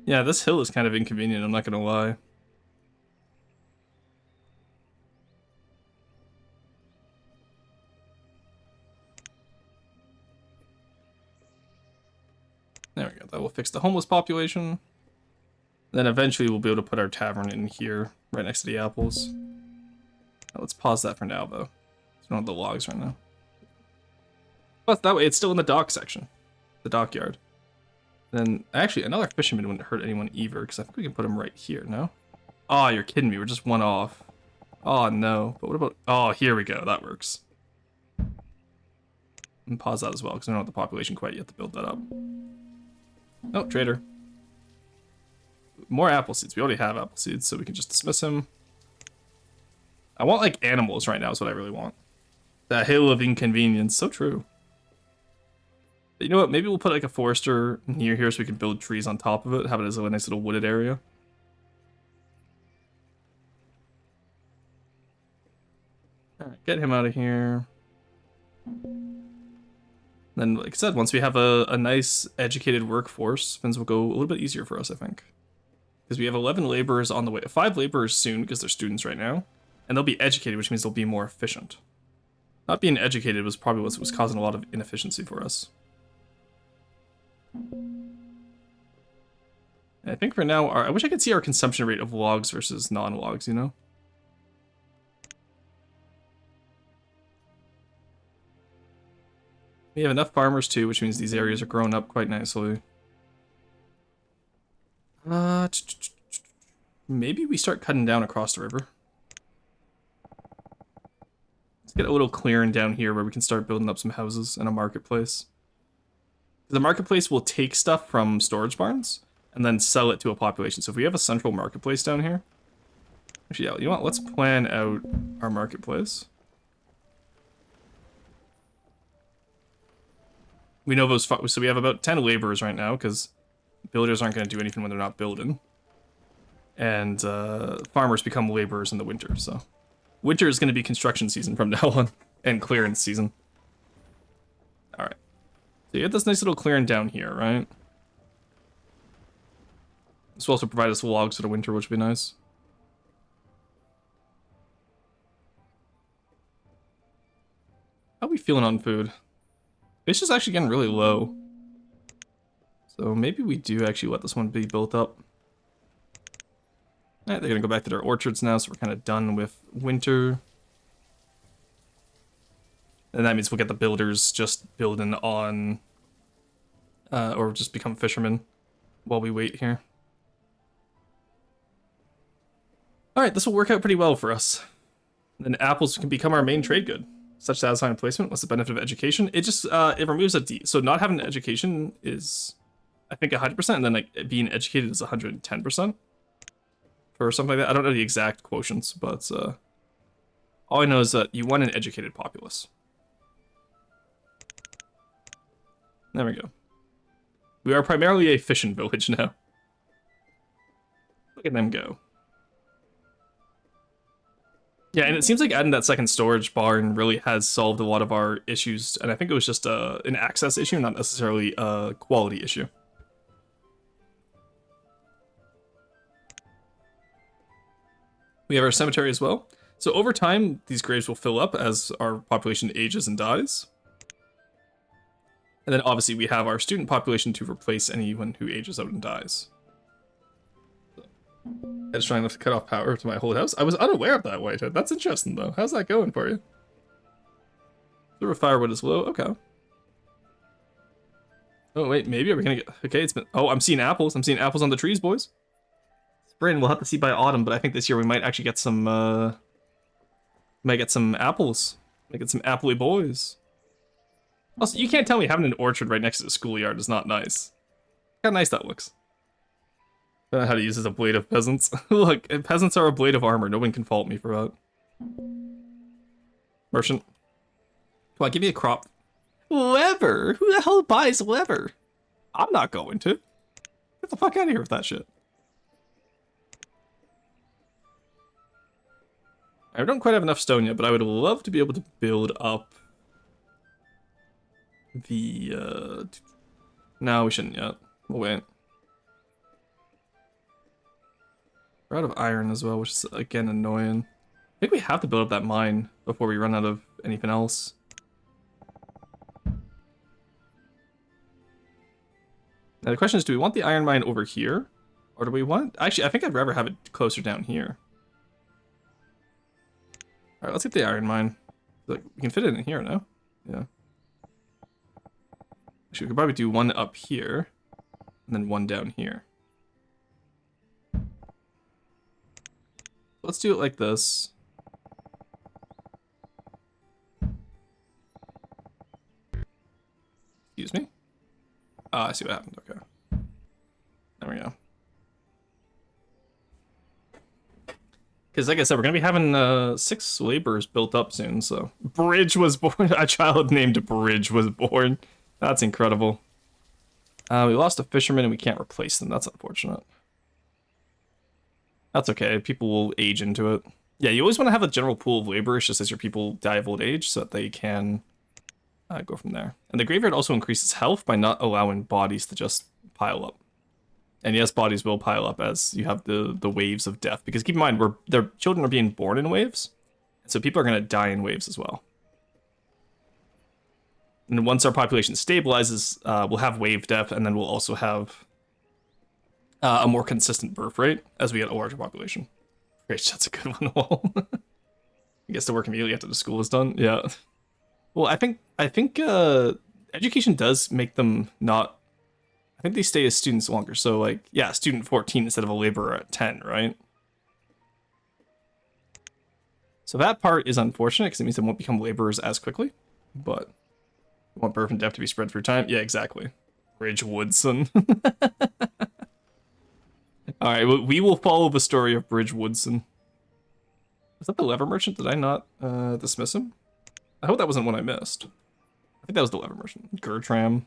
Yeah, this hill is kind of inconvenient, I'm not gonna lie. There we go, that will fix the homeless population. Then eventually we'll be able to put our tavern in here, right next to the apples. Now, let's pause that for now, though. We don't have the logs right now. But that way it's still in the dock section. The dockyard. Then, actually, another fisherman wouldn't hurt anyone either, because I think we can put him right here, no? Oh, you're kidding me, we're just one off. Oh, no. But what about... Oh, here we go, that works. And pause that as well, because we don't have the population quite yet to build that up. Oh, trader. More apple seeds. We already have apple seeds, so we can just dismiss him. I want, like, animals right now is what I really want. That hill of inconvenience. So true. But you know what? Maybe we'll put, like, a forester near here so we can build trees on top of it. Have it as a nice little wooded area. Alright, get him out of here. Then, like I said, once we have a nice educated workforce, things will go a little bit easier for us, I think. Because we have 11 laborers on the way. 5 laborers soon, because they're students right now. And they'll be educated, which means they'll be more efficient. Not being educated was probably what was causing a lot of inefficiency for us. And I think for now, I wish I could see our consumption rate of logs versus non-logs, you know? We have enough farmers too, which means these areas are growing up quite nicely. Maybe we start cutting down across the river. Let's get a little clearing down here where we can start building up some houses and a marketplace. The marketplace will take stuff from storage barns and then sell it to a population. So if we have a central marketplace down here, actually, yeah, you know what? Let's plan out our marketplace. We know those, so we have about 10 laborers right now because builders aren't going to do anything when they're not building. And farmers become laborers in the winter, so. Winter is going to be construction season from now on, and clearance season. Alright. So you get this nice little clearing down here, right? This will also provide us logs for the winter, which would be nice. How are we feeling on food? Fish is actually getting really low. So maybe we do actually let this one be built up. Alright, they're gonna go back to their orchards now, so we're kind of done with winter. And that means we'll get the builders just building on... or just become fishermen while we wait here. Alright, this will work out pretty well for us. Then apples can become our main trade good. Such satisfying placement. What's the benefit of education? It just, it removes a D. So not having an education is, I think, 100%, and then like being educated is 110%. Or something like that. I don't know the exact quotients, but all I know is that you want an educated populace. There we go. We are primarily a fishing village now. Look at them go. Yeah, and it seems like adding that second storage barn really has solved a lot of our issues, and I think it was just an access issue, not necessarily a quality issue. We have our cemetery as well. So over time, these graves will fill up as our population ages and dies. And then obviously we have our student population to replace anyone who ages out and dies. I was trying to cut off power to my whole house. I was unaware of that, Whitehead. That's interesting, though. How's that going for you? Silver firewood is low. Okay. Oh, wait. Maybe are we gonna get... Okay, it's been... Oh, I'm seeing apples. I'm seeing apples on the trees, boys. Spring, we'll have to see by autumn, but I think this year we might actually get some, might get some apples. Might get some appley boys. Also, you can't tell me having an orchard right next to the schoolyard is not nice. Look how nice that looks. I don't know how to use as a blade of peasants. Look, peasants are a blade of armor. No one can fault me for that. Merchant. Come on, give me a crop. Leather? Who the hell buys leather? I'm not going to. Get the fuck out of here with that shit. I don't quite have enough stone yet, but I would love to be able to build up the, No, we shouldn't yet. We'll wait. We're out of iron as well, which is, again, annoying. I think we have to build up that mine before we run out of anything else. Now the question is, do we want the iron mine over here? Or do we want... Actually, I think I'd rather have it closer down here. Alright, let's get the iron mine. Like, we can fit it in here now. Yeah. Actually, we could probably do one up here, and then one down here. Let's do it like this. Excuse me? Oh, I see what happened. Okay. There we go. Because like I said, we're going to be having 6 laborers built up soon, so... Bridge was born. A child named Bridge was born. That's incredible. We lost a fisherman and we can't replace them. That's unfortunate. That's okay. People will age into it. Yeah, you always want to have a general pool of laborers just as your people die of old age so that they can go from there. And the graveyard also increases health by not allowing bodies to just pile up. And yes, bodies will pile up as you have the waves of death. Because keep in mind, their children are being born in waves, so people are going to die in waves as well. And once our population stabilizes, we'll have wave death, and then we'll also have a more consistent birth rate as we get a larger population. Great, that's a good one. Wall. I guess to work immediately after the school is done. Yeah. Well, I think education does make them not. I think they stay as students longer. So like, yeah, student 14 instead of a laborer at 10, right? So that part is unfortunate because it means they won't become laborers as quickly. But we want birth and death to be spread through time. Yeah, exactly. Bridge Woodson. All right, we will follow the story of Bridge Woodson. Is that the lever merchant? Did I not dismiss him? I hope that wasn't one I missed. I think that was the lever merchant. Gertram.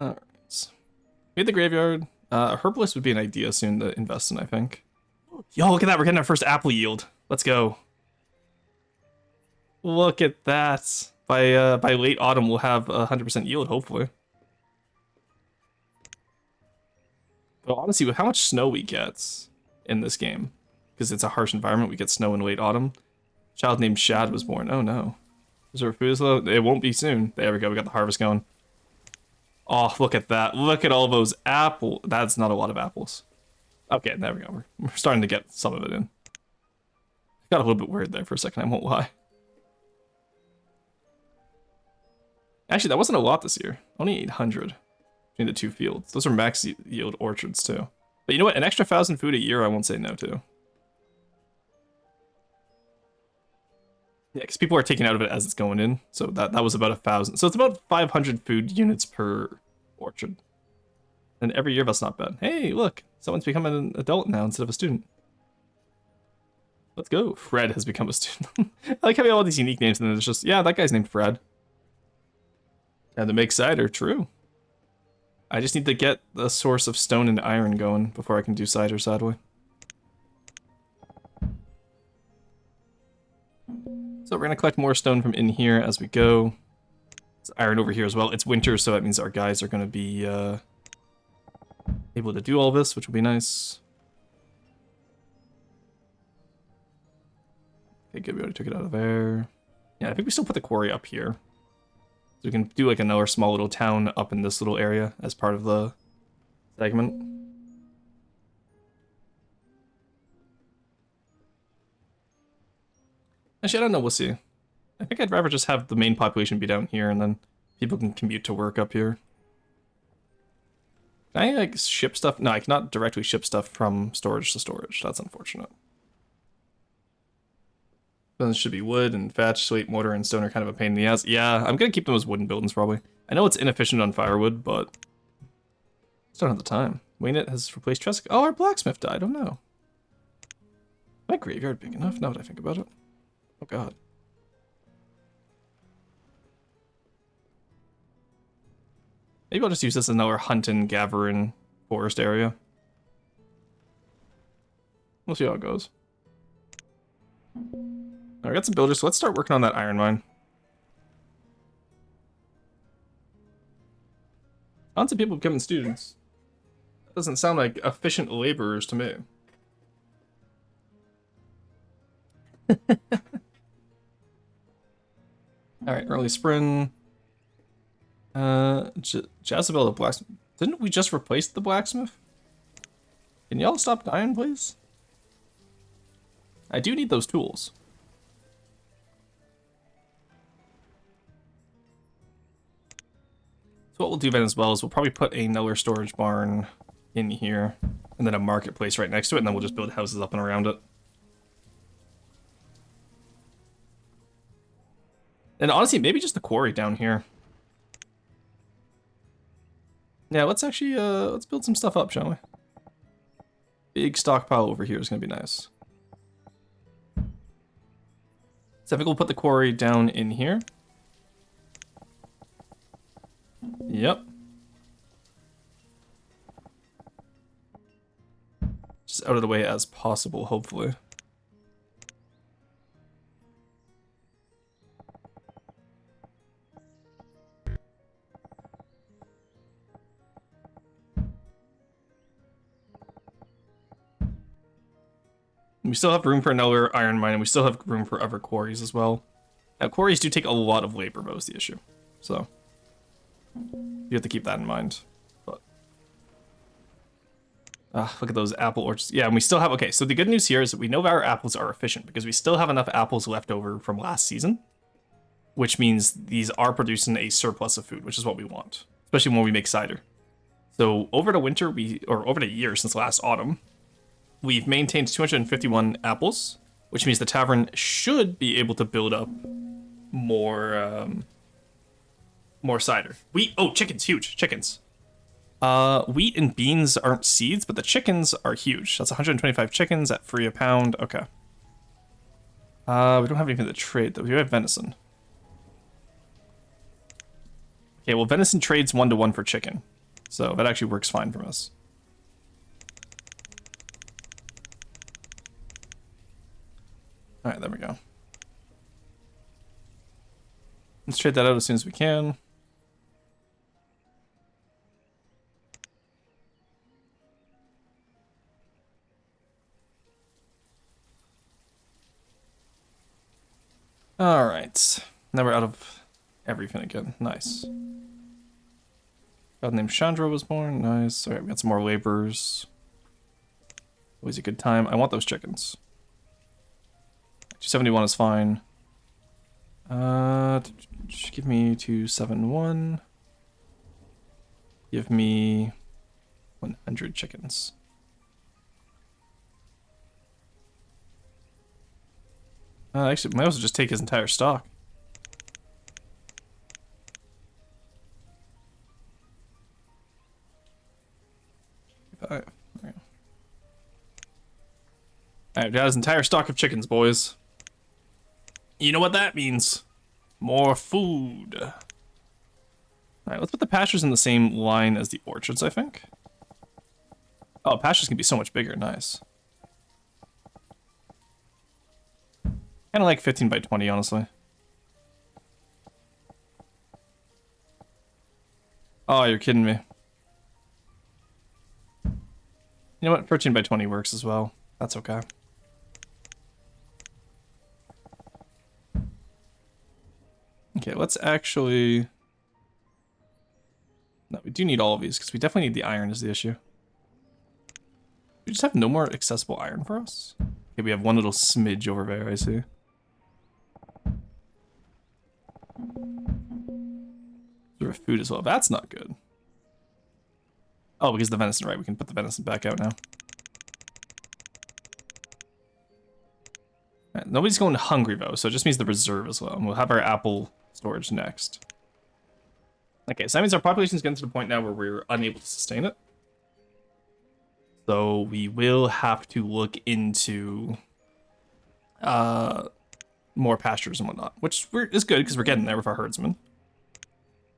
Alright. We had the graveyard. A herbalist would be an idea soon to invest in, I think. Yo, look at that. We're getting our first apple yield. Let's go. Look at that. By late autumn, we'll have 100% yield, hopefully. But honestly, with how much snow we get in this game, because it's a harsh environment, we get snow in late autumn. Child named Shad was born. Oh no. Reserve food is low. It won't be soon. There we go. We got the harvest going. Oh, look at that. Look at all those apples. That's not a lot of apples. Okay, there we go. We're starting to get some of it in. Got a little bit weird there for a second, I won't lie. Actually, that wasn't a lot this year. Only 800 between the two fields. Those are max yield orchards, too. But you know what? An extra 1,000 food a year I won't say no to. Yeah, because people are taking out of it as it's going in. So that was about 1,000. So it's about 500 food units per orchard. And every year, that's not bad. Hey, look. Someone's become an adult now instead of a student. Let's go. Fred has become a student. I like having all these unique names, and then it's just, yeah, that guy's named Fred. And to make cider, true. I just need to get the source of stone and iron going before I can do cider, sadly. So we're going to collect more stone from in here as we go. There's iron over here as well. It's winter, so that means our guys are going to be able to do all this, which will be nice. Okay, good. We already took it out of there. Yeah, I think we still put the quarry up here. So we can do like another small little town up in this little area as part of the segment. Actually, I don't know. We'll see. I think I'd rather just have the main population be down here and then people can commute to work up here. Can I like ship stuff? No, I cannot directly ship stuff from storage to storage. That's unfortunate. Then it should be wood and thatch, slate, mortar, and stone are kind of a pain in the ass. Yeah, I'm gonna keep them as wooden buildings probably. I know it's inefficient on firewood, but I just don't have the time. Waynett has replaced Tressic. Oh, our blacksmith died. Oh no. Is my graveyard big enough now that I think about it? Oh god. Maybe I'll just use this as another hunting, gathering forest area. We'll see how it goes. Alright, got some builders, so let's start working on that iron mine. Tons of people becoming students. That doesn't sound like efficient laborers to me. Alright, early spring. Jezebel the blacksmith. Didn't we just replace the blacksmith? Can y'all stop dying, please? I do need those tools. So what we'll do then as well is we'll probably put another storage barn in here, and then a marketplace right next to it, and then we'll just build houses up and around it. And honestly, maybe just the quarry down here. Yeah, let's actually, let's build some stuff up, shall we? Big stockpile over here is gonna be nice. So I think we'll put the quarry down in here. Yep. Just out of the way as possible, hopefully. We still have room for another iron mine, and we still have room for other quarries as well. Now, quarries do take a lot of labor, though, is the issue. So, you have to keep that in mind. But, look at those apple orchards. Yeah, and we still have... Okay, so the good news here is that we know that our apples are efficient, because we still have enough apples left over from last season, which means these are producing a surplus of food, which is what we want, especially when we make cider. So, over the winter, or over the year since last autumn, we've maintained 251 apples, which means the tavern should be able to build up more cider. Chickens, huge, chickens. Wheat and beans aren't seeds, but the chickens are huge. That's 125 chickens at free a pound. Okay. We don't have anything to trade, though. We do have venison. Okay, well, venison trades 1-to-1 for chicken. So that actually works fine for us. Alright, there we go. Let's trade that out as soon as we can. Alright. Now we're out of everything again. Nice. God named Chandra was born. Nice. Alright, we got some more laborers. Always a good time. I want those chickens. 271 is fine. Give me 271. Give me 100 chickens. Actually, might also just take his entire stock. Alright, got his entire stock of chickens, boys. You know what that means. More food. Alright, let's put the pastures in the same line as the orchards, I think. Oh, pastures can be so much bigger. Nice. Kind of like 15 by 20, honestly. Oh, you're kidding me. You know what? 13 by 20 works as well. That's okay. Okay, let's actually... No, we do need all of these, because we definitely need the iron is the issue. We just have no more accessible iron for us? Okay, we have one little smidge over there, I see. There are food as well. That's not good. Oh, because the venison, right? We can put the venison back out now. Right, nobody's going hungry, though, so it just means the reserve as well. And we'll have our apple storage next. Okay, so that means our population's getting to the point now where we're unable to sustain it. So we will have to look into more pastures and whatnot, which is good because we're getting there with our herdsmen.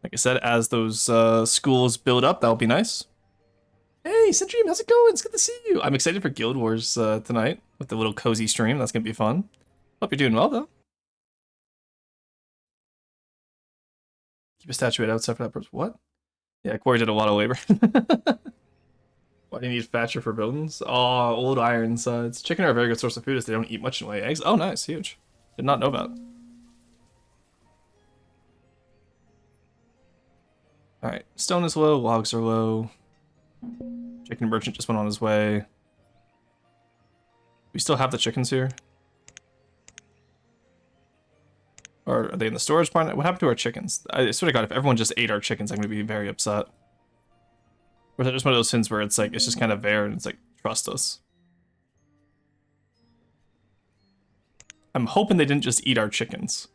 Like I said, as those schools build up, that'll be nice. Hey, Centream, how's it going? It's good to see you. I'm excited for Guild Wars tonight with the little cozy stream. That's going to be fun. Hope you're doing well, though. Keep a statuette outside for that purpose. What? Yeah, Corey did a lot of labor. Why do you need Thatcher for buildings? Oh, old iron sides. Chicken are a very good source of food as they don't eat much in the way of eggs. Oh, nice. Huge. Did not know that. Alright, stone is low, logs are low. Chicken merchant just went on his way. We still have the chickens here? Or are they in the storage barn? What happened to our chickens? I swear to God, if everyone just ate our chickens, I'm going to be very upset. Or is that just one of those things where it's like, it's just kind of there and it's like, trust us? I'm hoping they didn't just eat our chickens.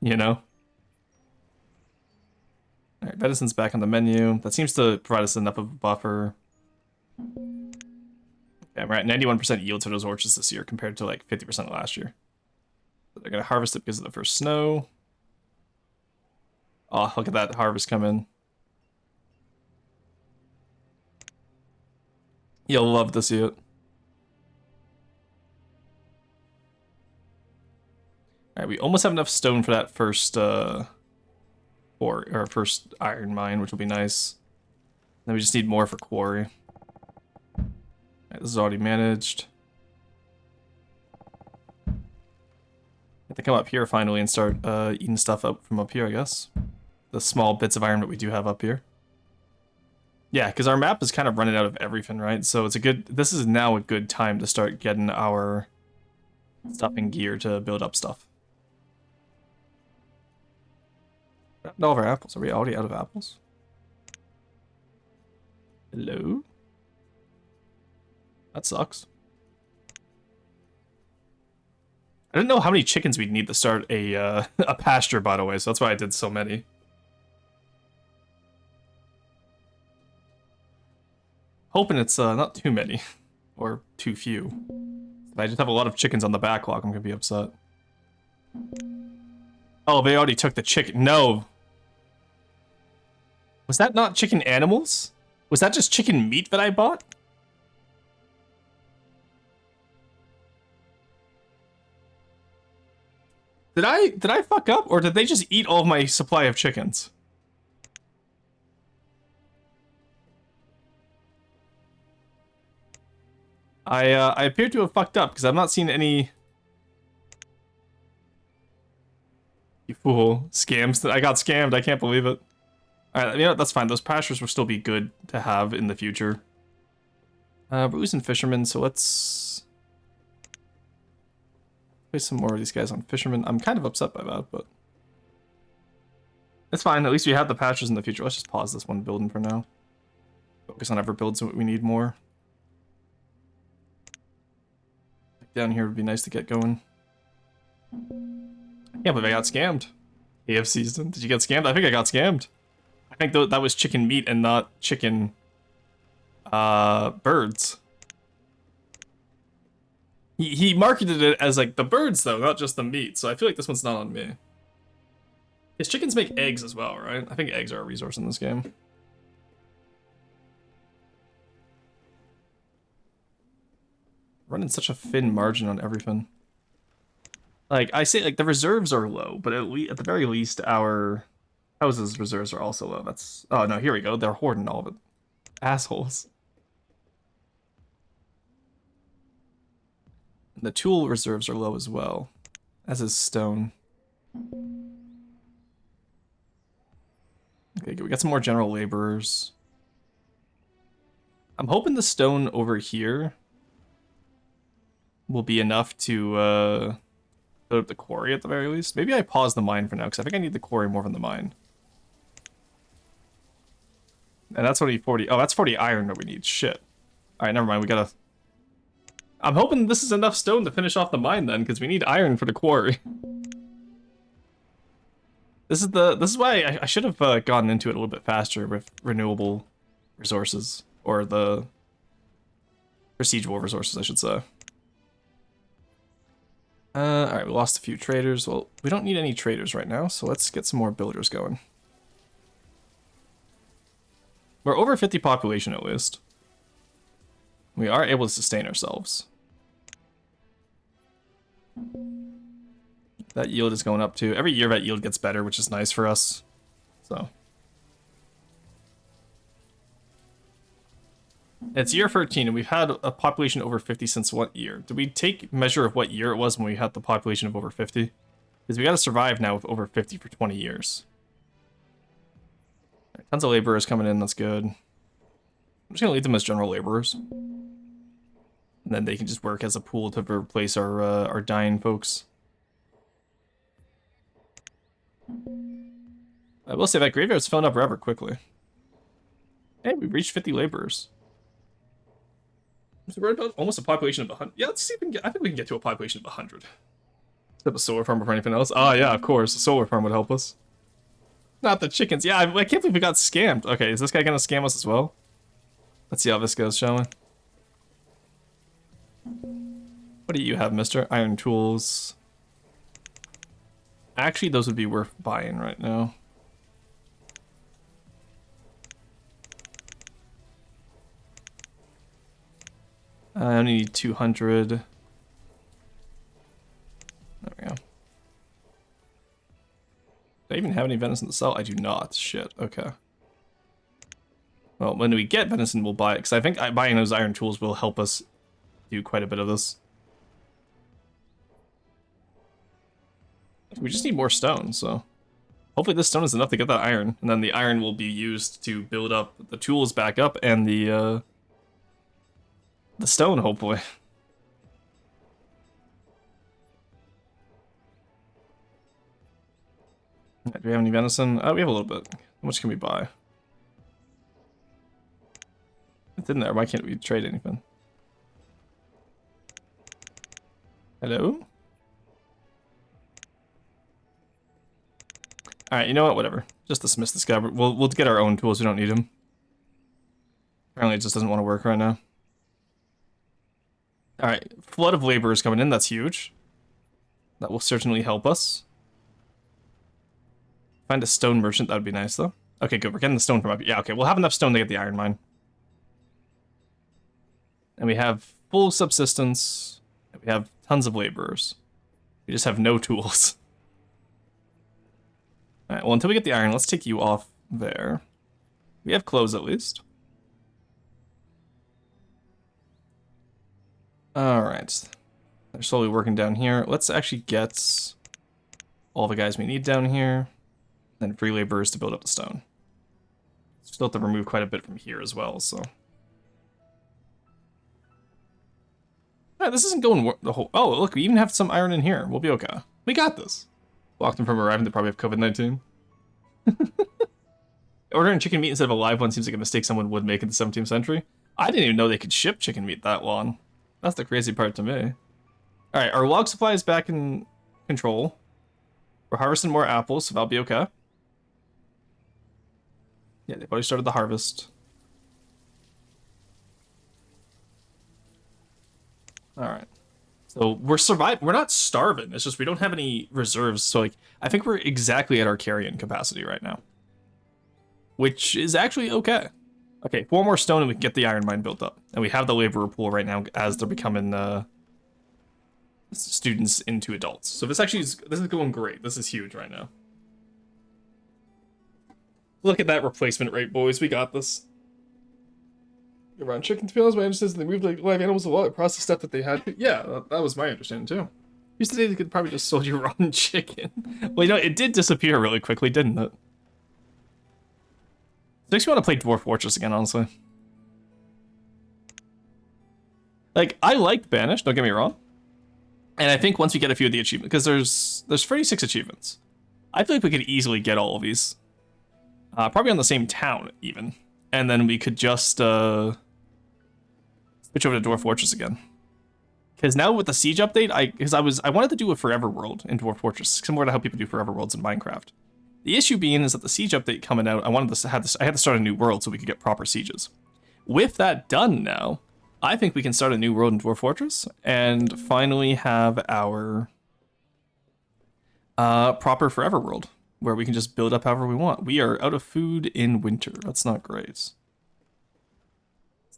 You know? Alright, medicine's back on the menu. That seems to provide us enough of a buffer. Okay, we're at 91% yield to those orchards this year compared to like 50% last year. So they're gonna harvest it because of the first snow. Oh, look at that harvest come in. You'll love to see it. Alright, we almost have enough stone for that first first iron mine, which will be nice. Then we just need more for quarry. Right, this is already managed. Have to come up here finally and start eating stuff up from up here, I guess. The small bits of iron that we do have up here. Yeah, because our map is kind of running out of everything, right? So it's a good... This is now a good time to start getting our stuff in gear to build up stuff. All of our apples. Are we already out of apples? Hello? That sucks. I didn't know how many chickens we'd need to start a a pasture, by the way, so that's why I did so many. Hoping it's not too many. Or too few. If I just have a lot of chickens on the backlog, I'm gonna be upset. Oh, they already took the chicken. No. Was that not chicken animals? Was that just chicken meat that I bought? Did I fuck up, or did they just eat all of my supply of chickens? I appear to have fucked up because I'm not seeing any. You fool! Scams! I got scammed. I can't believe it. All right, you know that's fine. Those pastures will still be good to have in the future. We're losing fishermen, so let's place some more of these guys on fishermen. I'm kind of upset by that, but it's fine. At least we have the pastures in the future. Let's just pause this one building for now. Focus on other builds that we need more. Down here would be nice to get going. I can't believe I got scammed. AF season. Did you get scammed? I think I got scammed. I think that was chicken meat and not chicken birds. He marketed it as like the birds though, not just the meat. So I feel like this one's not on me. His chickens make eggs as well, right? I think eggs are a resource in this game. Running such a thin margin on everything. Like, I say, like, the reserves are low, but at the very least, our houses' reserves are also low. That's... Oh, no, here we go. They're hoarding all of it. Assholes. And the tool reserves are low as well, as is stone. Okay, good. We got some more general laborers. I'm hoping the stone over here will be enough to build up the quarry at the very least. Maybe I pause the mine for now, because I think I need the quarry more than the mine. And that's only 40... Oh, that's 40 iron that we need. Shit. Alright, never mind. We gotta... I'm hoping this is enough stone to finish off the mine then, because we need iron for the quarry. This is why I should have gotten into it a little bit faster with renewable resources. Or the procedural resources, I should say. Alright, we lost a few traders. Well, we don't need any traders right now, so let's get some more builders going. We're over 50 population at least. We are able to sustain ourselves. That yield is going up too. Every year that yield gets better, which is nice for us. So. It's year 13, and we've had a population over 50 since what year? Did we take measure of what year it was when we had the population of over 50? Because we gotta survive now with over 50 for 20 years. Right, tons of laborers coming in, that's good. I'm just gonna leave them as general laborers. And then they can just work as a pool to replace our dying folks. I will say that graveyard's filling up rather quickly. Hey, we've reached 50 laborers. So we're about almost a population of 100. Yeah, let's see if we can get... I think we can get to a population of 100. Except a solar farm or anything else. Ah, yeah, of course. A solar farm would help us. Not the chickens. Yeah, I can't believe we got scammed. Okay, is this guy gonna scam us as well? Let's see how this goes, shall we? What do you have, mister? Iron tools. Actually, those would be worth buying right now. I only need 200. There we go. Do I even have any venison to sell? I do not. Shit, okay. Well, when we get venison, we'll buy it, because I think buying those iron tools will help us do quite a bit of this. We just need more stone, so hopefully this stone is enough to get that iron, and then the iron will be used to build up the tools back up and the stone, hopefully. Do we have any venison? Oh, we have a little bit. How much can we buy? It's in there. Why can't we trade anything? Hello? Alright, you know what? Whatever. Just dismiss this guy. We'll get our own tools. We don't need him. Apparently it just doesn't want to work right now. Alright, flood of laborers coming in. That's huge. That will certainly help us. Find a stone merchant. That would be nice, though. Okay, good. We're getting the stone from up here. Yeah, okay. We'll have enough stone to get the iron mine. And we have full subsistence. And we have tons of laborers. We just have no tools. Alright, well, until we get the iron, let's take you off there. We have clothes, at least. Alright. They're slowly working down here. Let's actually get all the guys we need down here. And free laborers to build up the stone. Still have to remove quite a bit from here as well, so. Alright, this isn't going the whole... Oh, look, we even have some iron in here. We'll be okay. We got this. Blocked them from arriving. They probably have COVID-19. Ordering chicken meat instead of a live one seems like a mistake someone would make in the 17th century. I didn't even know they could ship chicken meat that long. That's the crazy part to me. Alright, our log supply is back in control. We're harvesting more apples, so that'll be okay. Yeah, they've already started the harvest. Alright. So we're surviving. We're not starving. It's just we don't have any reserves. So, like, I think we're exactly at our carrying capacity right now. Which is actually okay. Okay, 4 more stone and we can get the iron mine built up. And we have the laborer pool right now as they're becoming students into adults. So this is going great. This is huge right now. Look at that replacement rate, boys. We got this. Around chicken, to be honest, my understanding is they moved like live animals a lot across the stuff that they had. Yeah, that was my understanding too. Used to say they could probably just sold you rotten chicken. Well, you know, it did disappear really quickly, didn't it? It makes me want to play Dwarf Fortress again, honestly. Like, I liked Banished, don't get me wrong. And I think once we get a few of the achievements, because there's 36 achievements. I feel like we could easily get all of these. Probably on the same town, even. And then we could just switch over to Dwarf Fortress again. Because now with the Siege update, I wanted to do a Forever World in Dwarf Fortress, similar to how people do Forever Worlds in Minecraft. The issue being is that the Siege update coming out, I had to start a new world so we could get proper sieges. With that done now, I think we can start a new world in Dwarf Fortress and finally have our proper Forever World, where we can just build up however we want. We are out of food in winter. That's not great. It's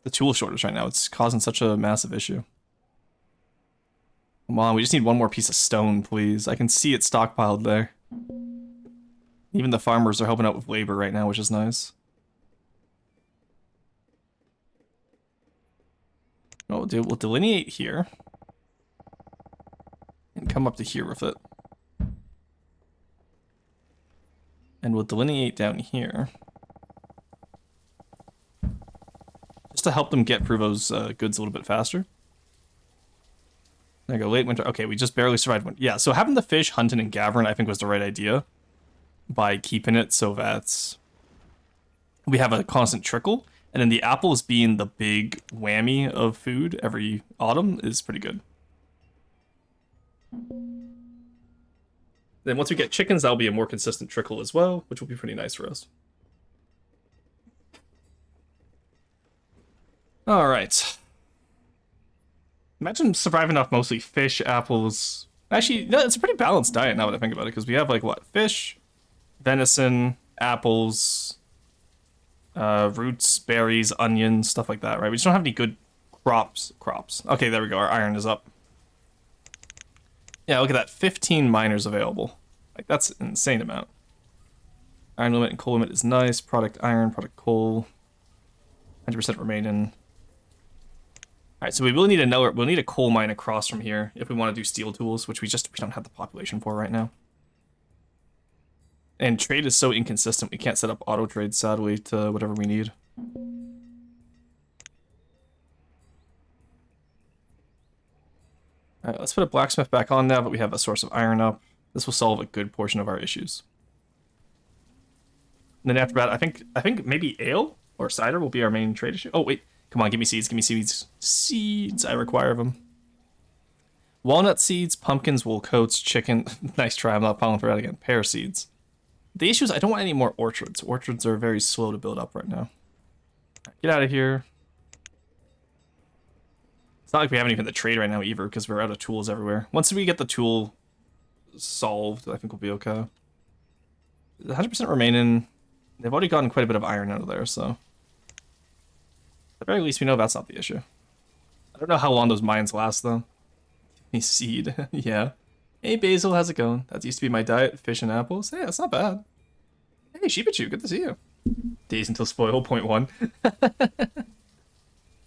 the tool shortage right now. It's causing such a massive issue. Come on, we just need one more piece of stone, please. I can see it stockpiled there. Even the farmers are helping out with labor right now, which is nice. What we'll delineate here. And come up to here with it. And we'll delineate down here. Just to help them get through those goods a little bit faster. There you go, late winter. Okay, we just barely survived winter. Yeah, so having the fish, hunting, and gathering, I think was the right idea. By keeping it so that we have a constant trickle. And then the apples being the big whammy of food every autumn is pretty good. Then once we get chickens, that'll be a more consistent trickle as well, which will be pretty nice for us. Alright. Imagine surviving off mostly fish, apples. Actually, no, it's a pretty balanced diet now that I think about it, because we have, like, what? Fish, venison, apples, roots, berries, onions, stuff like that, right? We just don't have any good crops. Okay, there we go. Our iron is up. Yeah, look at that. 15 miners available. Like, that's an insane amount. Iron limit and coal limit is nice. Product iron, product coal. 100% remain in. All right, so we will need we'll need a coal mine across from here if we want to do steel tools, which we don't have the population for right now. And trade is so inconsistent, we can't set up auto trade, sadly, to whatever we need. All right, let's put a blacksmith back on now, but we have a source of iron up. This will solve a good portion of our issues. And then after that, I think maybe ale or cider will be our main trade issue. Oh, wait. Come on, give me seeds, give me seeds. Seeds, I require them. Walnut seeds, pumpkins, wool coats, chicken. Nice try, I'm not falling for that again. Pear seeds. The issue is I don't want any more orchards. Orchards are very slow to build up right now. Get out of here. It's not like we have anything to trade right now either, because we're out of tools everywhere. Once we get the tool solved, I think we'll be okay. 100% remaining. They've already gotten quite a bit of iron out of there, so... At the very least, we know that's not the issue. I don't know how long those mines last, though. A seed, yeah. Hey, Basil, how's it going? That used to be my diet, fish and apples. Hey, that's not bad. Hey, Sheepachu, good to see you. Days until spoil, .1. A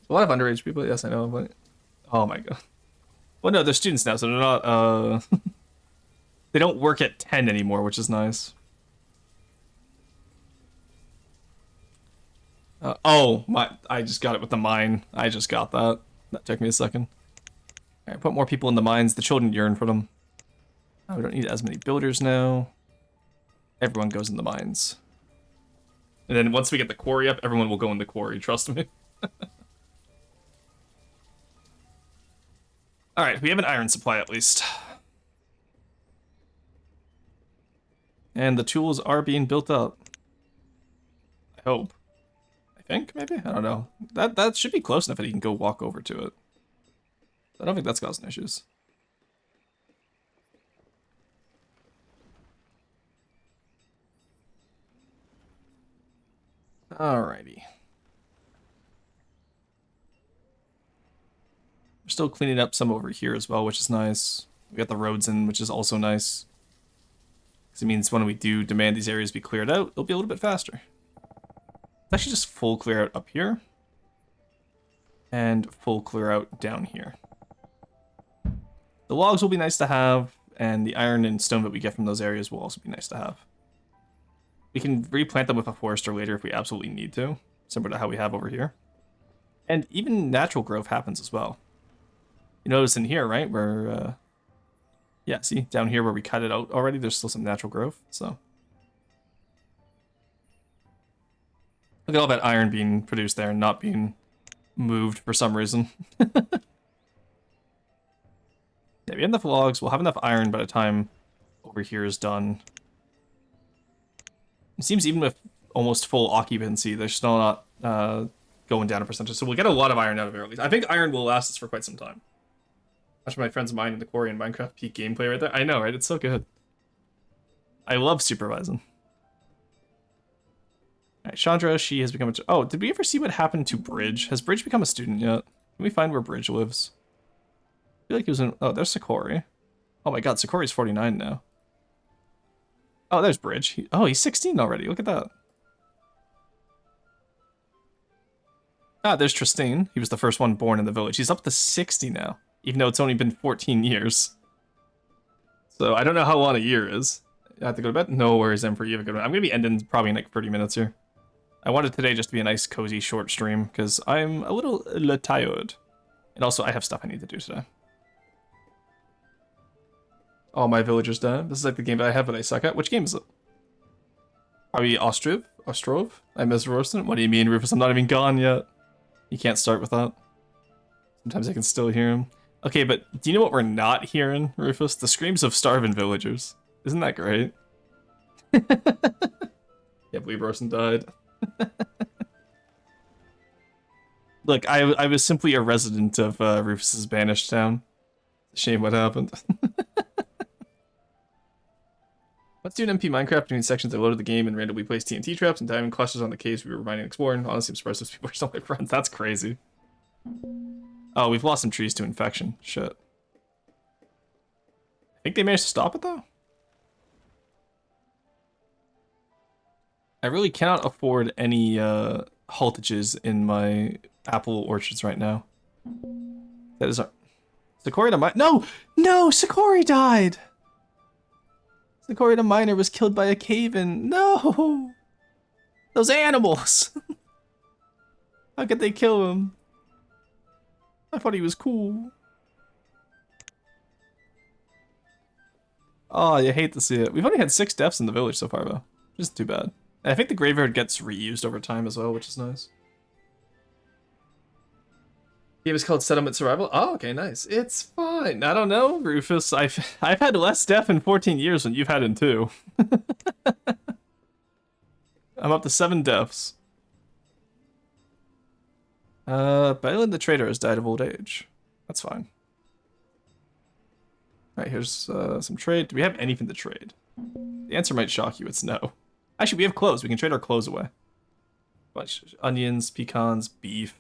lot of underage people, yes, I know, but... Oh my god. Well, no, they're students now, so they're not, They don't work at 10 anymore, which is nice. Oh, I just got it with the mine. I just got that. That took me a second. Alright, put more people in the mines. The children yearn for them. We don't need as many builders now. Everyone goes in the mines. And then once we get the quarry up, everyone will go in the quarry, trust me. Alright, we have an iron supply at least. And the tools are being built up. I hope. I think, maybe? I don't know. That should be close enough that he can go walk over to it. I don't think that's causing issues. Alrighty. We're still cleaning up some over here as well, which is nice. We got the roads in, which is also nice. Because it means when we do demand these areas be cleared out, it'll be a little bit faster. It's actually just full clear out up here. And full clear out down here. The logs will be nice to have, and the iron and stone that we get from those areas will also be nice to have. We can replant them with a forester later if we absolutely need to, similar to how we have over here. And even natural growth happens as well. You notice in here, right, where, yeah, see, down here where we cut it out already, there's still some natural growth, so. Look at all that iron being produced there and not being moved for some reason. Yeah, we have enough logs, we'll have enough iron by the time over here is done. It seems even with almost full occupancy, they're still not going down a percentage, so we'll get a lot of iron out of it at least. I think iron will last us for quite some time. Watch my friends of mine in the quarry and Minecraft peak gameplay right there. I know, right? It's so good. I love supervising. Alright, Chandra, she has become a... Oh, did we ever see what happened to Bridge? Has Bridge become a student yet? Can we find where Bridge lives? I feel like he was in... Oh, there's Sakori. Oh my god, Sakori's 49 now. Oh, there's Bridge. He's 16 already. Look at that. Ah, there's Tristane. He was the first one born in the village. He's up to 60 now, even though it's only been 14 years. So I don't know how long a year is. I have to go to bed? No worries, M for you. I'm going to be ending probably in like 30 minutes here. I wanted today just to be a nice, cozy, short stream, because I'm a little tired. And also, I have stuff I need to do today. All my villagers done. This is like the game that I have that I suck at. Which game is it? Probably Ostrov? I misroasted it? What do you mean, Rufus? I'm not even gone yet. You can't start with that. Sometimes I can still hear him. Okay, but do you know what we're not hearing, Rufus? The screams of starving villagers. Isn't that great? Yeah, believe Rosen died. Look, I was simply a resident of Rufus's banished town. Shame what happened. Let's do an MP Minecraft between sections. I loaded the game and randomly placed TNT traps and diamond clusters on the caves we were mining and exploring. Honestly, I'm surprised those people are still my friends. That's crazy. Oh, we've lost some trees to infection. Shit. I think they managed to stop it, though. I really cannot afford any haltages in my apple orchards right now. That is our... Sakori the miner... No! No! Sakori died! Sakori the miner was killed by a cave-in. No! Those animals! How could they kill him? I thought he was cool. Oh, you hate to see it. We've only had 6 deaths in the village so far, though. Just too bad. And I think the graveyard gets reused over time as well, which is nice. The game is called Settlement Survival. Oh, okay, nice. It's fine. I don't know, Rufus. I've had less death in 14 years than you've had in 2. I'm up to 7 deaths. Balin the Trader has died of old age. That's fine. Alright, here's some trade. Do we have anything to trade? The answer might shock you, it's no. Actually, we have clothes. We can trade our clothes away. Bunch onions, pecans, beef.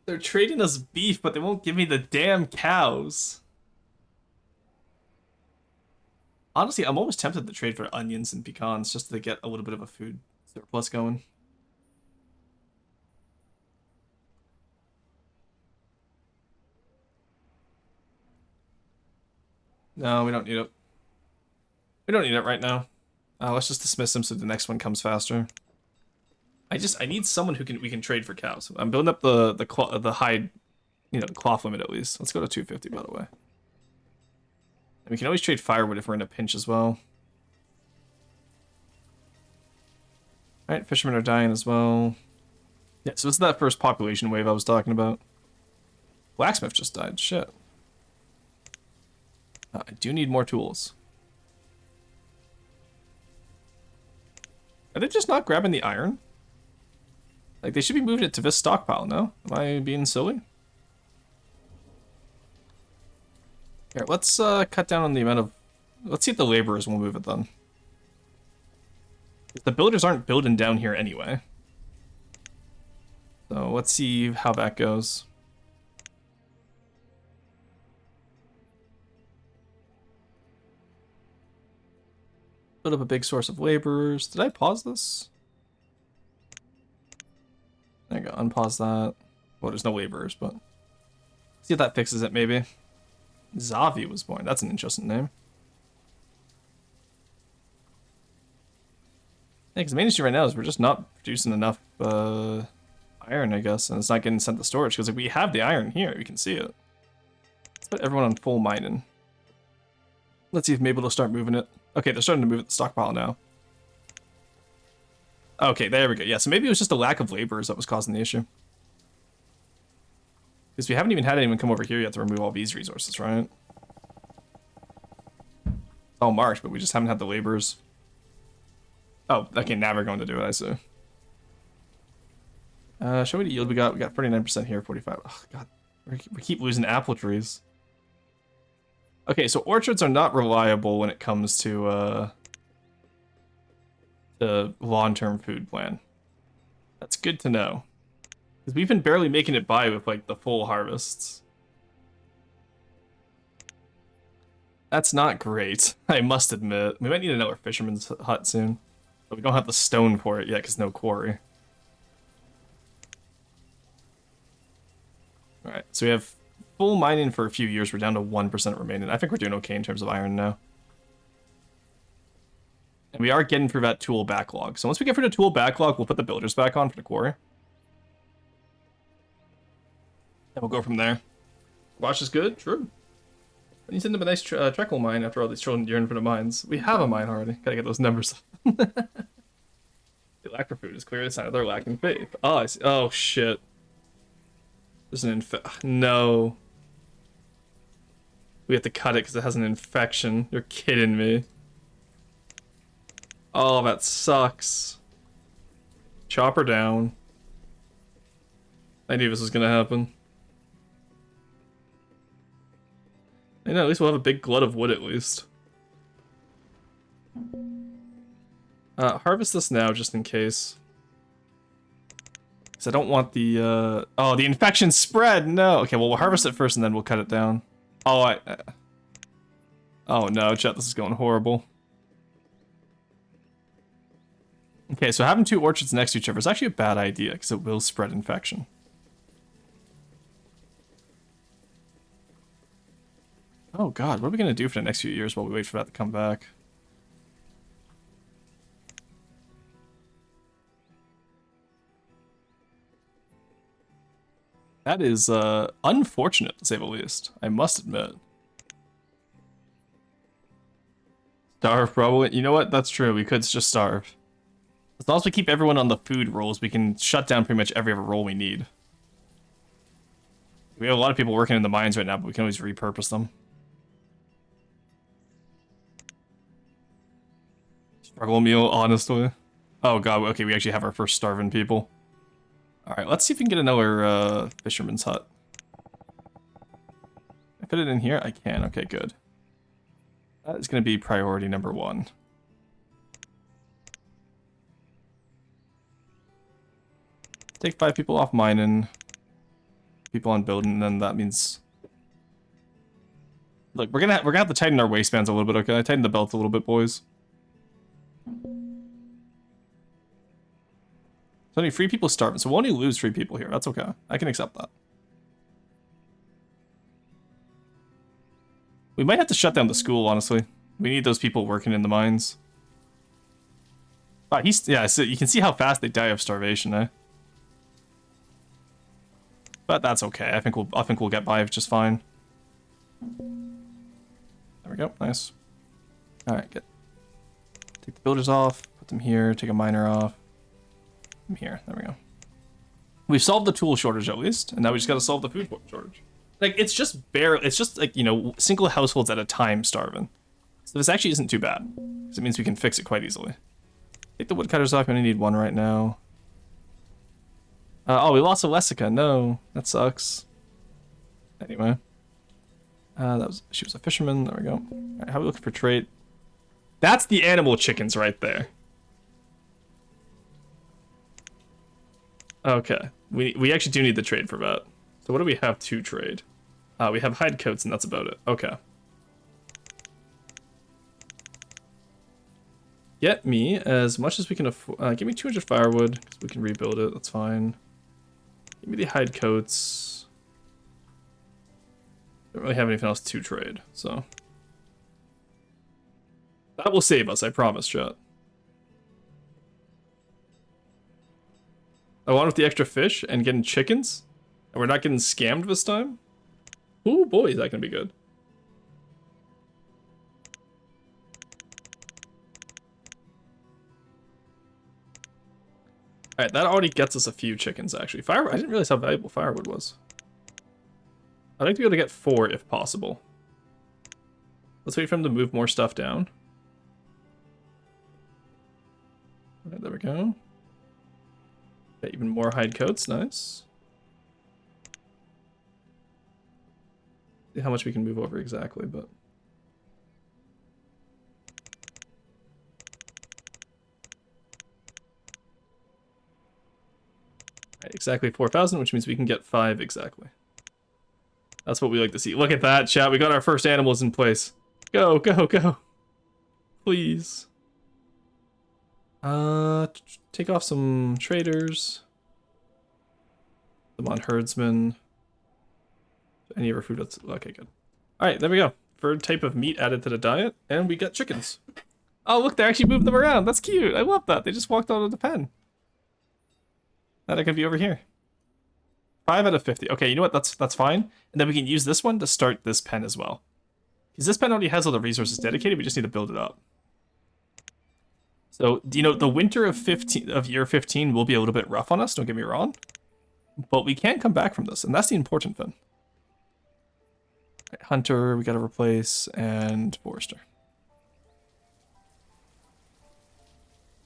They're trading us beef, but they won't give me the damn cows. Honestly, I'm almost tempted to trade for onions and pecans just to get a little bit of a food surplus going. No, we don't need it. We don't need it right now. Let's just dismiss him so the next one comes faster. I need someone who we can trade for cows. I'm building up the hide, cloth limit at least. Let's go to 250 by the way. And we can always trade firewood if we're in a pinch as well. All right, fishermen are dying as well. Yeah, so it's that first population wave I was talking about. Blacksmith just died. Shit. I do need more tools. Are they just not grabbing the iron? Like, they should be moving it to this stockpile, no? Am I being silly? Here, let's cut down on the amount of... Let's see if the laborers will move it then. The builders aren't building down here anyway. So let's see how that goes. Build up a big source of laborers. Did I pause this? There you go, unpause that. Well, there's no laborers, but... See if that fixes it, maybe. Zavi was born. That's an interesting name. Yeah, because the main issue right now is we're just not producing enough iron, I guess, and it's not getting sent to storage, because like, we have the iron here, we can see it. Let's put everyone on full mining. Let's see if maybe they'll start moving it. Okay, they're starting to move it to the stockpile now. Okay, there we go. Yeah, so maybe it was just a lack of laborers that was causing the issue. Because we haven't even had anyone come over here yet to remove all these resources, right? It's all marked, but we just haven't had the laborers. Oh, okay, now we're going to do it, I see. Show me the yield we got. We got 39% here, 45. Oh, God. We keep losing apple trees. Okay, so orchards are not reliable when it comes to the long-term food plan. That's good to know. Because we've been barely making it by with, like, the full harvests. That's not great, I must admit. We might need another fisherman's hut soon. But we don't have the stone for it yet, because no quarry. Alright, so we have full mining for a few years. We're down to 1% remaining. I think we're doing okay in terms of iron now. And we are getting through that tool backlog. So once we get through the tool backlog, we'll put the builders back on for the quarry. And we'll go from there. Wash is good? True. And you send them a nice treckle mine after all these children yearn for the mines. We have a mine already. Gotta get those numbers up. They lack for food. It's clear a sign of their lacking faith. Oh, I see. Oh, shit. There's an No. We have to cut it because it has an infection. You're kidding me. Oh, that sucks. Chop her down. I knew this was gonna happen. I know, at least we'll have a big glut of wood at least. Harvest this now just in case. Because I don't want the, oh, the infection spread! No! Okay, well, we'll harvest it first and then we'll cut it down. Oh, oh no, chat, this is going horrible. Okay, so having 2 orchards next to each other is actually a bad idea because it will spread infection. Oh god, what are we gonna do for the next few years while we wait for that to come back? That is unfortunate, to say the least. I must admit. Starve, probably. You know what? That's true. We could just starve. As long as we keep everyone on the food rolls, we can shut down pretty much every other role we need. We have a lot of people working in the mines right now, but we can always repurpose them. Struggle meal, honestly. Oh god, okay, we actually have our first starving people. Alright, let's see if we can get another fisherman's hut. I put it in here? I can, okay, good. That is going to be priority number 1. Take 5 people off mining, people on building, and then that means... Look, we're gonna have to tighten our waistbands a little bit, okay? Tighten the belt a little bit, boys. So only 3 people starving, so we'll only lose 3 people here. That's okay. I can accept that. We might have to shut down the school, honestly. We need those people working in the mines. Ah, yeah, so you can see how fast they die of starvation, eh? But that's okay. I think we'll get by just fine. There we go. Nice. All right, good. Take the builders off. Put them here. Take a miner off. Put them here. There we go. We've solved the tool shortage at least, and now we just got to solve the food shortage. Like it's just like, you know, single households at a time starving. So this actually isn't too bad, because it means we can fix it quite easily. Take the woodcutters off. We only need 1 right now. Oh, we lost Alessica. No, that sucks. Anyway. She was a fisherman. There we go. Alright, how are we looking for trade? That's the animal chickens right there. Okay. We actually do need the trade for that. So what do we have to trade? We have hide coats and that's about it. Okay. Get me as much as we can afford. Give me 200 firewood, because we can rebuild it. That's fine. Give me the hide coats. Don't really have anything else to trade, so. That will save us, I promise, chat. I want with the extra fish and getting chickens. And we're not getting scammed this time. Ooh, boy, is that gonna be good. Alright, that already gets us a few chickens, actually. Firewood, I didn't realize how valuable firewood was. I'd like to be able to get 4 if possible. Let's wait for him to move more stuff down. Alright, there we go. Got even more hide coats, nice. See how much we can move over exactly, but... Right, exactly 4,000, which means we can get 5 exactly. That's what we like to see. Look at that, chat. We got our first animals in place. Go, go, go. Please. Take off some traders. Them on herdsmen. Any of our food that's... Okay, good. Alright, there we go. Third type of meat added to the diet, and we got chickens. Oh, look, they actually moved them around. That's cute. I love that. They just walked out of the pen. That I can be over here. 5 out of 50. Okay, you know what? That's fine. And then we can use this one to start this pen as well. Because this pen already has all the resources dedicated. We just need to build it up. So, you know, the winter of year 15 will be a little bit rough on us. Don't get me wrong. But we can come back from this, and that's the important thing. Right, Hunter, we got to replace, and Forester.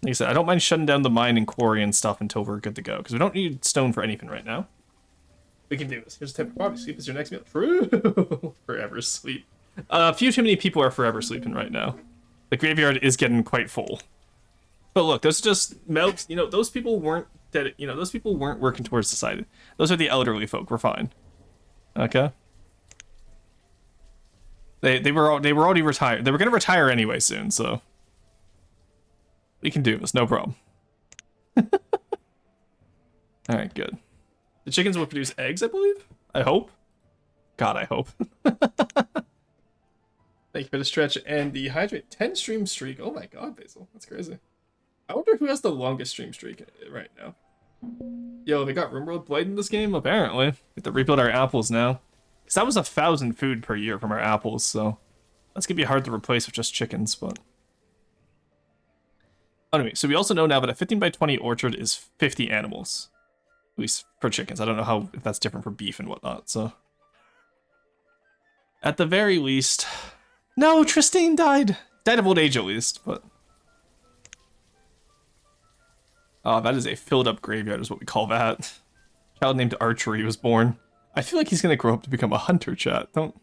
Like I said, I don't mind shutting down the mine and quarry and stuff until we're good to go, because we don't need stone for anything right now. We can do this. Here's a tip. Probably sleep is your next meal. Forever sleep. A few too many people are forever sleeping right now. The graveyard is getting quite full. But look, those just melts. You know, those people weren't dead. You know, those people weren't working towards society. Those are the elderly folk. We're fine. Okay. They were already retired. They were gonna retire anyway soon, so we can do this. No problem. All right, good. The chickens will produce eggs, I believe. I hope. God, I hope. Thank you for the stretch and the hydrate. 10 stream streak. Oh my god, Basil. That's crazy. I wonder who has the longest stream streak right now. Yo, they got Rimworld Blade in this game? Apparently. We have to rebuild our apples now. Because that was 1,000 food per year from our apples, so that's gonna be hard to replace with just chickens, but... Anyway, so we also know now that a 15 by 20 orchard is 50 animals. At least for chickens. I don't know how if that's different for beef and whatnot, so... At the very least... No, Tristine died! Died of old age at least, but... Oh, that is a filled up graveyard is what we call that. Child named Archery was born. I feel like he's gonna grow up to become a hunter, chat. Don't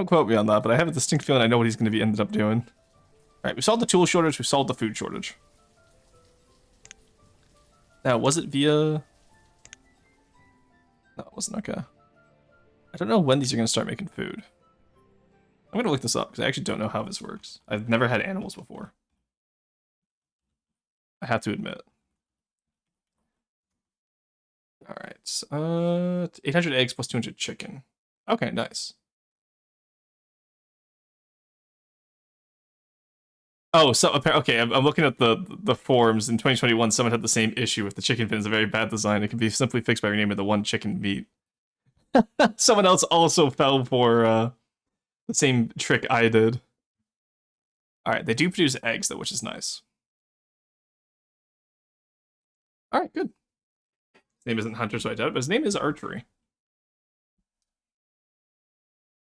quote me on that, but I have a distinct feeling I know what he's gonna be ended up doing. Alright, we solved the tool shortage, we solved the food shortage. Now, was it via... No, it wasn't, okay. I don't know when these are gonna start making food. I'm gonna look this up, because I actually don't know how this works. I've never had animals before. I have to admit. Alright, 800 eggs plus 200 chicken. Okay, nice. Oh, so okay, I'm looking at the forums. In 2021, someone had the same issue with the chicken fin. It's a very bad design. It can be simply fixed by renaming the one chicken meat. Someone else also fell for the same trick I did. Alright, they do produce eggs, though, which is nice. Alright, good. His name isn't Hunter, so I doubt it, but his name is Archery.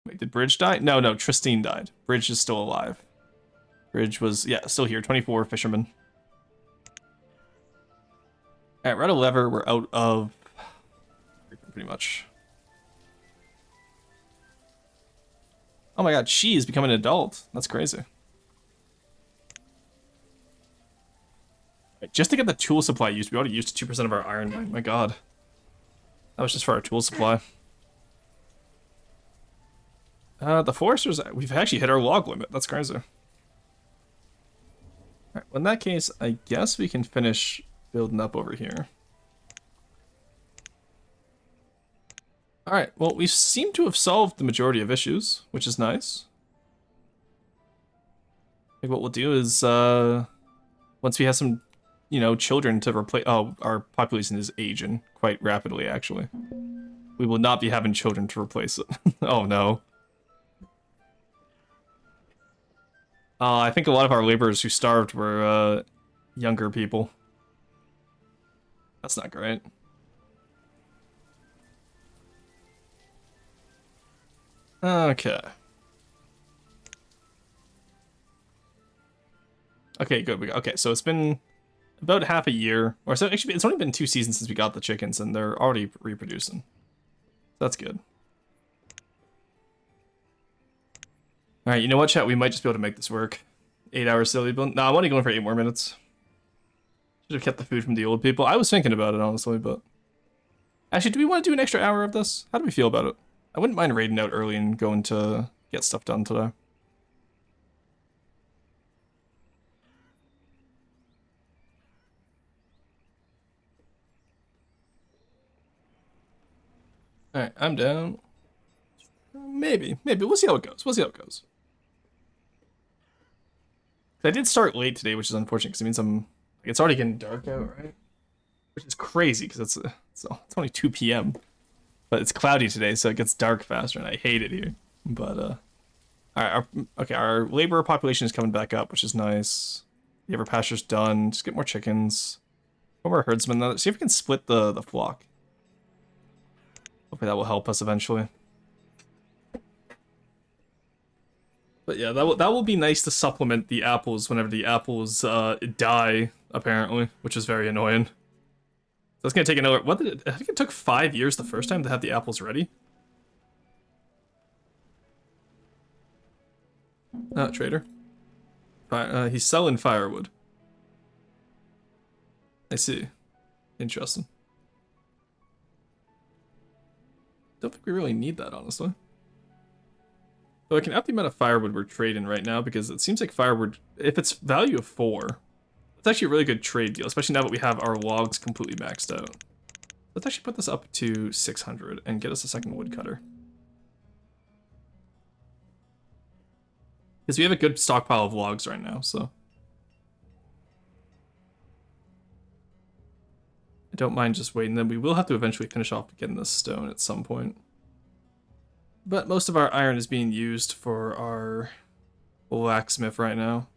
Wait, did Bridge die? No, Tristine died. Bridge is still alive. Bridge was, yeah, still here. 24 fishermen. Alright, we're out of lever. We're out of... pretty much. Oh my god, she is becoming an adult. That's crazy. Just to get the tool supply used, we already used 2% of our iron mine. My god. That was just for our tool supply. The foresters, we've actually hit our log limit. That's crazy. Alright, well in that case, I guess we can finish building up over here. Alright, well we seem to have solved the majority of issues, which is nice. I think what we'll do is, once we have some, you know, children to replace... Oh, our population is aging quite rapidly, actually. We will not be having children to replace it. Oh no. I think a lot of our laborers who starved were, younger people. That's not great. Okay. Okay, good. Okay, so it's been about half a year. Or so actually, it's only been 2 seasons since we got the chickens, and they're already reproducing. That's good. Alright, you know what, chat? We might just be able to make this work. 8 hours silly build. No, I'm only going for 8 more minutes. Should have kept the food from the old people. I was thinking about it, honestly, but... Actually, do we want to do an extra hour of this? How do we feel about it? I wouldn't mind raiding out early and going to get stuff done today. Alright, I'm down. Maybe. We'll see how it goes. I did start late today, which is unfortunate, because it means it's already getting dark out, right? Which is crazy, because it's only 2 p.m. But it's cloudy today, so it gets dark faster, and I hate it here. But, alright, our laborer population is coming back up, which is nice. The overpasture's done. Just get more chickens. One more herdsmen. See if we can split the flock. Hopefully that will help us eventually. But yeah, that will be nice to supplement the apples whenever the apples die, apparently, which is very annoying. That's gonna take another... I think it took 5 years the first time to have the apples ready. Trader. He's selling firewood. I see. Interesting. Don't think we really need that, honestly. So I can up the amount of firewood we're trading right now, because it seems like firewood, if it's value of 4, It's actually a really good trade deal, especially now that we have our logs completely maxed out. Let's actually put this up to 600 and get us a second woodcutter. Because we have a good stockpile of logs right now, so. I don't mind just waiting. Then we will have to eventually finish off getting this stone at some point. But most of our iron is being used for our blacksmith right now.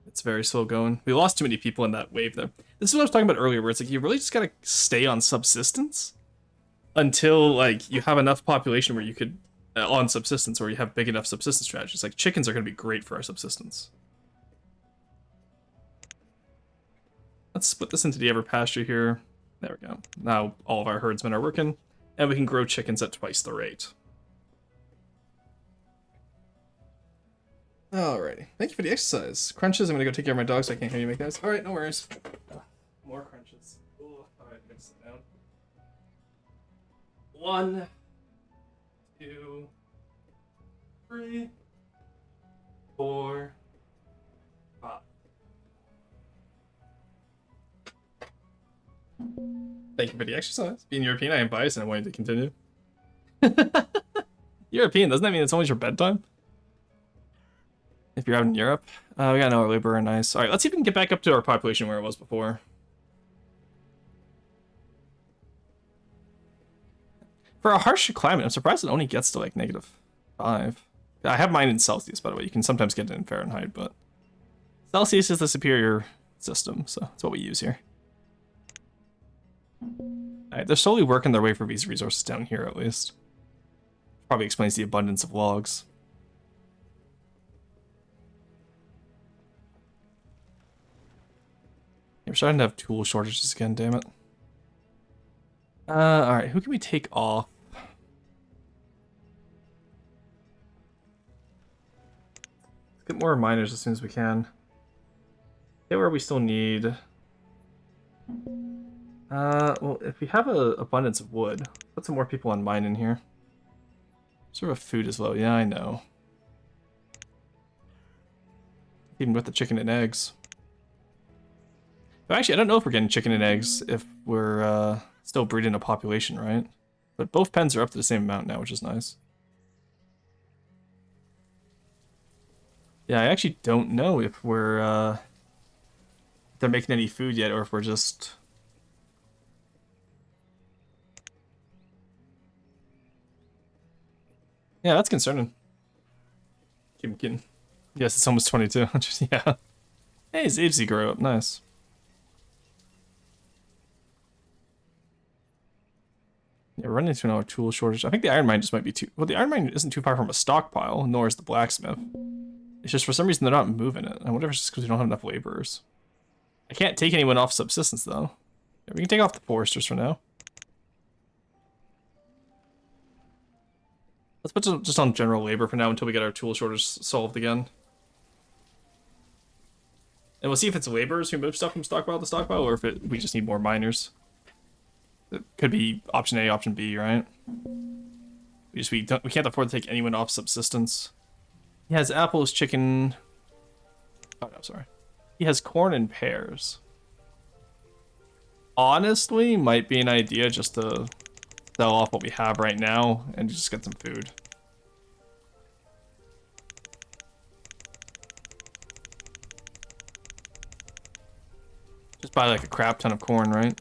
It's very slow going. We lost too many people in that wave there. This is what I was talking about earlier, where it's like you really just gotta stay on subsistence until like you have enough population where you could on subsistence, or you have big enough subsistence strategies. Like chickens are gonna be great for our subsistence. Let's split this into the ever pasture here. There we go. Now all of our herdsmen are working, and we can grow chickens at twice the rate. Alrighty. Thank you for the exercise. Crunches, I'm gonna go take care of my dog so I can't hear you make noise. Alright, no worries. More crunches. Alright, mix it down. 1, 2, 3, 4, 5. Thank you for the exercise. Being European, I am biased and I wanted to continue. European, doesn't that mean it's always your bedtime? If you're out in Europe. We got no labor, nice. Alright, let's see if we can get back up to our population where it was before. For a harsh climate, I'm surprised it only gets to like -5. I have mine in Celsius, by the way. You can sometimes get it in Fahrenheit, but Celsius is the superior system, so that's what we use here. Alright, they're slowly working their way for these resources down here, at least. Probably explains the abundance of logs. Yeah, we're starting to have tool shortages again, damn it. Alright, who can we take off? Let's get more miners as soon as we can. Get where we still need. Well, if we have an abundance of wood, put some more people on mine in here. Sort of food is low. Yeah, I know. Even with the chicken and eggs. But actually, I don't know if we're getting chicken and eggs if we're still breeding a population, right? But both pens are up to the same amount now, which is nice. Yeah, I actually don't know if we're if they're making any food yet, or if we're just. Yeah, that's concerning. Keep getting. Yes, it's almost 22. Yeah. Hey, Zabesy grew up. Nice. Yeah, we're running into another tool shortage. I think the iron mine just might be too. Well, the iron mine isn't too far from a stockpile, nor is the blacksmith. It's just for some reason they're not moving it. I wonder if it's just because we don't have enough laborers. I can't take anyone off subsistence though. Yeah, we can take off the foresters for now. Let's put just on general labor for now until we get our tool shortage solved again. And we'll see if it's laborers who move stuff from stockpile to stockpile, or if we just need more miners. It could be option A, option B, right? We can't afford to take anyone off subsistence. He has apples, chicken. Oh no, sorry. He has corn and pears. Honestly, might be an idea just to sell off what we have right now and just get some food. Just buy like a crap ton of corn, right?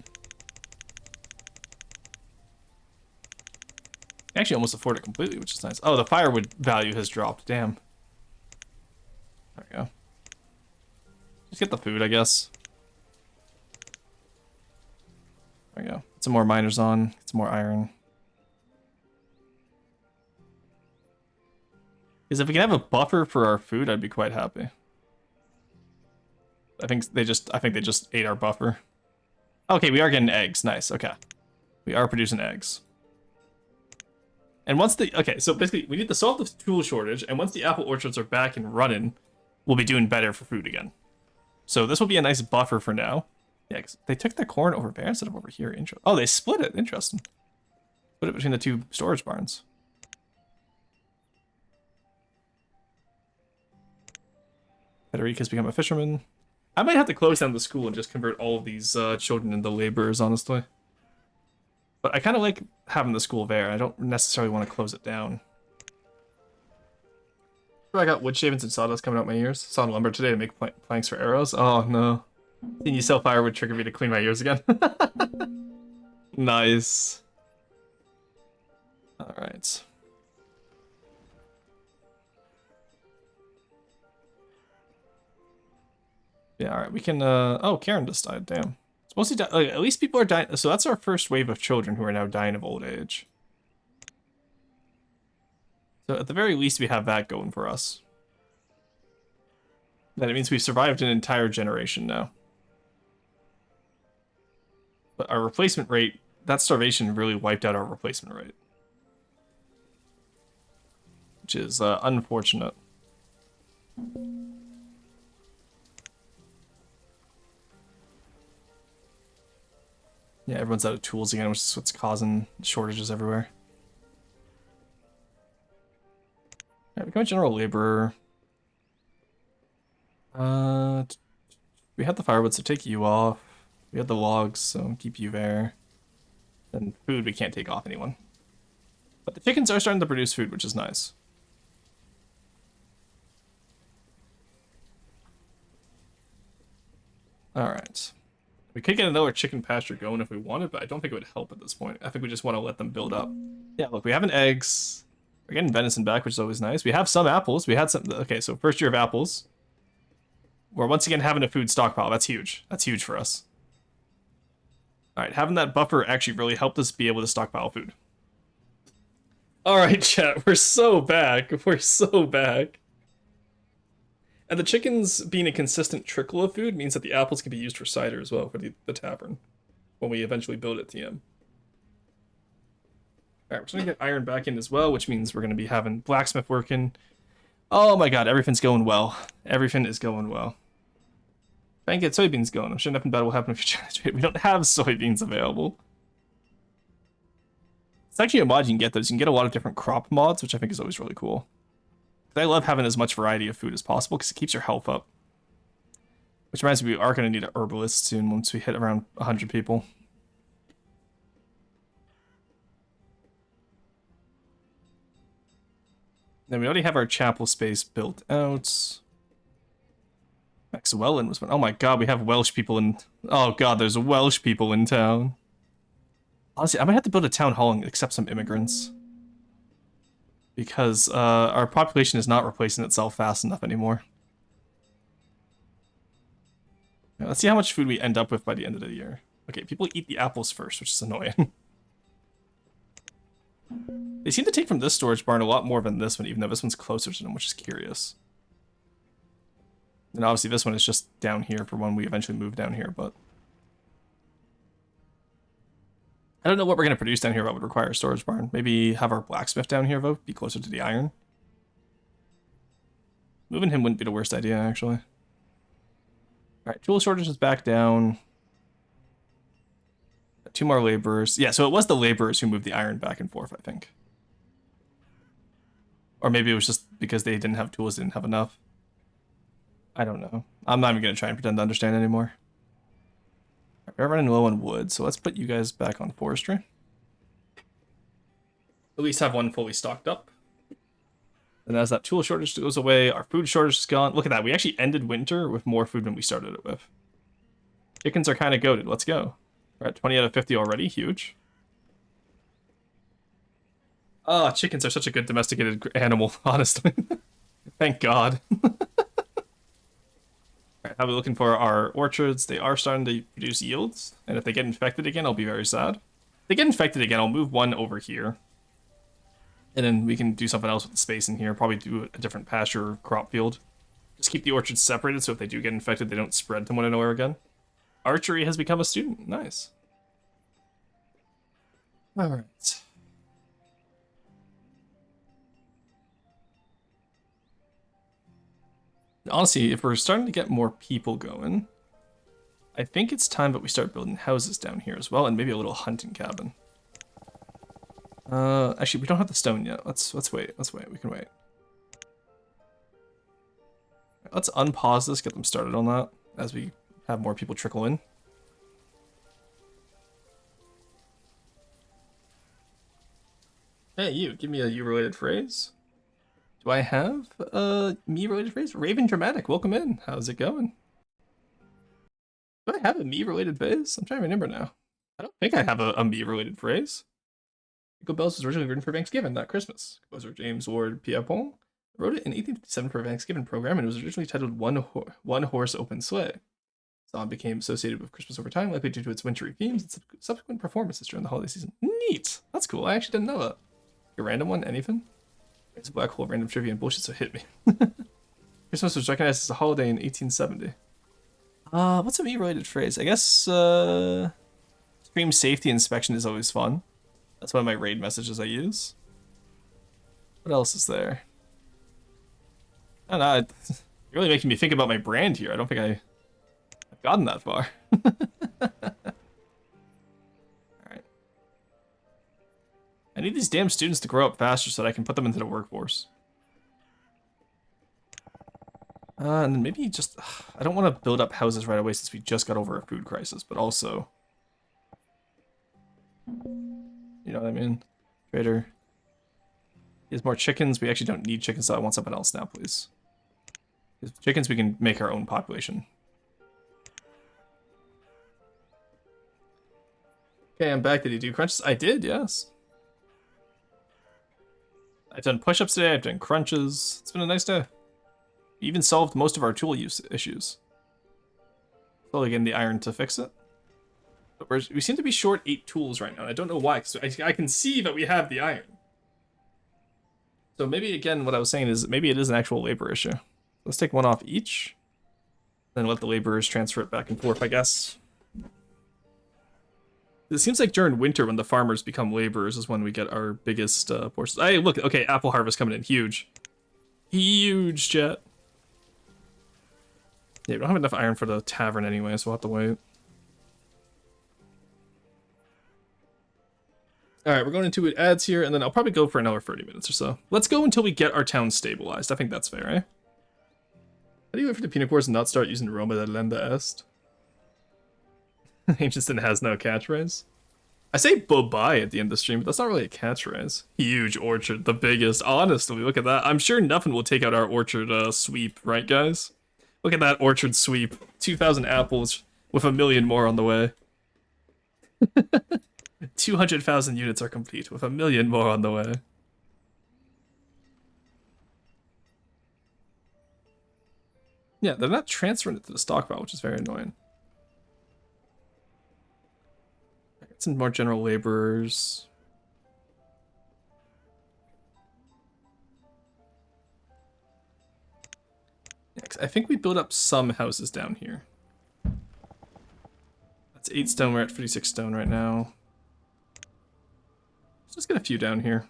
I actually almost afford it completely, which is nice. Oh, the firewood value has dropped. Damn. There we go. Just get the food, I guess. There we go. Get some more miners on. Get some more iron. Because if we can have a buffer for our food, I'd be quite happy. I think they just ate our buffer. Okay, we are getting eggs. Nice. Okay. We are producing eggs. And once okay, so basically we need to solve the tool shortage, and once the apple orchards are back and running, we'll be doing better for food again. So this will be a nice buffer for now. Yeah, 'cause they took the corn over there instead of over here. Oh, they split it. Interesting. Split it between the two storage barns. Federica's become a fisherman. I might have to close down the school and just convert all of these children into laborers, honestly. But I kind of like having the school there. I don't necessarily want to close it down. I got wood shavings and sawdust coming out my ears. Saw lumber today to make planks for arrows. Oh no. Seeing you sell firewood triggered me to clean my ears again. Nice. Alright. Yeah, alright, we can, oh, Karen just died, damn. It's mostly, at least people are dying, so that's our first wave of children who are now dying of old age. So at the very least, we have that going for us. Then it means we've survived an entire generation now. But our replacement rate, that starvation really wiped out our replacement rate. Which is unfortunate. Yeah, everyone's out of tools again, which is what's causing shortages everywhere. Alright, become a general laborer. We had the firewood, so take you off. We had the logs, so keep you there. And food, we can't take off anyone. But the chickens are starting to produce food, which is nice. Alright. We could get another chicken pasture going if we wanted, but I don't think it would help at this point. I think we just want to let them build up. Yeah, look, we have an eggs. We're getting venison back, which is always nice. We have some apples. We had some... Okay, so first year of apples. We're once again having a food stockpile. That's huge. That's huge for us. Alright, having that buffer actually really helped us be able to stockpile food. Alright, chat. We're so back. We're so back. And the chickens being a consistent trickle of food means that the apples can be used for cider as well for the tavern. When we eventually build it TM. Alright, we're just gonna get iron back in as well, which means we're gonna be having blacksmith working. Oh my god, everything's going well. Everything is going well. If I can get soybeans going, I'm sure nothing bad will happen if you try to trade. We don't have soybeans available. It's actually a mod you can get those. You can get a lot of different crop mods, which I think is always really cool. I love having as much variety of food as possible because it keeps your health up. Which reminds me, we are going to need an herbalist soon once we hit around 100 people. Then we already have our chapel space built out. Maxwellyn was one. Oh my god, we have Welsh people in... Oh god, there's Welsh people in town. Honestly, I might have to build a town hall and accept some immigrants. Because our population is not replacing itself fast enough anymore. Now, let's see how much food we end up with by the end of the year. Okay, people eat the apples first, which is annoying. They seem to take from this storage barn a lot more than this one, even though this one's closer to them, which is curious. And obviously this one is just down here for when we eventually move down here, but... I don't know what we're going to produce down here that would require a storage barn. Maybe have our blacksmith down here, though, be closer to the iron. Moving him wouldn't be the worst idea, actually. Alright, tool shortage is back down. Got 2 more laborers. Yeah, so it was the laborers who moved the iron back and forth, I think. Or maybe it was just because they didn't have tools, they didn't have enough. I don't know. I'm not even going to try and pretend to understand anymore. We're running low on wood, so let's put you guys back on forestry. At least have one fully stocked up. And as that tool shortage goes away, our food shortage is gone. Look at that, we actually ended winter with more food than we started it with. Chickens are kind of goated, let's go. We're at 20 out of 50 already, huge. Ah, chickens are such a good domesticated animal, honestly. Thank God. Alright, how are we looking for our orchards? They are starting to produce yields, and if they get infected again, I'll be very sad. If they get infected again, I'll move one over here. And then we can do something else with the space in here, probably do a different pasture or crop field. Just keep the orchards separated so if they do get infected, they don't spread to one another again. Archery has become a student, nice. Alright. Honestly, if we're starting to get more people going, I think it's time that we start building houses down here as well, and maybe a little hunting cabin. Actually, we don't have the stone yet. Let's wait. Let's wait. We can wait. Let's unpause this, get them started on that. as we have more people trickle in. Hey, you, give me a you-related phrase. Do I have a me-related phrase? Raven Dramatic, welcome in. How's it going? Do I have a me-related phrase? I'm trying to remember now. I don't think I have a me-related phrase. Jingle Bells was originally written for Thanksgiving, not Christmas. Composer James Ward Pierpont wrote it in 1857 for a Thanksgiving program, and it was originally titled One Horse Open Sleigh. The song became associated with Christmas over time, likely due to its wintry themes and subsequent performances during the holiday season. Neat! That's cool. I actually didn't know that. A random one? Anything? It's a black hole of random trivia and bullshit, so hit me. Christmas was recognized as a holiday in 1870. What's a me-related phrase? I guess, stream safety inspection is always fun. That's one of my raid messages I use. What else is there? I don't know, you're really making me think about my brand here. I don't think I've gotten that far. Alright. I need these damn students to grow up faster so that I can put them into the workforce. And then maybe just... I don't want to build up houses right away since we just got over a food crisis, but also... You know what I mean? Trader. He has more chickens. We actually don't need chickens, so I want something else now, please. Because chickens, we can make our own population. Okay, I'm back. Did you do crunches? I did, yes. I've done push-ups today. I've done crunches. It's been a nice day. We even solved most of our tool use issues. Slowly getting the iron to fix it. But we seem to be short 8 tools right now. I don't know why, because I can see that we have the iron. So maybe, again, what I was saying is maybe it is an actual labor issue. Let's take one off each. Then let the laborers transfer it back and forth, I guess. It seems like during winter, when the farmers become laborers, is when we get our biggest portions. Hey, look, okay, apple harvest coming in. Huge. Huge, chat. Yeah, we don't have enough iron for the tavern anyway, so we'll have to wait. Alright, we're going into ads here, and then I'll probably go for another 30 minutes or so. Let's go until we get our town stabilized. I think that's fair, right? How do you wait for the peanut cores and not start using Roma de Lenda Est? Ancientston has no catchphrase. I say bye-bye at the end of the stream, but that's not really a catchphrase. Huge orchard, the biggest. Honestly, look at that. I'm sure nothing will take out our orchard sweep, right, guys? Look at that orchard sweep. 2,000 apples with 1 million more on the way. 200,000 units are complete with 1 million more on the way. Yeah, they're not transferring it to the stockpile, which is very annoying. Get some more general laborers. Yeah, I think we built up some houses down here. That's 8 stone, we're at 56 stone right now. Let's get a few down here.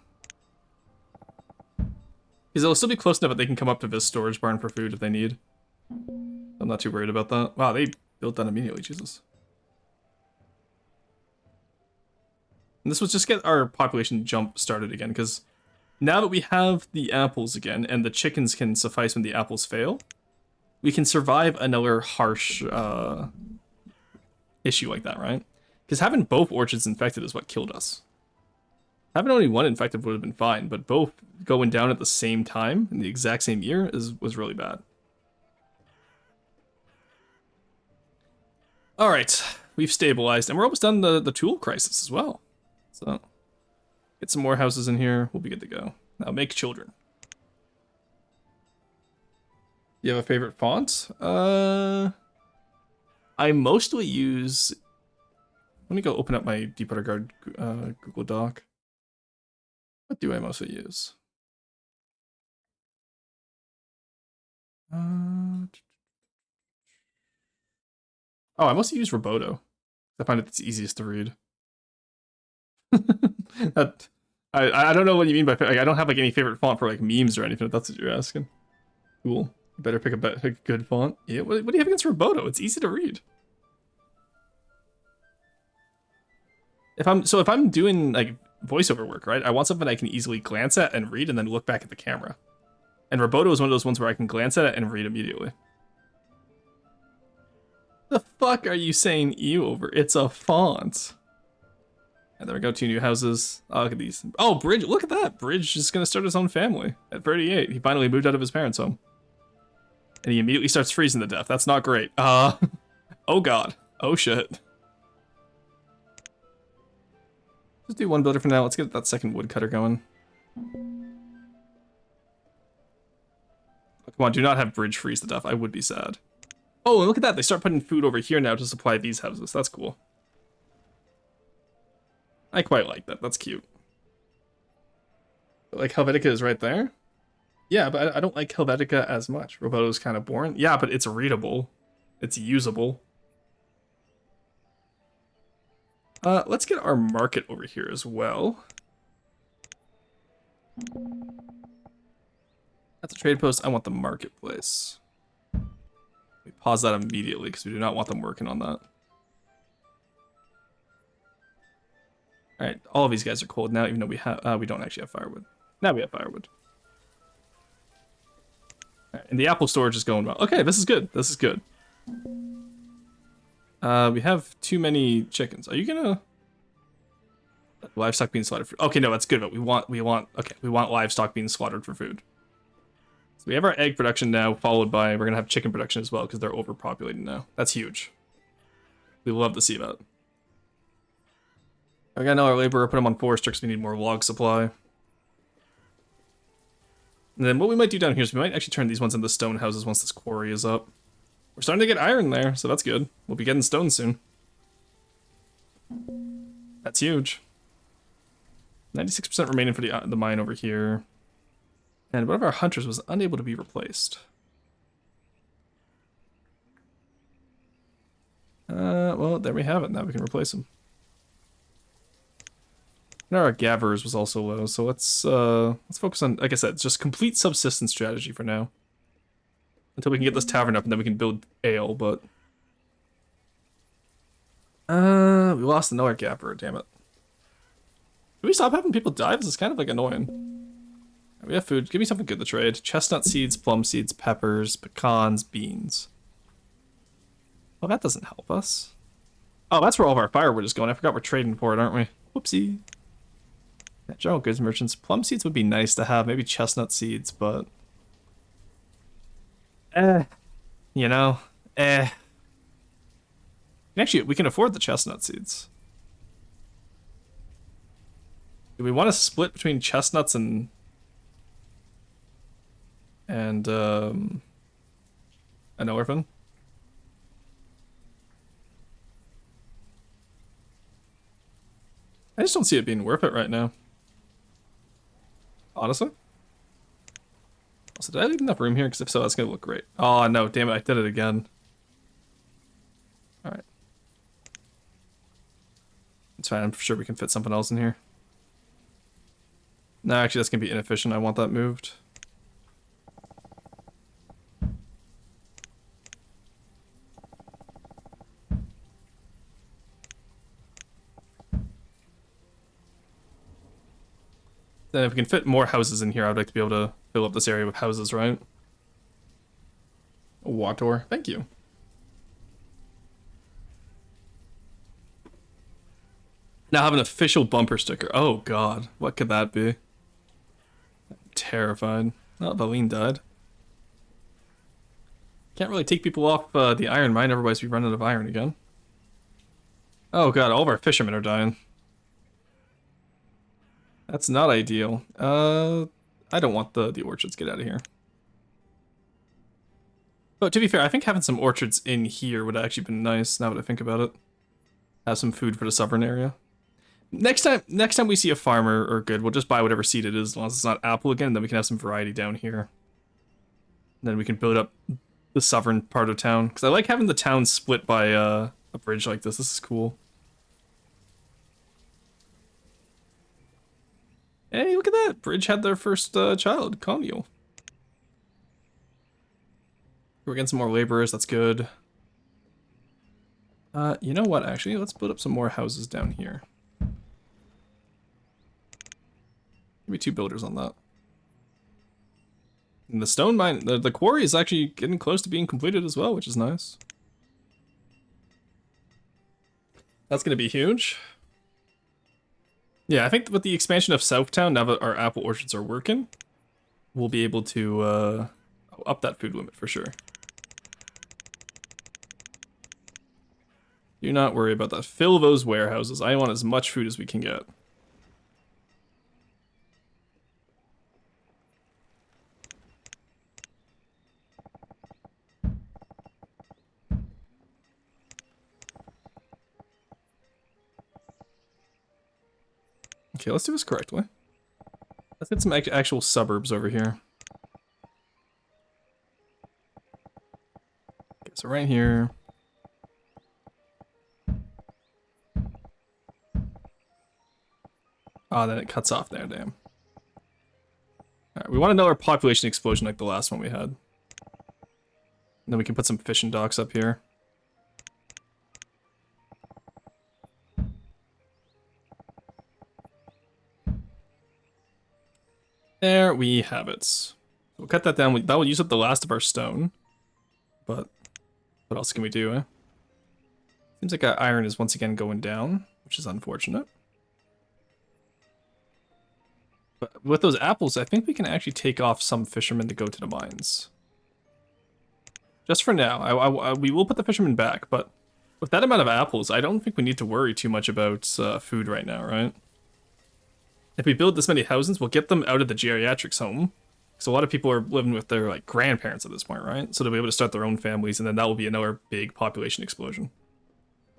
Because they'll still be close enough that they can come up to this storage barn for food if they need. I'm not too worried about that. Wow, they built that immediately, Jesus. And this will just get our population jump started again, because now that we have the apples again, and the chickens can suffice when the apples fail, we can survive another harsh issue like that, right? Because having both orchards infected is what killed us. Having only one infected would have been fine, but both going down at the same time in the exact same year was really bad. Alright, we've stabilized, and we're almost done the tool crisis as well. So, get some more houses in here, we'll be good to go. Now make children. You have a favorite font? I mostly use... Let me go open up my Deep Water Guard Google Doc. What do I mostly use? Oh, I mostly use Roboto. I find it's easiest to read. That I don't know what you mean by like, I don't have like any favorite font for like memes or anything. If that's what you're asking. Cool. You better pick a good font. Yeah. What do you have against Roboto? It's easy to read. If I'm doing like voiceover work, right? I want something I can easily glance at and read and then look back at the camera. And Roboto is one of those ones where I can glance at it and read immediately. The fuck are you saying ew over? It's a font. And there we go, 2 new houses. Oh, look at these. Oh, Bridge, look at that. Bridge is gonna start his own family at 38. He finally moved out of his parents' home. And he immediately starts freezing to death. That's not great. Oh god. Oh shit. Just do 1 builder for now. Let's get that second woodcutter going. Come on, do not have Bridge freeze to death. I would be sad. Oh, and look at that. They start putting food over here now to supply these houses. That's cool. I quite like that. That's cute. Like, Helvetica is right there? Yeah, but I don't like Helvetica as much. Roboto is kind of boring. Yeah, but it's readable. It's usable. Let's get our market over here as well. That's a trade post. I want the marketplace. We pause that immediately because we do not want them working on that. All right, all of these guys are cold now, even though we don't actually have firewood. Now we have firewood. All right, and the apple storage is going well. Okay, this is good. This is good. We have too many chickens. Are you gonna livestock being slaughtered for? Okay, no, that's good. But we want livestock being slaughtered for food. So we have our egg production now, followed by we're gonna have chicken production as well because they're overpopulated now. That's huge. We love to see that. I got another laborer, put him on forester because we need more log supply. And then what we might do down here is we might actually turn these ones into stone houses once this quarry is up. We're starting to get iron there, so that's good. We'll be getting stone soon. That's huge. 96% remaining for the mine over here. And one of our hunters was unable to be replaced. Well, there we have it. Now we can replace him. And our gatherers was also low, so let's focus on, like I said, just complete subsistence strategy for now. Until we can get this tavern up and then we can build ale, but... we lost another gatherer, damn it. Can we stop having people die? This is kind of like annoying. We have food. Give me something good to trade. Chestnut seeds, plum seeds, peppers, pecans, beans. Well, that doesn't help us. Oh, that's where all of our firewood is going. I forgot we're trading for it, aren't we? Whoopsie. Yeah, general goods merchants. Plum seeds would be nice to have. Maybe chestnut seeds, but... You know, Actually, we can afford the chestnut seeds. Do we want to split between chestnuts and an orphan? I just don't see it being worth it right now. Honestly. Also, did I leave enough room here? Because if so, that's going to look great. Oh, no, damn it, I did it again. Alright. It's fine, I'm sure we can fit something else in here. No, actually, that's going to be inefficient. I want that moved. Then if we can fit more houses in here, I'd like to be able to fill up this area with houses, right? Wator, thank you. Now have an official bumper sticker. Oh god, what could that be? I'm terrified. Oh, Valine died. Can't really take people off the iron mine, otherwise we run out of iron again. Oh god, all of our fishermen are dying. That's not ideal. I don't want the orchards. Get out of here. But to be fair, I think having some orchards in here would have actually been nice, now that I think about it. Have some food for the southern area. Next time we see a farmer or good, we'll just buy whatever seed it is, as long as it's not apple again, and then we can have some variety down here. And then we can build up the southern part of town. Because I like having the town split by a bridge like this. This is cool. Hey, look at that! Bridge had their first child, Conio. We're getting some more laborers, that's good. You know what, actually? Let's put up some more houses down here. Maybe 2 builders on that. And the stone mine, the quarry is actually getting close to being completed as well, which is nice. That's gonna be huge. Yeah, I think with the expansion of Southtown, now that our apple orchards are working, we'll be able to up that food limit for sure. Do not worry about that. Fill those warehouses. I want as much food as we can get. Okay, let's do this correctly. Let's get some actual suburbs over here. Okay, so right here. Oh, then it cuts off there, damn. Alright, we want another population explosion like the last one we had. And then we can put some fishing docks up here. There we have it. We'll cut that down. That will use up the last of our stone. But what else can we do, eh? Seems like our iron is once again going down, which is unfortunate. But with those apples, I think we can actually take off some fishermen to go to the mines. Just for now. We will put the fishermen back, but with that amount of apples, I don't think we need to worry too much about food right now, right? If we build this many houses, we'll get them out of the geriatrics home. So a lot of people are living with their like grandparents at this point, right? So they'll be able to start their own families, and then that will be another big population explosion.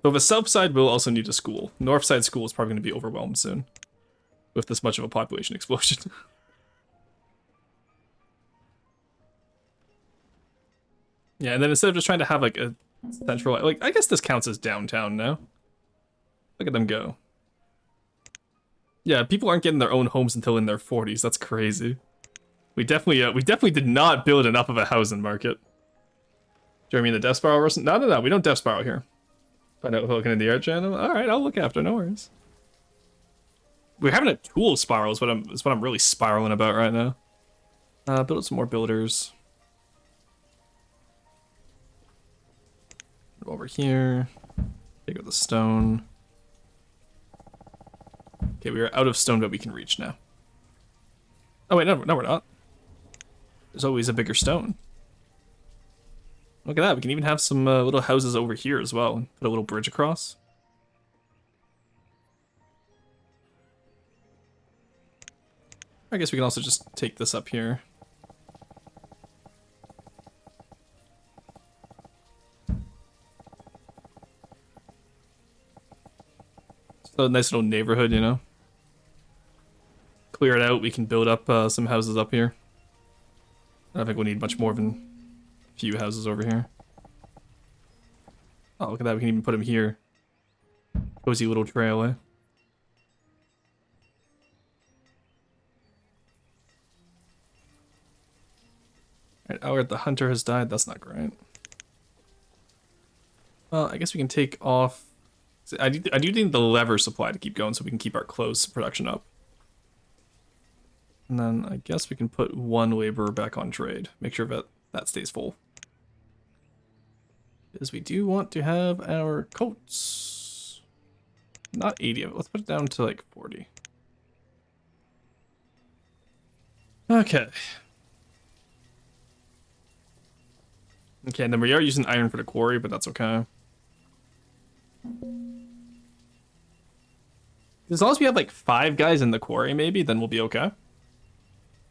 So the south side will also need a school. North side school is probably going to be overwhelmed soon with this much of a population explosion. Yeah, and then instead of just trying to have like a central, like I guess this counts as downtown now. Look at them go. Yeah, people aren't getting their own homes until in their 40s. That's crazy. We definitely did not build enough of a housing market. Do you mean the Death Spiral? No. We don't Death Spiral here. Find out looking in the art channel. All right, I'll look after. No worries. We're having a tool spiral. Is what I'm really spiraling about right now. Build some more builders. Over here. Take out the stone. Okay, we are out of stone, but we can reach now. Oh wait, no, we're not. There's always a bigger stone. Look at that, we can even have some little houses over here as well. Put a little bridge across. I guess we can also just take this up here. So a nice little neighborhood, you know? Clear it out, we can build up some houses up here. I don't think we'll need much more than a few houses over here. Oh, look at that, we can even put them here. Cozy little trail, eh? Alright, Albert the Hunter has died, that's not great. Well, I guess we can take off... I do need the lever supply to keep going so we can keep our clothes production up. And then I guess we can put one laborer back on trade. Make sure that that stays full. Because we do want to have our coats. Not 80 of it. Let's put it down to like 40. Okay. Okay, and then we are using iron for the quarry, but that's okay. As long as we have like 5 guys in the quarry, maybe, then we'll be okay.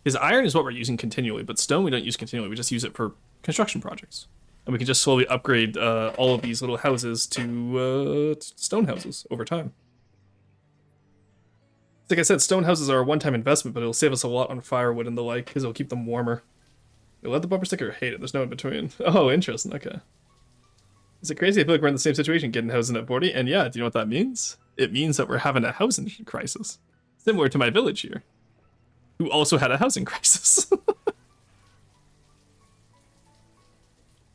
Because iron is what we're using continually, but stone we don't use continually. We just use it for construction projects. And we can just slowly upgrade all of these little houses to stone houses over time. Like I said, stone houses are a one-time investment, but it'll save us a lot on firewood and the like, because it'll keep them warmer. You'll love the bumper sticker or hate it. There's no in between. Oh, interesting. Okay. Is it crazy? I feel like we're in the same situation, getting housing at 40. And yeah, do you know what that means? It means that we're having a housing crisis. Similar to my village here, who also had a housing crisis.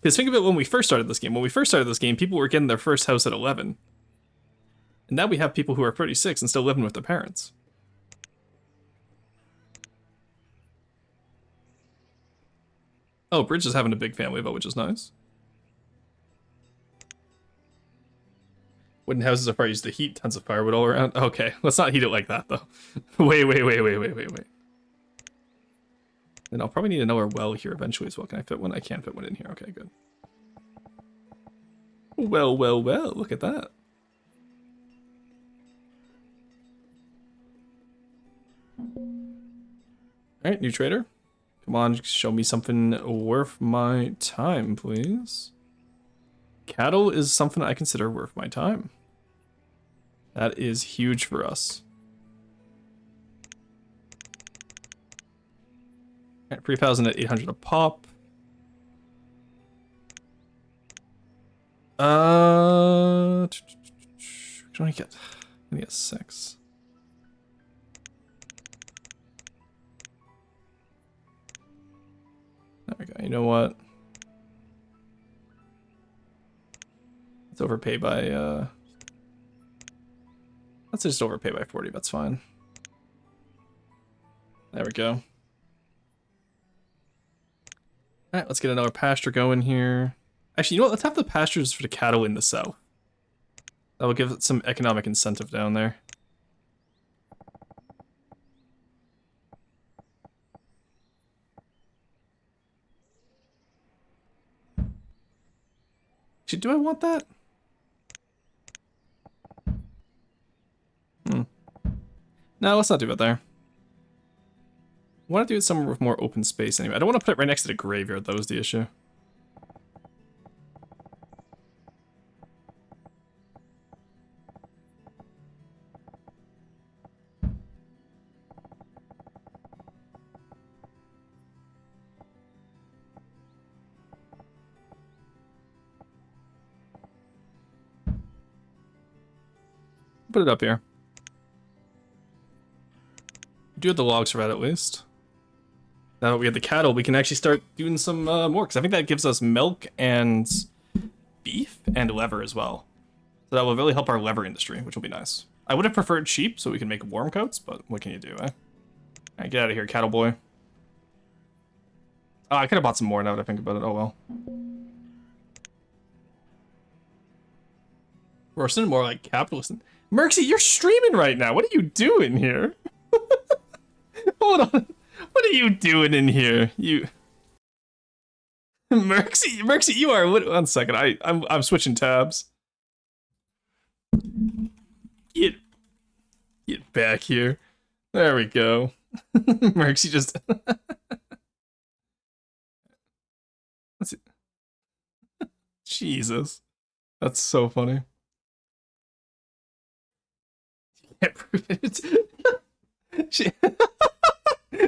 Because think of it when we first started this game. When we first started this game, people were getting their first house at 11. And now we have people who are 36 and still living with their parents. Oh, Bridge is having a big family though, which is nice. Wooden houses are probably used to heat tons of firewood all around. Okay, let's not heat it like that though. Wait. Then I'll probably need another well here eventually as well. Can I fit one? I can't fit one in here. Okay, good. Well, look at that. Alright, new trader. Come on, show me something worth my time, please. Cattle is something I consider worth my time. That is huge for us. Alright, 3,800 a pop. What do I get? I need a 6. There we go. You know what? Let's overpay by, let's just overpay by 40. That's fine. There we go. Alright, let's get another pasture going here. Actually, you know what? Let's have the pastures for the cattle in the south. That will give it some economic incentive down there. Actually, do I want that? No, let's not do it there. I want to do it somewhere with more open space anyway. I don't want to put it right next to the graveyard, that was the issue. Put it up here. Do have the logs for that at least. Now that we have the cattle, we can actually start doing some more, because I think that gives us milk and beef and leather as well. So that will really help our leather industry, which will be nice. I would have preferred sheep so we can make warm coats, but what can you do, eh? Alright, get out of here, cattle boy. Oh, I could have bought some more now that I think about it. Oh well. Worsen, more like capitalist. Merxy, you're streaming right now. What are you doing here? Hold on. What are you doing in here? You Merxy, you are 1 second. I'm switching tabs. Get back here. There we go. Merxy just Let's see. Jesus. That's so funny. Can't prove it.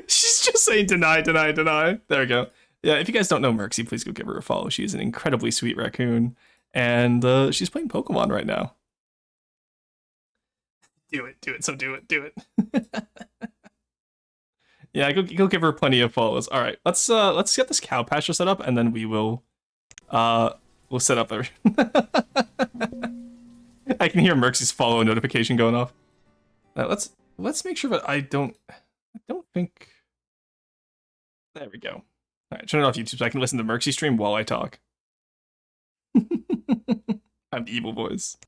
She's just saying deny. There we go. Yeah, if you guys don't know Merxy, please go give her a follow. She's an incredibly sweet raccoon, and she's playing Pokemon right now. Do it. Do it. Yeah, go give her plenty of follows. All right, let's get this cow pasture set up, and then we'll set up there. I can hear Merxy's follow notification going off. Let's make sure that I don't think. There we go. All right, turn it off YouTube so I can listen to Merxy stream while I talk. I'm evil voice.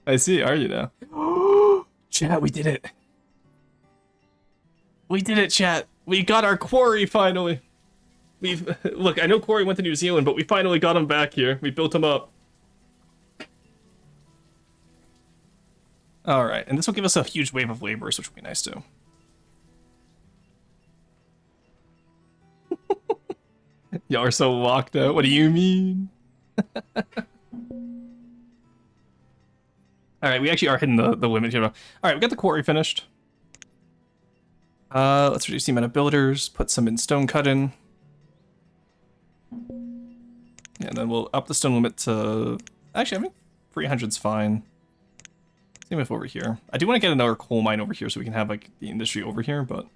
I see. Are you now? Chat, we did it. We did it, chat. We got our quarry finally. Look. I know Quarry went to New Zealand, but we finally got him back here. We built him up. All right, and this will give us a huge wave of laborers, which will be nice too. Y'all are so locked out. What do you mean? All right, we actually are hitting the limit here. All right, we got the quarry finished. Let's reduce the amount of builders, put some in stone cutting. And then we'll up the stone limit to... Actually, I think 300's fine. Same with over here. I do want to get another coal mine over here so we can have like the industry over here, but...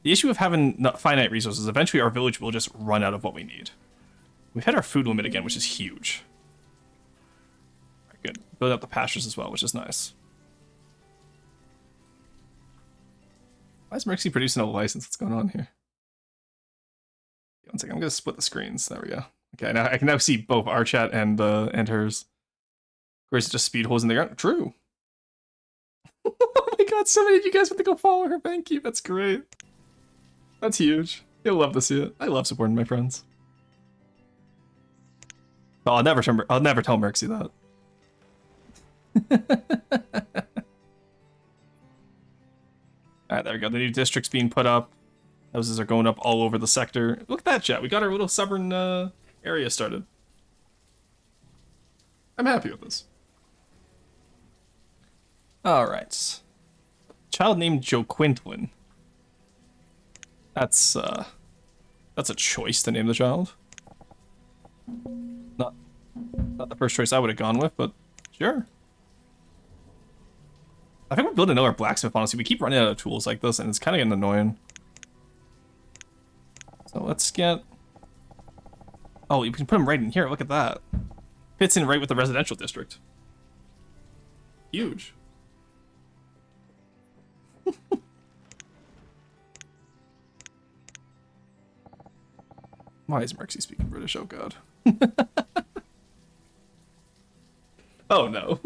The issue of having not finite resources, eventually our village will just run out of what we need. We've hit our food limit again, which is huge. All right, good. Build up the pastures as well, which is nice. Why is Merxy producing a license? What's going on here? 1 second, I'm gonna split the screens. There we go. Okay, now I can now see both our chat and hers. Or is it just speed holes in the ground? True. Oh my god, so many of you guys want to go follow her. Thank you. That's great. That's huge. You'll love to see it. I love supporting my friends. Oh, I'll never tell Merxie that. Alright, there we go. The new district's being put up. Houses are going up all over the sector. Look at that, chat. We got our little sovereign area started. I'm happy with this. Alright. Child named Joe Quintlin. That's a choice to name the child. Not the first choice I would have gone with, but sure. I think we're building another blacksmith, honestly. We keep running out of tools like this, and it's kind of getting annoying. So let's get... Oh, you can put them right in here. Look at that. Fits in right with the residential district. Huge. Why is Merxie speaking British? Oh, God. Oh, no.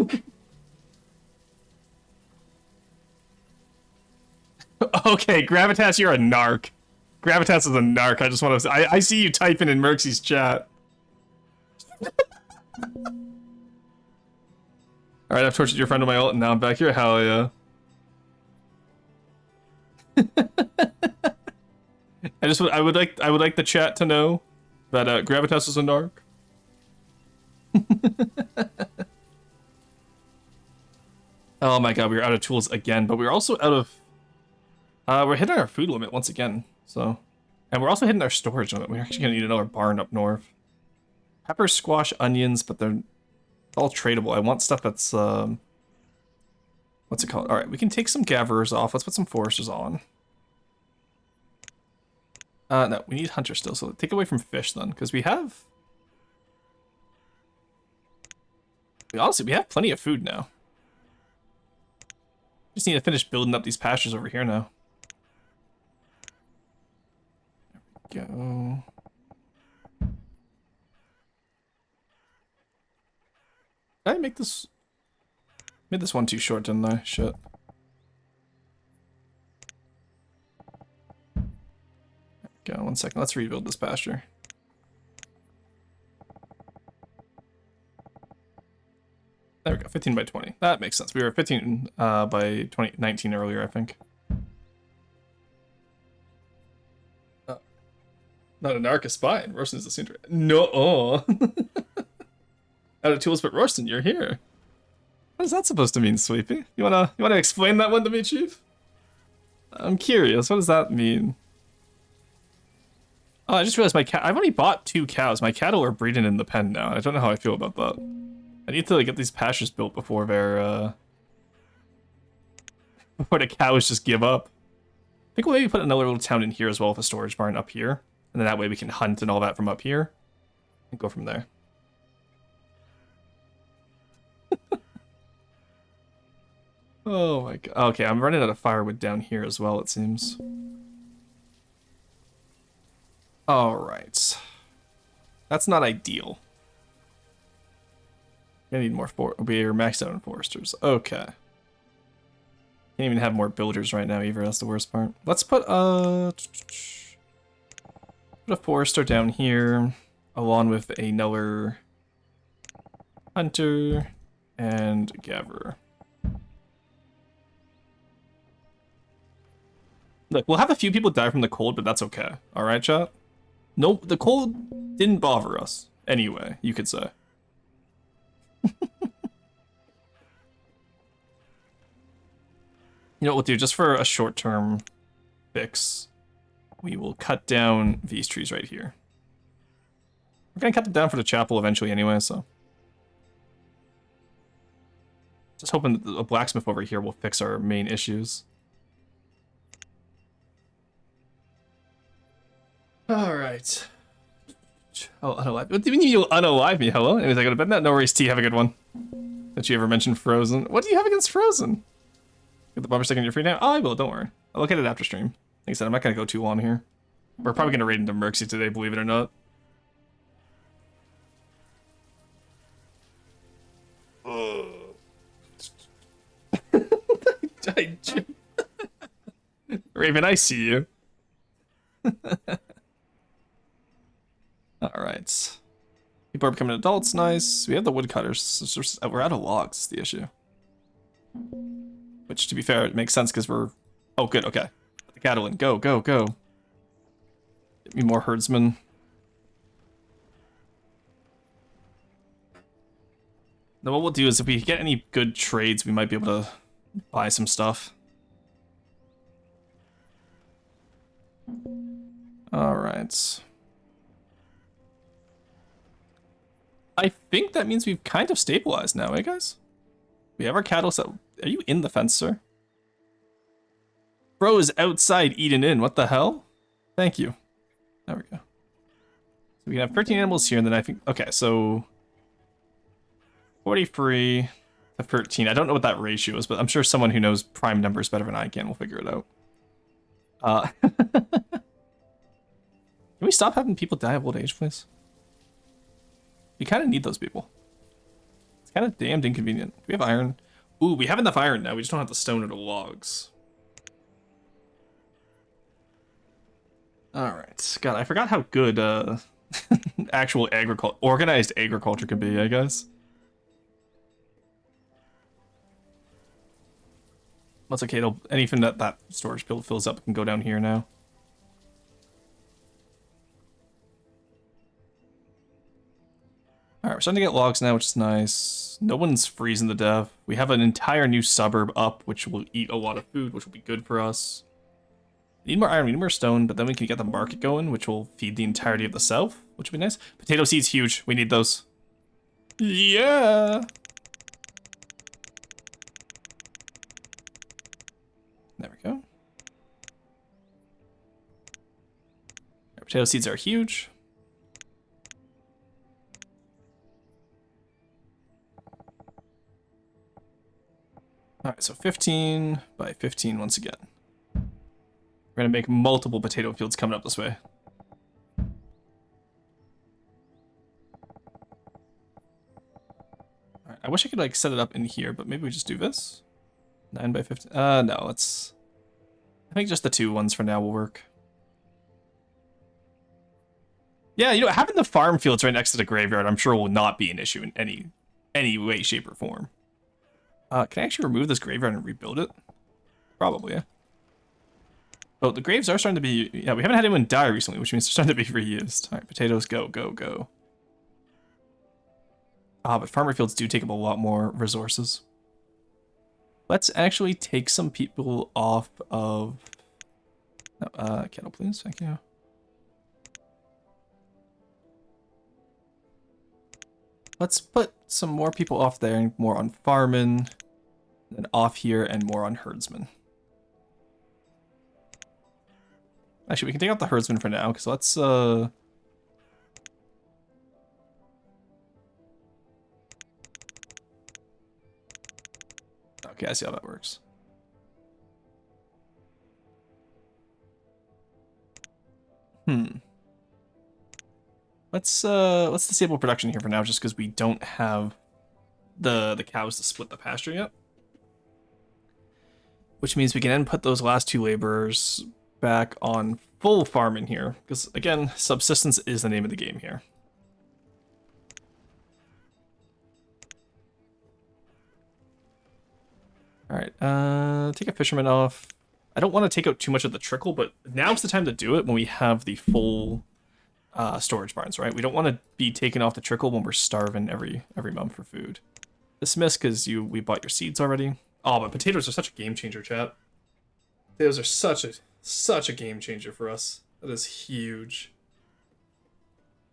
Okay, Gravitas, you're a narc. Gravitas is a narc. I just want to... I see you typing in Merxie's chat. Alright, I've tortured your friend on my ult, and now I'm back here. Hell yeah. I would like the chat to know that Gravitas is a narc. Oh my god, we were out of tools again, but we were also out of... we're hitting our food limit once again, so... And we're also hitting our storage limit. We're actually gonna need another barn up north. Pepper, squash, onions, but they're all tradable. I want stuff that's, what's it called? Alright, we can take some gatherers off. Let's put some foresters on. No, we need hunter still, so take away from fish then, because we have... Honestly, we have plenty of food now. Just need to finish building up these pastures over here now. There we go. Did I make this... Made this one too short, didn't I? Shit. There we go, 1 second. Let's rebuild this pasture. There we go, 15 by 20. That makes sense. We were 15 by 19 earlier, I think. Not a narc, a spy. Royston's the center. No. Out of tools, but Royston, you're here. What is that supposed to mean, Sweepy? You wanna explain that one to me, Chief? I'm curious. What does that mean? Oh, I just realized my cat. I've only bought 2 cows. My cattle are breeding in the pen now. I don't know how I feel about that. I need to get these pastures built before they're before the cows just give up. I think we'll maybe put another little town in here as well with a storage barn up here, and then that way we can hunt and all that from up here, and go from there. Oh my god. Okay, I'm running out of firewood down here as well, it seems. Alright. That's not ideal. I need more we're maxed out on foresters. Okay. Can't even have more builders right now either, that's the worst part. Let's put a forester down here, along with another hunter and gatherer. Look, we'll have a few people die from the cold, but that's okay. Alright, chat? No, the cold didn't bother us. Anyway, you could say. You know what we'll do, just for a short-term fix, we will cut down these trees right here. We're gonna cut them down for the chapel eventually anyway, so. Just hoping that the blacksmith over here will fix our main issues. Alright. Oh, unalive. What do you mean you'll unalive me? Hello? Anyways, I go to bed now. No worries, T. Have a good one. Did you ever mention Frozen? What do you have against Frozen? Get the bumper stick on your free now? Oh, I will, don't worry. I'll look at it after stream. Like I said, I'm not gonna go too long here. We're probably gonna raid into Merxie today, believe it or not. Raven, I see you. Alright. People are becoming adults, nice. We have the woodcutters. It's just, we're out of logs, is the issue. Which, to be fair, it makes sense because we're... Oh, good, okay. Put the cattle in. Go, go, go. Get me more herdsmen. Now what we'll do is if we get any good trades, we might be able to buy some stuff. Alright. I think that means we've kind of stabilized now, eh, guys? We have our cattle set. Are you in the fence, sir? Bro is outside eating in. What the hell? Thank you. There we go. So we have 13 animals here, and then I think... Okay, so... 43 to 13. I don't know what that ratio is, but I'm sure someone who knows prime numbers better than I can will figure it out. Can we stop having people die of old age, please? We kind of need those people. It's kind of damned inconvenient. Do we have iron? Ooh, we have enough iron now. We just don't have the stone or the logs. Alright. God, I forgot how good actual organized agriculture can be, I guess. That's okay. Anything that storage build fills up can go down here now. Alright, we're starting to get logs now, which is nice. No one's freezing to death. We have an entire new suburb up, which will eat a lot of food, which will be good for us. We need more iron, we need more stone, but then we can get the market going, which will feed the entirety of the south, which would be nice. Potato seeds, huge. We need those. Yeah! There we go. Our potato seeds are huge. Alright, so 15 by 15 once again. We're gonna make multiple potato fields coming up this way. Alright, I wish I could like set it up in here, but maybe we just do this. 9 by 15. No, let's... I think just the 2 ones for now will work. Yeah, you know, having the farm fields right next to the graveyard, I'm sure will not be an issue in any way, shape, or form. Can I actually remove this graveyard and rebuild it? Probably, yeah. Oh, the graves are starting to be... Yeah, we haven't had anyone die recently, which means they're starting to be reused. Alright, potatoes, go, go, go. But farmer fields do take up a lot more resources. Let's actually take some people off of... cattle, please. Thank you. Let's put some more people off there and more on farming. Then off here and more on herdsmen. Actually, we can take out the herdsman for now, because let's... Okay, I see how that works. Let's disable production here for now, just because we don't have the cows to split the pasture yet. Which means we can then put those last 2 laborers back on full farming here, because again, subsistence is the name of the game here. Alright, take a fisherman off. I don't want to take out too much of the trickle, but now's the time to do it when we have the full storage barns, right? We don't want to be taking off the trickle when we're starving every month for food. Dismiss because we bought your seeds already. Oh, but potatoes are such a game changer, chat. Potatoes are such a game changer for us. That is huge.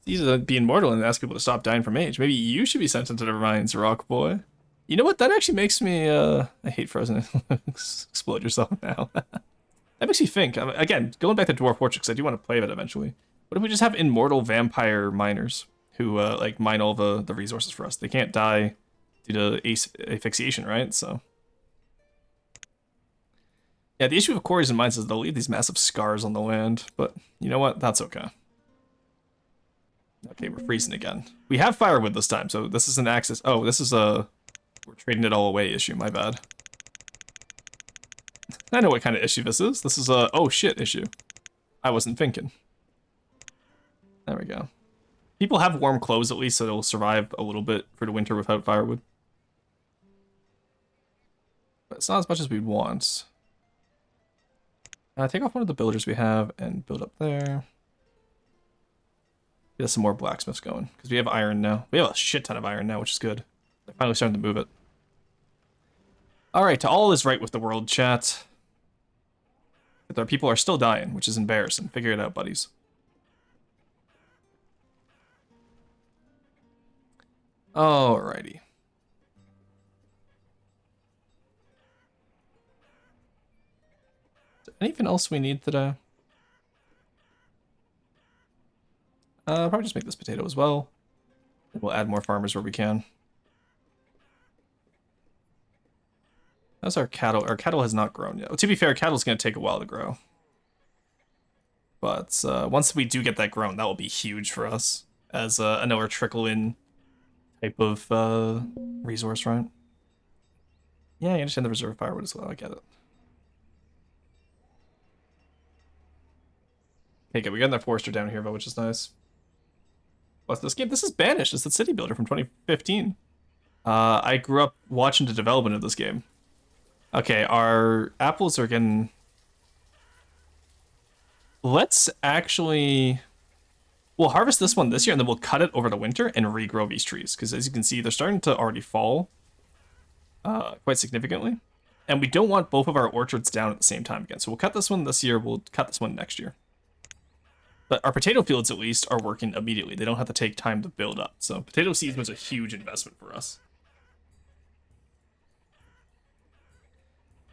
It's easy to be immortal and ask people to stop dying from age. Maybe you should be sent into the mines, Rock Boy. You know what? That actually makes me, I hate Frozen. Explode yourself now. That makes me think. Again, going back to Dwarf Fortress, because I do want to play that eventually. What if we just have immortal vampire miners who, like, mine all the resources for us? They can't die due to asphyxiation, right? So... Yeah, the issue of quarries and mines is they'll leave these massive scars on the land, but you know what? That's okay. Okay, we're freezing again. We have firewood this time, so this is an access... Oh, this is a... We're trading it all away issue, my bad. I know what kind of issue this is. This is a oh shit issue. I wasn't thinking. There we go. People have warm clothes at least, so they'll survive a little bit for the winter without firewood. But it's not as much as we'd want. Take off one of the builders we have and build up there. Get some more blacksmiths going, because we have iron now. We have a shit ton of iron now, which is good. They're finally starting to move it. Alright, all is right with the world, chat. But our people are still dying, which is embarrassing. Figure it out, buddies. Alrighty. Is there anything else we need today? Probably just make this potato as well. And we'll add more farmers where we can. That's our cattle. Our cattle has not grown yet. Well, to be fair, cattle's going to take a while to grow. But once we do get that grown, that will be huge for us as another trickle-in type of resource, right? Yeah, I understand the reserve firewood as well. I get it. Okay, good. We got that forester down here, though, which is nice. What's this game? This is Banished. It's the City Builder from 2015. I grew up watching the development of this game. Okay, our apples are getting... Let's actually... We'll harvest this one this year, and then we'll cut it over the winter and regrow these trees. Because as you can see, they're starting to already fall quite significantly. And we don't want both of our orchards down at the same time again. So we'll cut this one this year, we'll cut this one next year. But our potato fields, at least, are working immediately. They don't have to take time to build up. So potato seeds was a huge investment for us.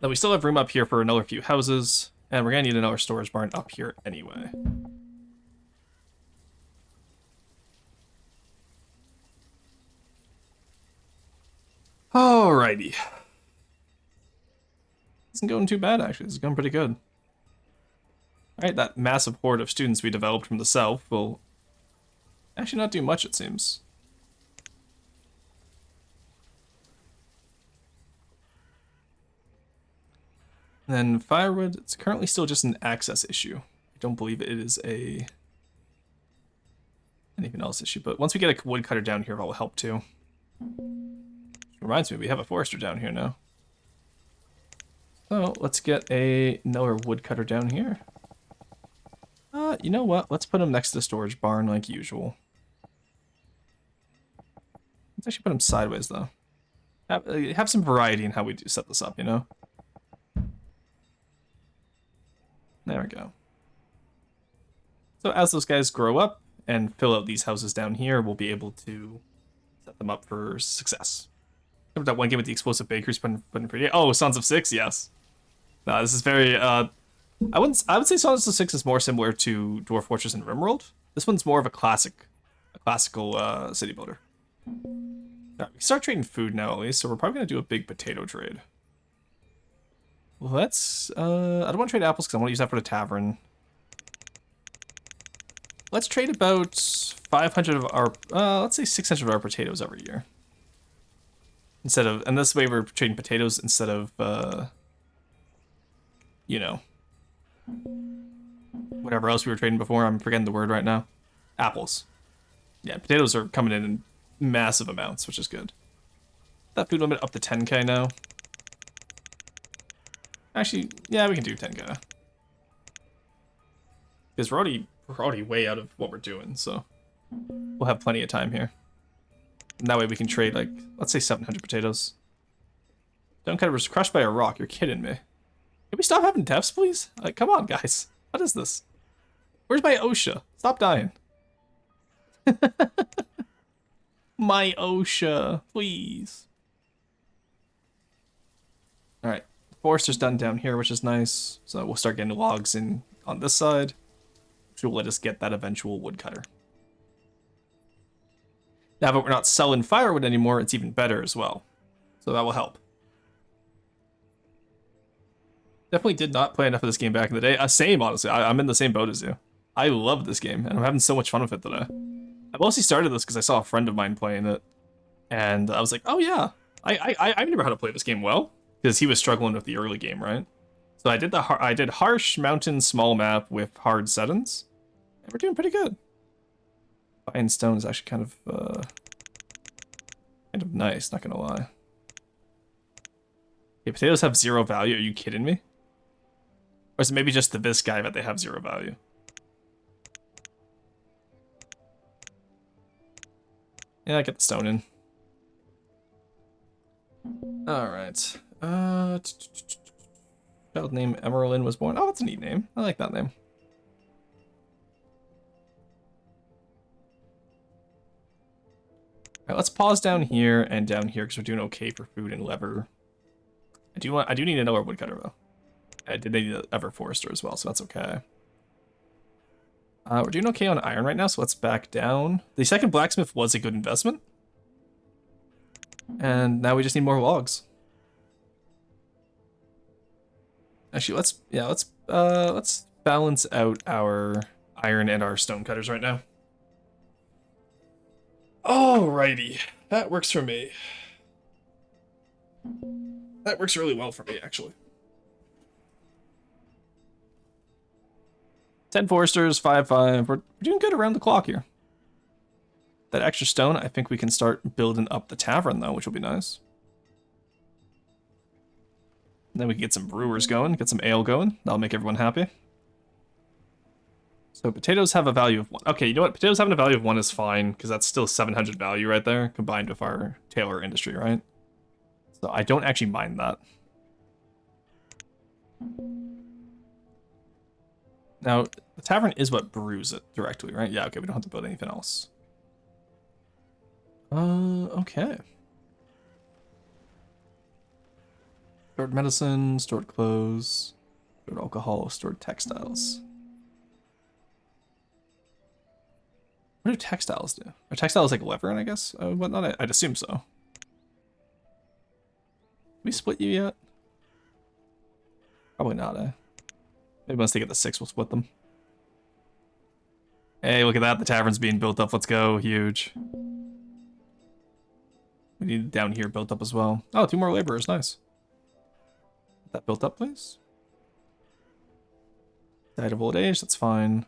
Now we still have room up here for another few houses. And we're going to need another storage barn up here anyway. Alrighty. Isn't going too bad, actually. This is going pretty good. Alright, that massive horde of students we developed from the south will actually not do much, it seems. And then firewood, it's currently still just an access issue. I don't believe it is a anything else issue, but once we get a woodcutter down here, that will help too. Reminds me, we have a forester down here now. So let's get another woodcutter down here. You know what? Let's put him next to the storage barn like usual. Let's actually put him sideways though. Have some variety in how we do set this up, you know? There we go. So as those guys grow up and fill out these houses down here, we'll be able to set them up for success. Remember that one game with the explosive bakers putting pretty. Oh, Sons of Six, yes. No, this is very. I would say Sons of Six is more similar to Dwarf Fortress and RimWorld. This one's more of a classical city builder. All right, we can start trading food now at least, so we're probably gonna do a big potato trade. Let's. I don't want to trade apples because I want to use that for the tavern. Let's trade about 500 of our. Let's say 600 of our potatoes every year. Instead of, and this way we're trading potatoes instead of, you know, whatever else we were trading before. I'm forgetting the word right now. Apples. Yeah, potatoes are coming in massive amounts, which is good. That food limit up to 10k now. Actually, yeah, we can do 10k. Because we're already way out of what we're doing, so we'll have plenty of time here. And that way we can trade, like, let's say 700 potatoes. Stonecutter was crushed by a rock. You're kidding me. Can we stop having deaths, please? Like, come on, guys. What is this? Where's my OSHA? Stop dying. My OSHA, please. Alright. Forester's done down here, which is nice. So we'll start getting logs in on this side, which will let us get that eventual woodcutter. Now that we're not selling firewood anymore, it's even better as well. So that will help. Definitely did not play enough of this game back in the day. Same, honestly. I'm in the same boat as you. I love this game, and I'm having so much fun with it today. I mostly started this because I saw a friend of mine playing it, and I was like, oh yeah, I remember how to play this game well, because he was struggling with the early game, right? So I did harsh mountain small map with hard settings, and we're doing pretty good. Fine stone is actually kind of nice, not gonna lie. Okay, potatoes have 0 value. Are you kidding me? Or is it maybe just this guy that they have 0 value? Yeah, get the stone in. Alright. Child name Emerlin was born. Oh, that's a neat name. I like that name. Alright, let's pause down here and down here because we're doing okay for food and leather. I do need another woodcutter though. I did need an ever forester as well, so that's okay. We're doing okay on iron right now, so let's back down. The second blacksmith was a good investment. And now we just need more logs. Actually, let's balance out our iron and our stone cutters right now. Alrighty, that works for me. That works really well for me, actually. 10 foresters, 5-5. We're doing good around the clock here. That extra stone, I think we can start building up the tavern, though, which will be nice. And then we can get some brewers going, get some ale going. That'll make everyone happy. So potatoes have a value of 1. Okay, you know what? Potatoes having a value of 1 is fine, because that's still 700 value right there, combined with our tailor industry, right? So I don't actually mind that. Now, the tavern is what brews it directly, right? Yeah, okay, we don't have to build anything else. Okay. Stored medicine, stored clothes, stored alcohol, stored textiles. What do textiles do? Are textiles like leather, I guess? Whatnot? I'd assume so. We split you yet? Probably not, eh? Maybe once they get the 6, we'll split them. Hey, look at that. The tavern's being built up. Let's go. Huge. We need down here built up as well. Oh, 2 more laborers. Nice. Get that built up, please. Died of old age. That's fine.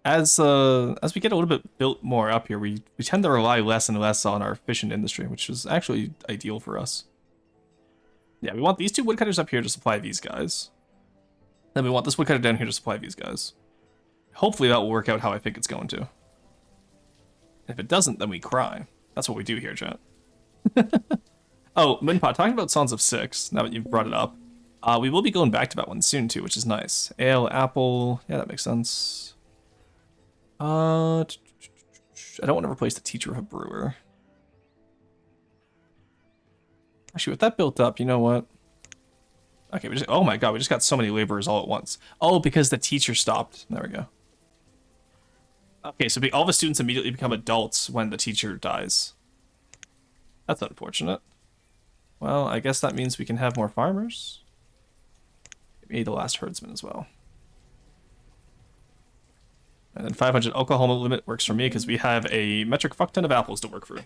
As we get a little bit built more up here, we tend to rely less and less on our fishing industry, which is actually ideal for us. Yeah, we want these 2 woodcutters up here to supply these guys. Then we want this woodcutter down here to supply these guys. Hopefully that will work out how I think it's going to. If it doesn't, then we cry. That's what we do here, chat. Oh, Moonpot, talking about Sons of Six, now that you've brought it up. We will be going back to that one soon, too, which is nice. Ale, apple, yeah, that makes sense. I don't want to replace the teacher with a brewer. Actually, with that built up, you know what? Okay, oh my god, we just got so many laborers all at once. Oh, because the teacher stopped. There we go. Okay, so all the students immediately become adults when the teacher dies. That's unfortunate. Well, I guess that means we can have more farmers. Maybe the last herdsman as well. And then 500 alcohol limit works for me because we have a metric fuck ton of apples to work through.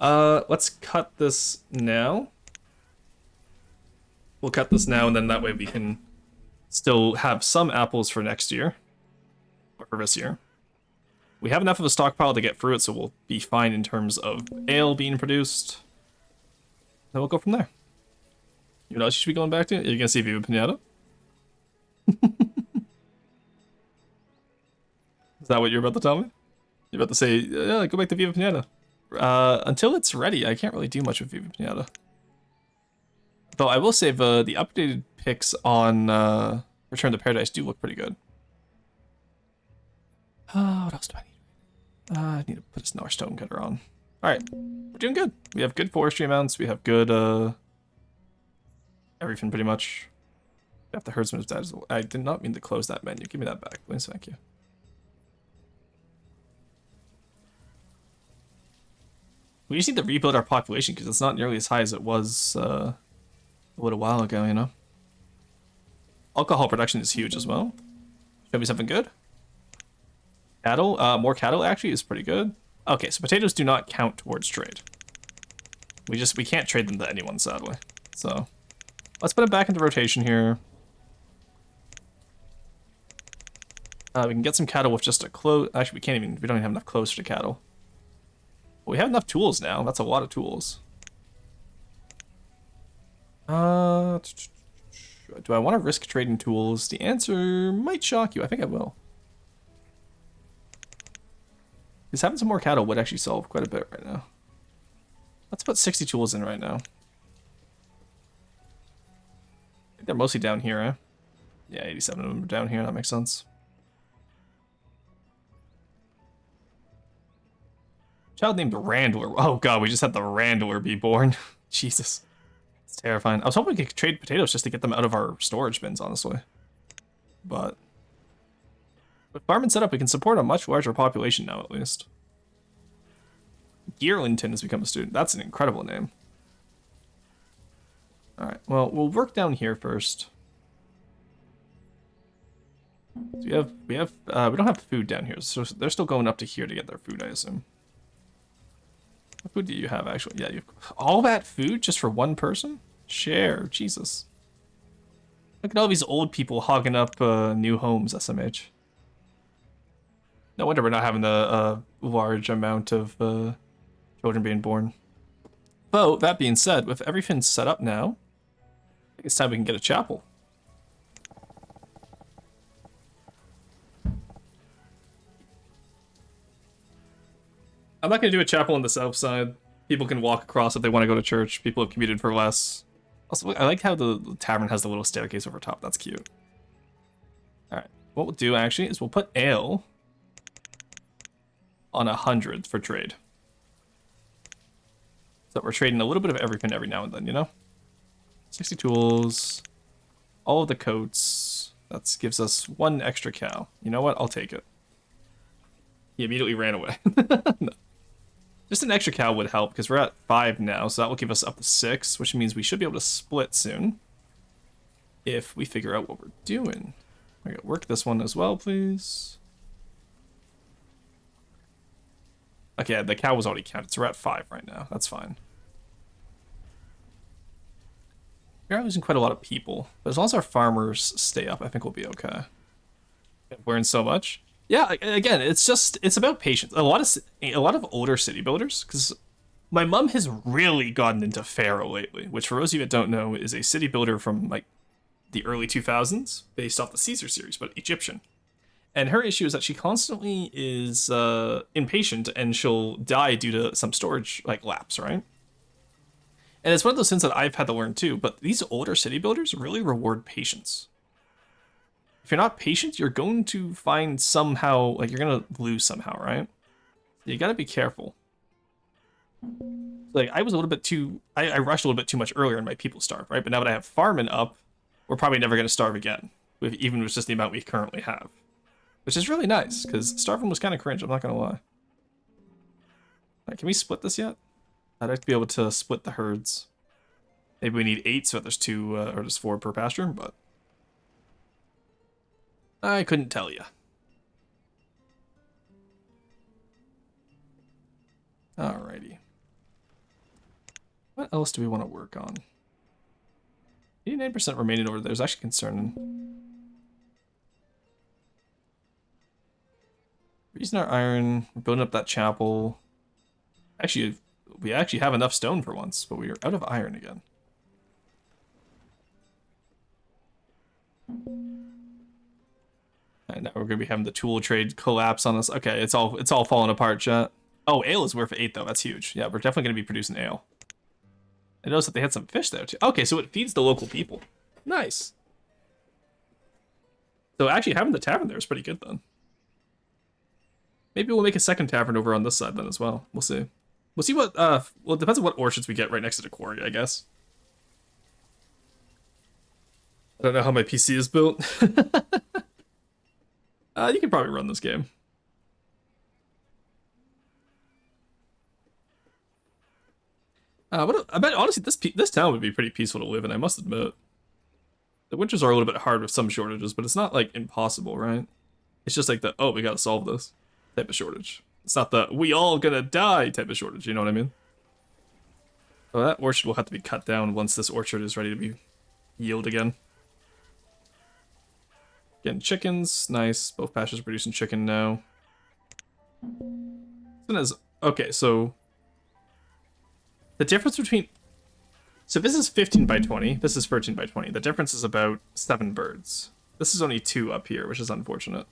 Let's cut this now. We'll cut this now, and then that way we can still have some apples for next year. Or for this year. We have enough of a stockpile to get through it, so we'll be fine in terms of ale being produced. Then we'll go from there. You know what else you should be going back to? You're gonna see Viva Pinata? Is that what you're about to tell me? You're about to say, yeah, go back to Viva Pinata. Until it's ready, I can't really do much with Viva Pinata. Though I will say the updated pics on Return to Paradise do look pretty good. What else do I need? I need to put another stone cutter on. Alright, we're doing good. We have good forestry amounts, we have good, everything pretty much. If the herdsman is dead as well. I did not mean to close that menu. Give me that back, please. Thank you. We just need to rebuild our population because it's not nearly as high as it was a little while ago, you know? Alcohol production is huge as well. Show me something good. Cattle, more cattle actually is pretty good. Okay, so potatoes do not count towards trade. We can't trade them to anyone, sadly. So Let's put it back into rotation here. We can get some cattle with just a close. Actually, we don't even have enough clothes for the cattle. But we have enough tools now. That's a lot of tools. Do I want to risk trading tools? The answer might shock you. I think I will. Because having some more cattle would actually solve quite a bit right now. Let's put 60 tools in right now. I think they're mostly down here, eh? Yeah, 87 of them are down here. That makes sense. Child named Randler. Oh god, we just had the Randler be born. Jesus. It's terrifying. I was hoping we could trade potatoes just to get them out of our storage bins, honestly. But with farming set up, we can support a much larger population now, at least. Gearlington has become a student. That's an incredible name. Alright, well, we'll work down here first. So we don't have food down here, so they're still going up to here to get their food, I assume. What food do you have, actually? Yeah, you have all that food just for one person? Share, Jesus. Look at all these old people hogging up new homes, SMH. No wonder we're not having a large amount of children being born. But that being said, with everything set up now, I think it's time we can get a chapel. I'm not going to do a chapel on the south side. People can walk across if they want to go to church. People have commuted for less. Also, I like how the tavern has the little staircase over top. That's cute. Alright, what we'll do actually is we'll put ale on 100 for trade. So we're trading a little bit of everything every now and then, you know? 60 tools, all of the coats. That gives us 1 extra cow. You know what? I'll take it. He immediately ran away. No. Just an extra cow would help because we're at 5 now, so that will give us up to 6, which means we should be able to split soon if we figure out what we're doing. I gotta work this one as well, please. Okay, the cow was already counted, so we're at 5 right now. That's fine. We're losing quite a lot of people, but as long as our farmers stay up, I think we'll be okay. I've learned so much. Yeah, again, it's about patience. A lot of older city builders, because my mom has really gotten into Pharaoh lately, which for those of you that don't know is a city builder from like the early 2000s, based off the Caesar series, but Egyptian. And her issue is that she constantly is impatient and she'll die due to some storage like lapse, right? And it's one of those things that I've had to learn too, but these older city builders really reward patience. If you're not patient, you're going to find somehow, like, you're going to lose somehow, right? You got to be careful. Like, I was a little bit too, I rushed a little bit too much earlier and my people starved, right? But now that I have farming up, we're probably never going to starve again, even with just the amount we currently have. Which is really nice, because starving was kind of cringe, I'm not going to lie. Alright, can we split this yet? I'd like to be able to split the herds. Maybe we need 8 so that there's 2, or there's 4 per pasture, but I couldn't tell you. Alrighty. What else do we want to work on? 89% remaining over there is actually concerning. We're using our iron, we're building up that chapel. Actually, we actually have enough stone for once, but we are out of iron again. And now we're gonna be having the tool trade collapse on us. Okay, it's all falling apart, chat. Oh, ale is worth 8 though. That's huge. Yeah, we're definitely gonna be producing ale. I noticed that they had some fish there too. Okay, so it feeds the local people. Nice. So actually having the tavern there is pretty good then. Maybe we'll make a second tavern over on this side then as well. We'll see. We'll see what well, it depends on what orchards we get right next to the quarry, I guess. I don't know how my PC is built. You can probably run this game. I bet honestly this town would be pretty peaceful to live in, I must admit. The winters are a little bit hard with some shortages, but it's not like impossible, right? It's just like the, oh, we gotta solve this type of shortage. It's not the, we all gonna die type of shortage, you know what I mean? Well, that orchard will have to be cut down once this orchard is ready to be yield again. Getting chickens, nice. Both pastures producing chicken now. Okay, so the difference between, so this is 15 by 20, this is 13 by 20. The difference is about 7 birds. This is only 2 up here, which is unfortunate.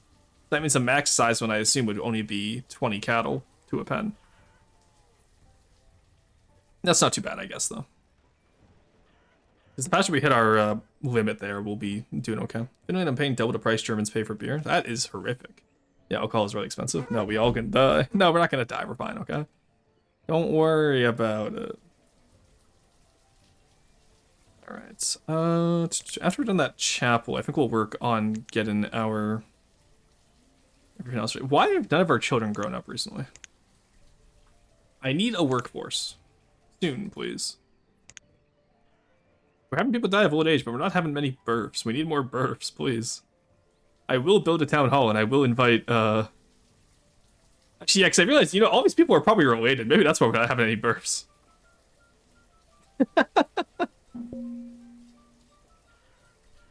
That means the max size one I assume would only be 20 cattle to a pen. That's not too bad, I guess, though. Because the faster we hit our limit there, we'll be doing okay. Finland, I'm paying double the price Germans pay for beer. That is horrific. Yeah, alcohol is really expensive. No, we all gonna die. No, we're not gonna die. We're fine, okay? Don't worry about it. Alright. After we've done that chapel, I think we'll work on getting our everything else right. Why have none of our children grown up recently? I need a workforce. Soon, please. We're having people die of old age, but we're not having many births. We need more births, please. I will build a town hall, and I will invite, Actually, yeah, because I realized, you know, all these people are probably related. Maybe that's why we're not having any births.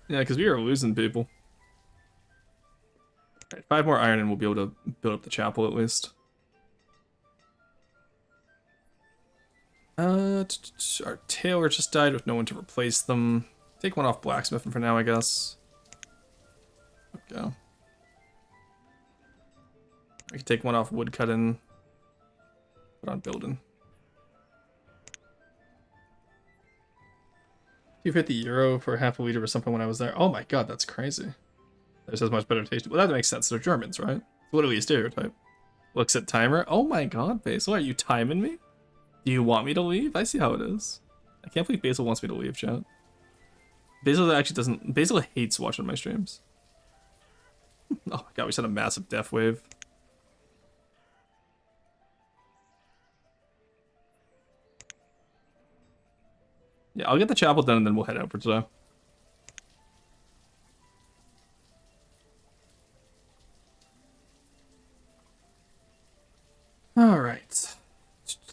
Yeah, because we are losing people. Alright, 5 more iron, and we'll be able to build up the chapel, at least. Our tailor just died with no one to replace them. Take one off blacksmithing for now, I guess. Go. We can take one off woodcutting. Put on building. You've hit the euro for half a liter or something when I was there. Oh my god, that's crazy. There's as much better taste. Well, that makes sense. They're Germans, right? It's literally a stereotype. Looks at timer. Oh my god, Basil, are you timing me? Do you want me to leave? I see how it is. I can't believe Basil wants me to leave, chat. Basil actually doesn't... Basil hates watching my streams. Oh my god, we just had a massive death wave. Yeah, I'll get the chapel done and then we'll head out for today. Alright.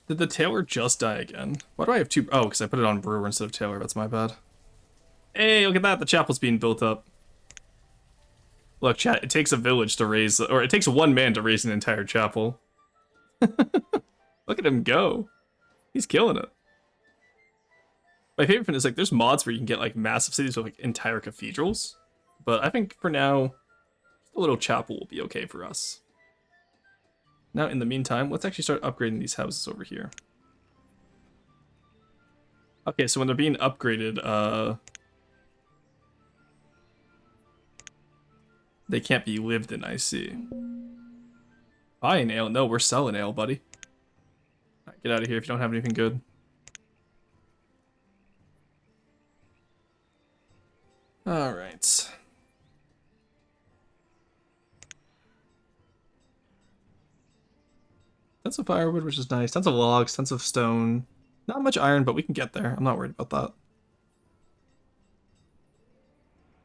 Did the tailor just die again? Why do I have 2? Oh, because I put it on brewer instead of tailor. That's my bad. Hey, look at that. The chapel's being built up. Look, chat, it takes a village to raise, or it takes one man to raise an entire chapel. Look at him go. He's killing it. My favorite thing is, like, there's mods where you can get, like, massive cities with, like, entire cathedrals. But I think, for now, a little chapel will be okay for us. Now, in the meantime, let's actually start upgrading these houses over here. Okay, so when they're being upgraded, they can't be lived in, I see. Buying ale? No, we're selling ale, buddy. Right, get out of here if you don't have anything good. Alright. Tons of firewood, which is nice. Tons of logs, tons of stone. Not much iron, but we can get there. I'm not worried about that.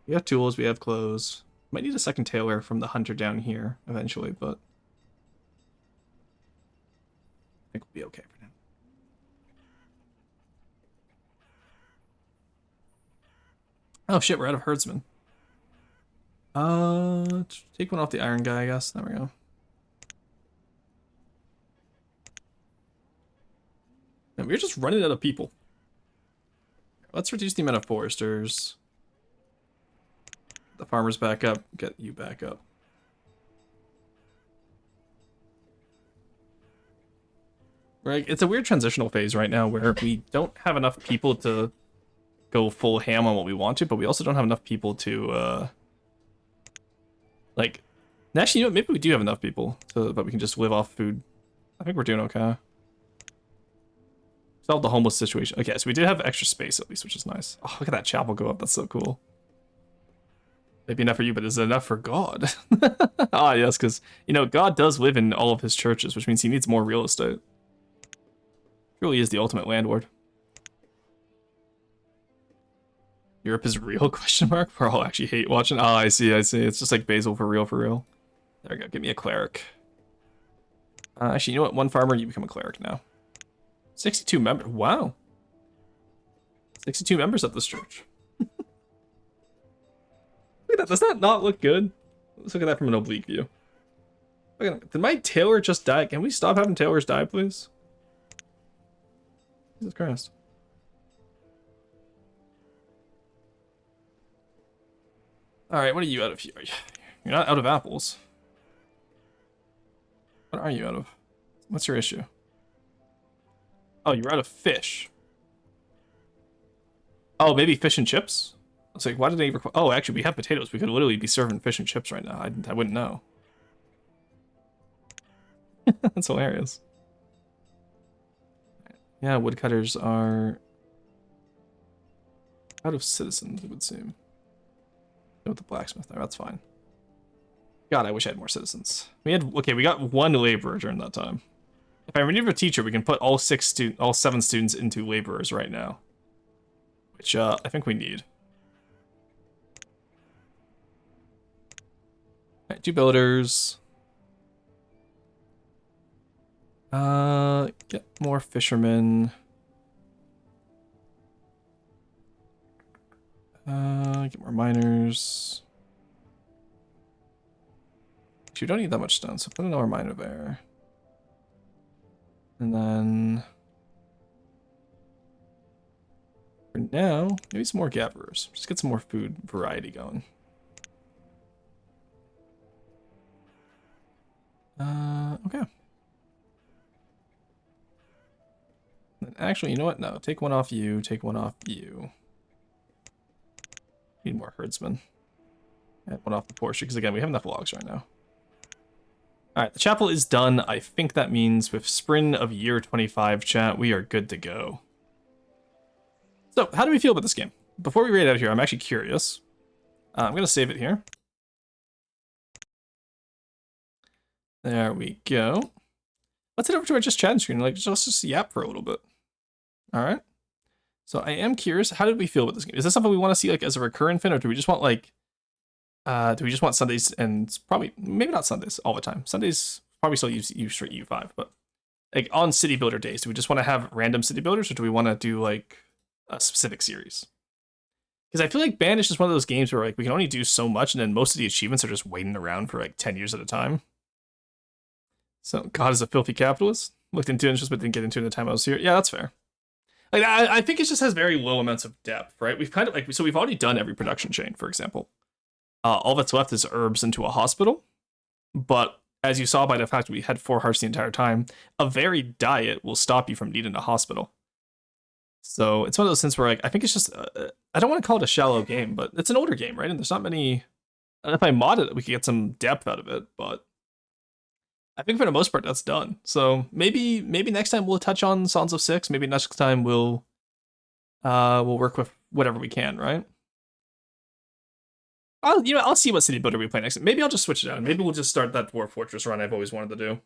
We have tools, we have clothes. Might need a second tailor from the hunter down here eventually, but I think we'll be okay for now. Oh shit, we're out of herdsmen. Take one off the iron guy, I guess. There we go. And we're just running out of people. Let's reduce the amount of foresters. The farmers back up. Get you back up. Right, it's a weird transitional phase right now where we don't have enough people to go full ham on what we want to, but we also don't have enough people to, like, actually, you know, maybe we do have enough people, but we can just live off food. I think we're doing okay. Solve the homeless situation. Okay, so we did have extra space at least, which is nice. Oh, look at that chapel go up. That's so cool. Maybe enough for you, but is it enough for God? Ah, yes, because, you know, God does live in all of his churches, which means he needs more real estate. Really is the ultimate landlord. Europe is real, question mark? We're all actually hate watching. Ah, I see, I see. It's just like Basil for real, for real. There we go, give me a cleric. Actually, you know what? One farmer, you become a cleric now. 62 members, wow. 62 members of this church. Look at that. Does that not look good? Let's look at that from an oblique view. Did my tailor just die? Can we stop having tailors die, please? Jesus Christ. Alright, what are you out of here? You're not out of apples. What are you out of? What's your issue? Oh, you're out of fish. Oh, maybe fish and chips? I was like, why did they require... Oh, actually, we have potatoes. We could literally be serving fish and chips right now. I wouldn't know. That's hilarious. Yeah, woodcutters are out of citizens, it would seem. Go with the blacksmith there, that's fine. God, I wish I had more citizens. We got one laborer during that time. If I renewed a teacher, we can put all 7 students into laborers right now. Which, I think we need. Alright, 2 builders. Get more fishermen. Get more miners. Actually, we don't need that much stone, so put another miner there. And then... for now, maybe some more gatherers. Just get some more food variety going. Okay. And actually, you know what? No, take one off you, take one off you. Need more herdsmen. And one off the Porsche, because again, we have enough logs right now. Alright, the chapel is done. I think that means with spring of year 25 chat, we are good to go. So, how do we feel about this game? Before we rate it out here, I'm actually curious. I'm going to save it here. There we go. Let's head over to our just chatting screen. Like, let's just yap for a little bit. Alright. So I am curious, how did we feel about this game? Is this something we want to see like as a recurrent fin, or do we just want like Sundays and probably maybe not Sundays all the time. Sundays probably still use straight U5, but like on city builder days, do we just want to have random city builders, or do we want to do like a specific series? Because I feel like Banish is one of those games where like we can only do so much, and then most of the achievements are just waiting around for like 10 years at a time. So God is a filthy capitalist. Looked into it just but didn't get into it in the time I was here. Yeah, that's fair. Like I think it just has very low amounts of depth, right? We've kind of like we've already done every production chain, for example. All that's left is herbs into a hospital. But as you saw by the fact that we had 4 hearts the entire time, a varied diet will stop you from needing a hospital. So it's one of those things where like I think it's just I don't want to call it a shallow game, but it's an older game, right? And there's not many. If I mod it, we could get some depth out of it, but I think for the most part that's done. So maybe next time we'll touch on Sons of Six. Maybe next time we'll work with whatever we can, right? I'll see what city builder we play next. Maybe I'll just switch it out. Maybe we'll just start that Dwarf Fortress run I've always wanted to do.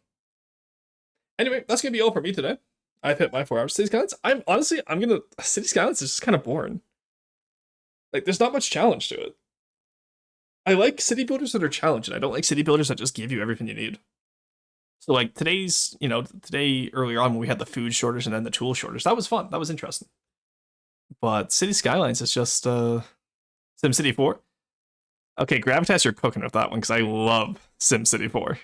Anyway, that's gonna be all for me today. I've hit my 4 hours. City Skylines. City Skylines is just kind of boring. Like there's not much challenge to it. I like city builders that are challenging. I don't like city builders that just give you everything you need. So like today earlier on when we had the food shortage and then the tool shortage, that was fun. That was interesting. But City Skylines is just SimCity 4. Okay, Gravitas, you're cooking with that one because I love SimCity 4.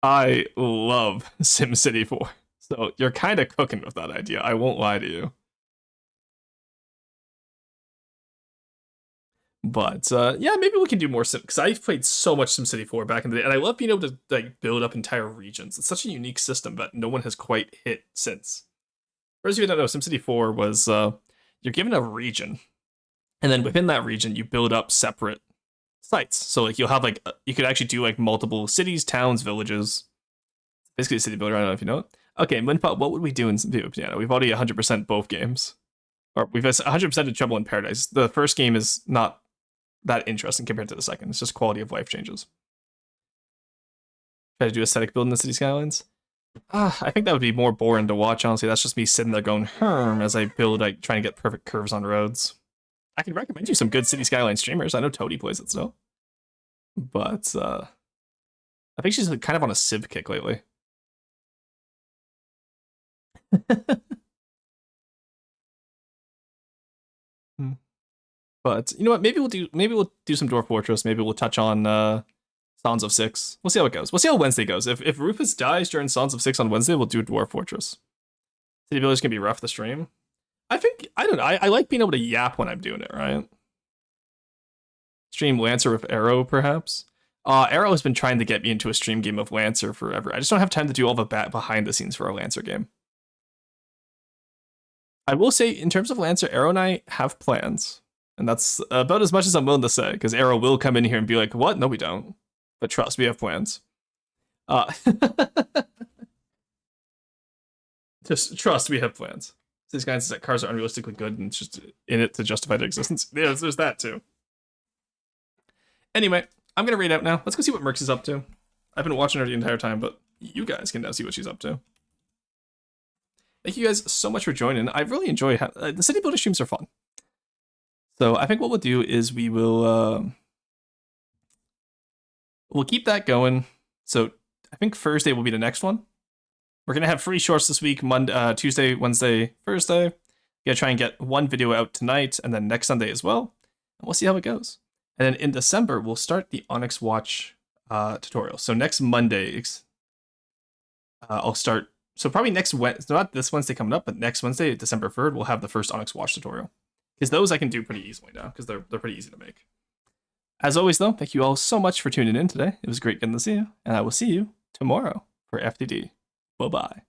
I love SimCity 4. So you're kind of cooking with that idea. I won't lie to you. But yeah, maybe we can do more Sim, because I've played so much SimCity 4 back in the day, and I love being able to like build up entire regions. It's such a unique system that no one has quite hit since. For those of you that don't know, SimCity 4 was you're given a region, and then within that region you build up separate sites. So like you'll have like you could actually do like multiple cities, towns, villages. Basically a city builder. I don't know if you know it. Okay, Minpot, what would we do in Piano? We've already 100% both games, or we've 100% in Trouble in Paradise. The first game is not that interesting compared to the second. It's just quality of life changes. Try to do aesthetic build in the City Skylines. I think that would be more boring to watch, honestly. That's just me sitting there going, as I build, like, trying to get perfect curves on roads. I can recommend you some good City Skyline streamers. I know Toadie plays it still. But, I think she's like, kind of on a Civ kick lately. But you know what? Maybe we'll do some Dwarf Fortress. Maybe we'll touch on Sons of Six. We'll see how it goes. We'll see how Wednesday goes. If Rufus dies during Sons of Six on Wednesday, we'll do Dwarf Fortress. City Building's gonna be rough the stream. I don't know. I like being able to yap when I'm doing it, right? Stream Lancer with Arrow, perhaps. Arrow has been trying to get me into a stream game of Lancer forever. I just don't have time to do all the behind the scenes for a Lancer game. I will say, in terms of Lancer, Arrow and I have plans. And that's about as much as I'm willing to say, because Arrow will come in here and be like, what? No, we don't. But trust, we have plans. Just trust, we have plans. These guys that cars are unrealistically good and it's just in it to justify their existence. There's that too. Anyway, I'm gonna read out now. Let's go see what Merx is up to. I've been watching her the entire time, but you guys can now see what she's up to. Thank you guys so much for joining. I really enjoy the city builder streams are fun. So I think what we'll do is we will we'll keep that going. So I think Thursday will be the next one. We're gonna have free shorts this week, Monday, Tuesday, Wednesday, Thursday. Gonna try and get one video out tonight and then next Sunday as well. And we'll see how it goes. And then in December, we'll start the Onyx Watch tutorial. So next Monday, I'll start. So probably next Wednesday, not this Wednesday coming up, but next Wednesday, December 3rd, we'll have the first Onyx Watch tutorial. Because those I can do pretty easily now, because they're pretty easy to make. As always, though, thank you all so much for tuning in today. It was great getting to see you, and I will see you tomorrow for FTD. Bye-bye.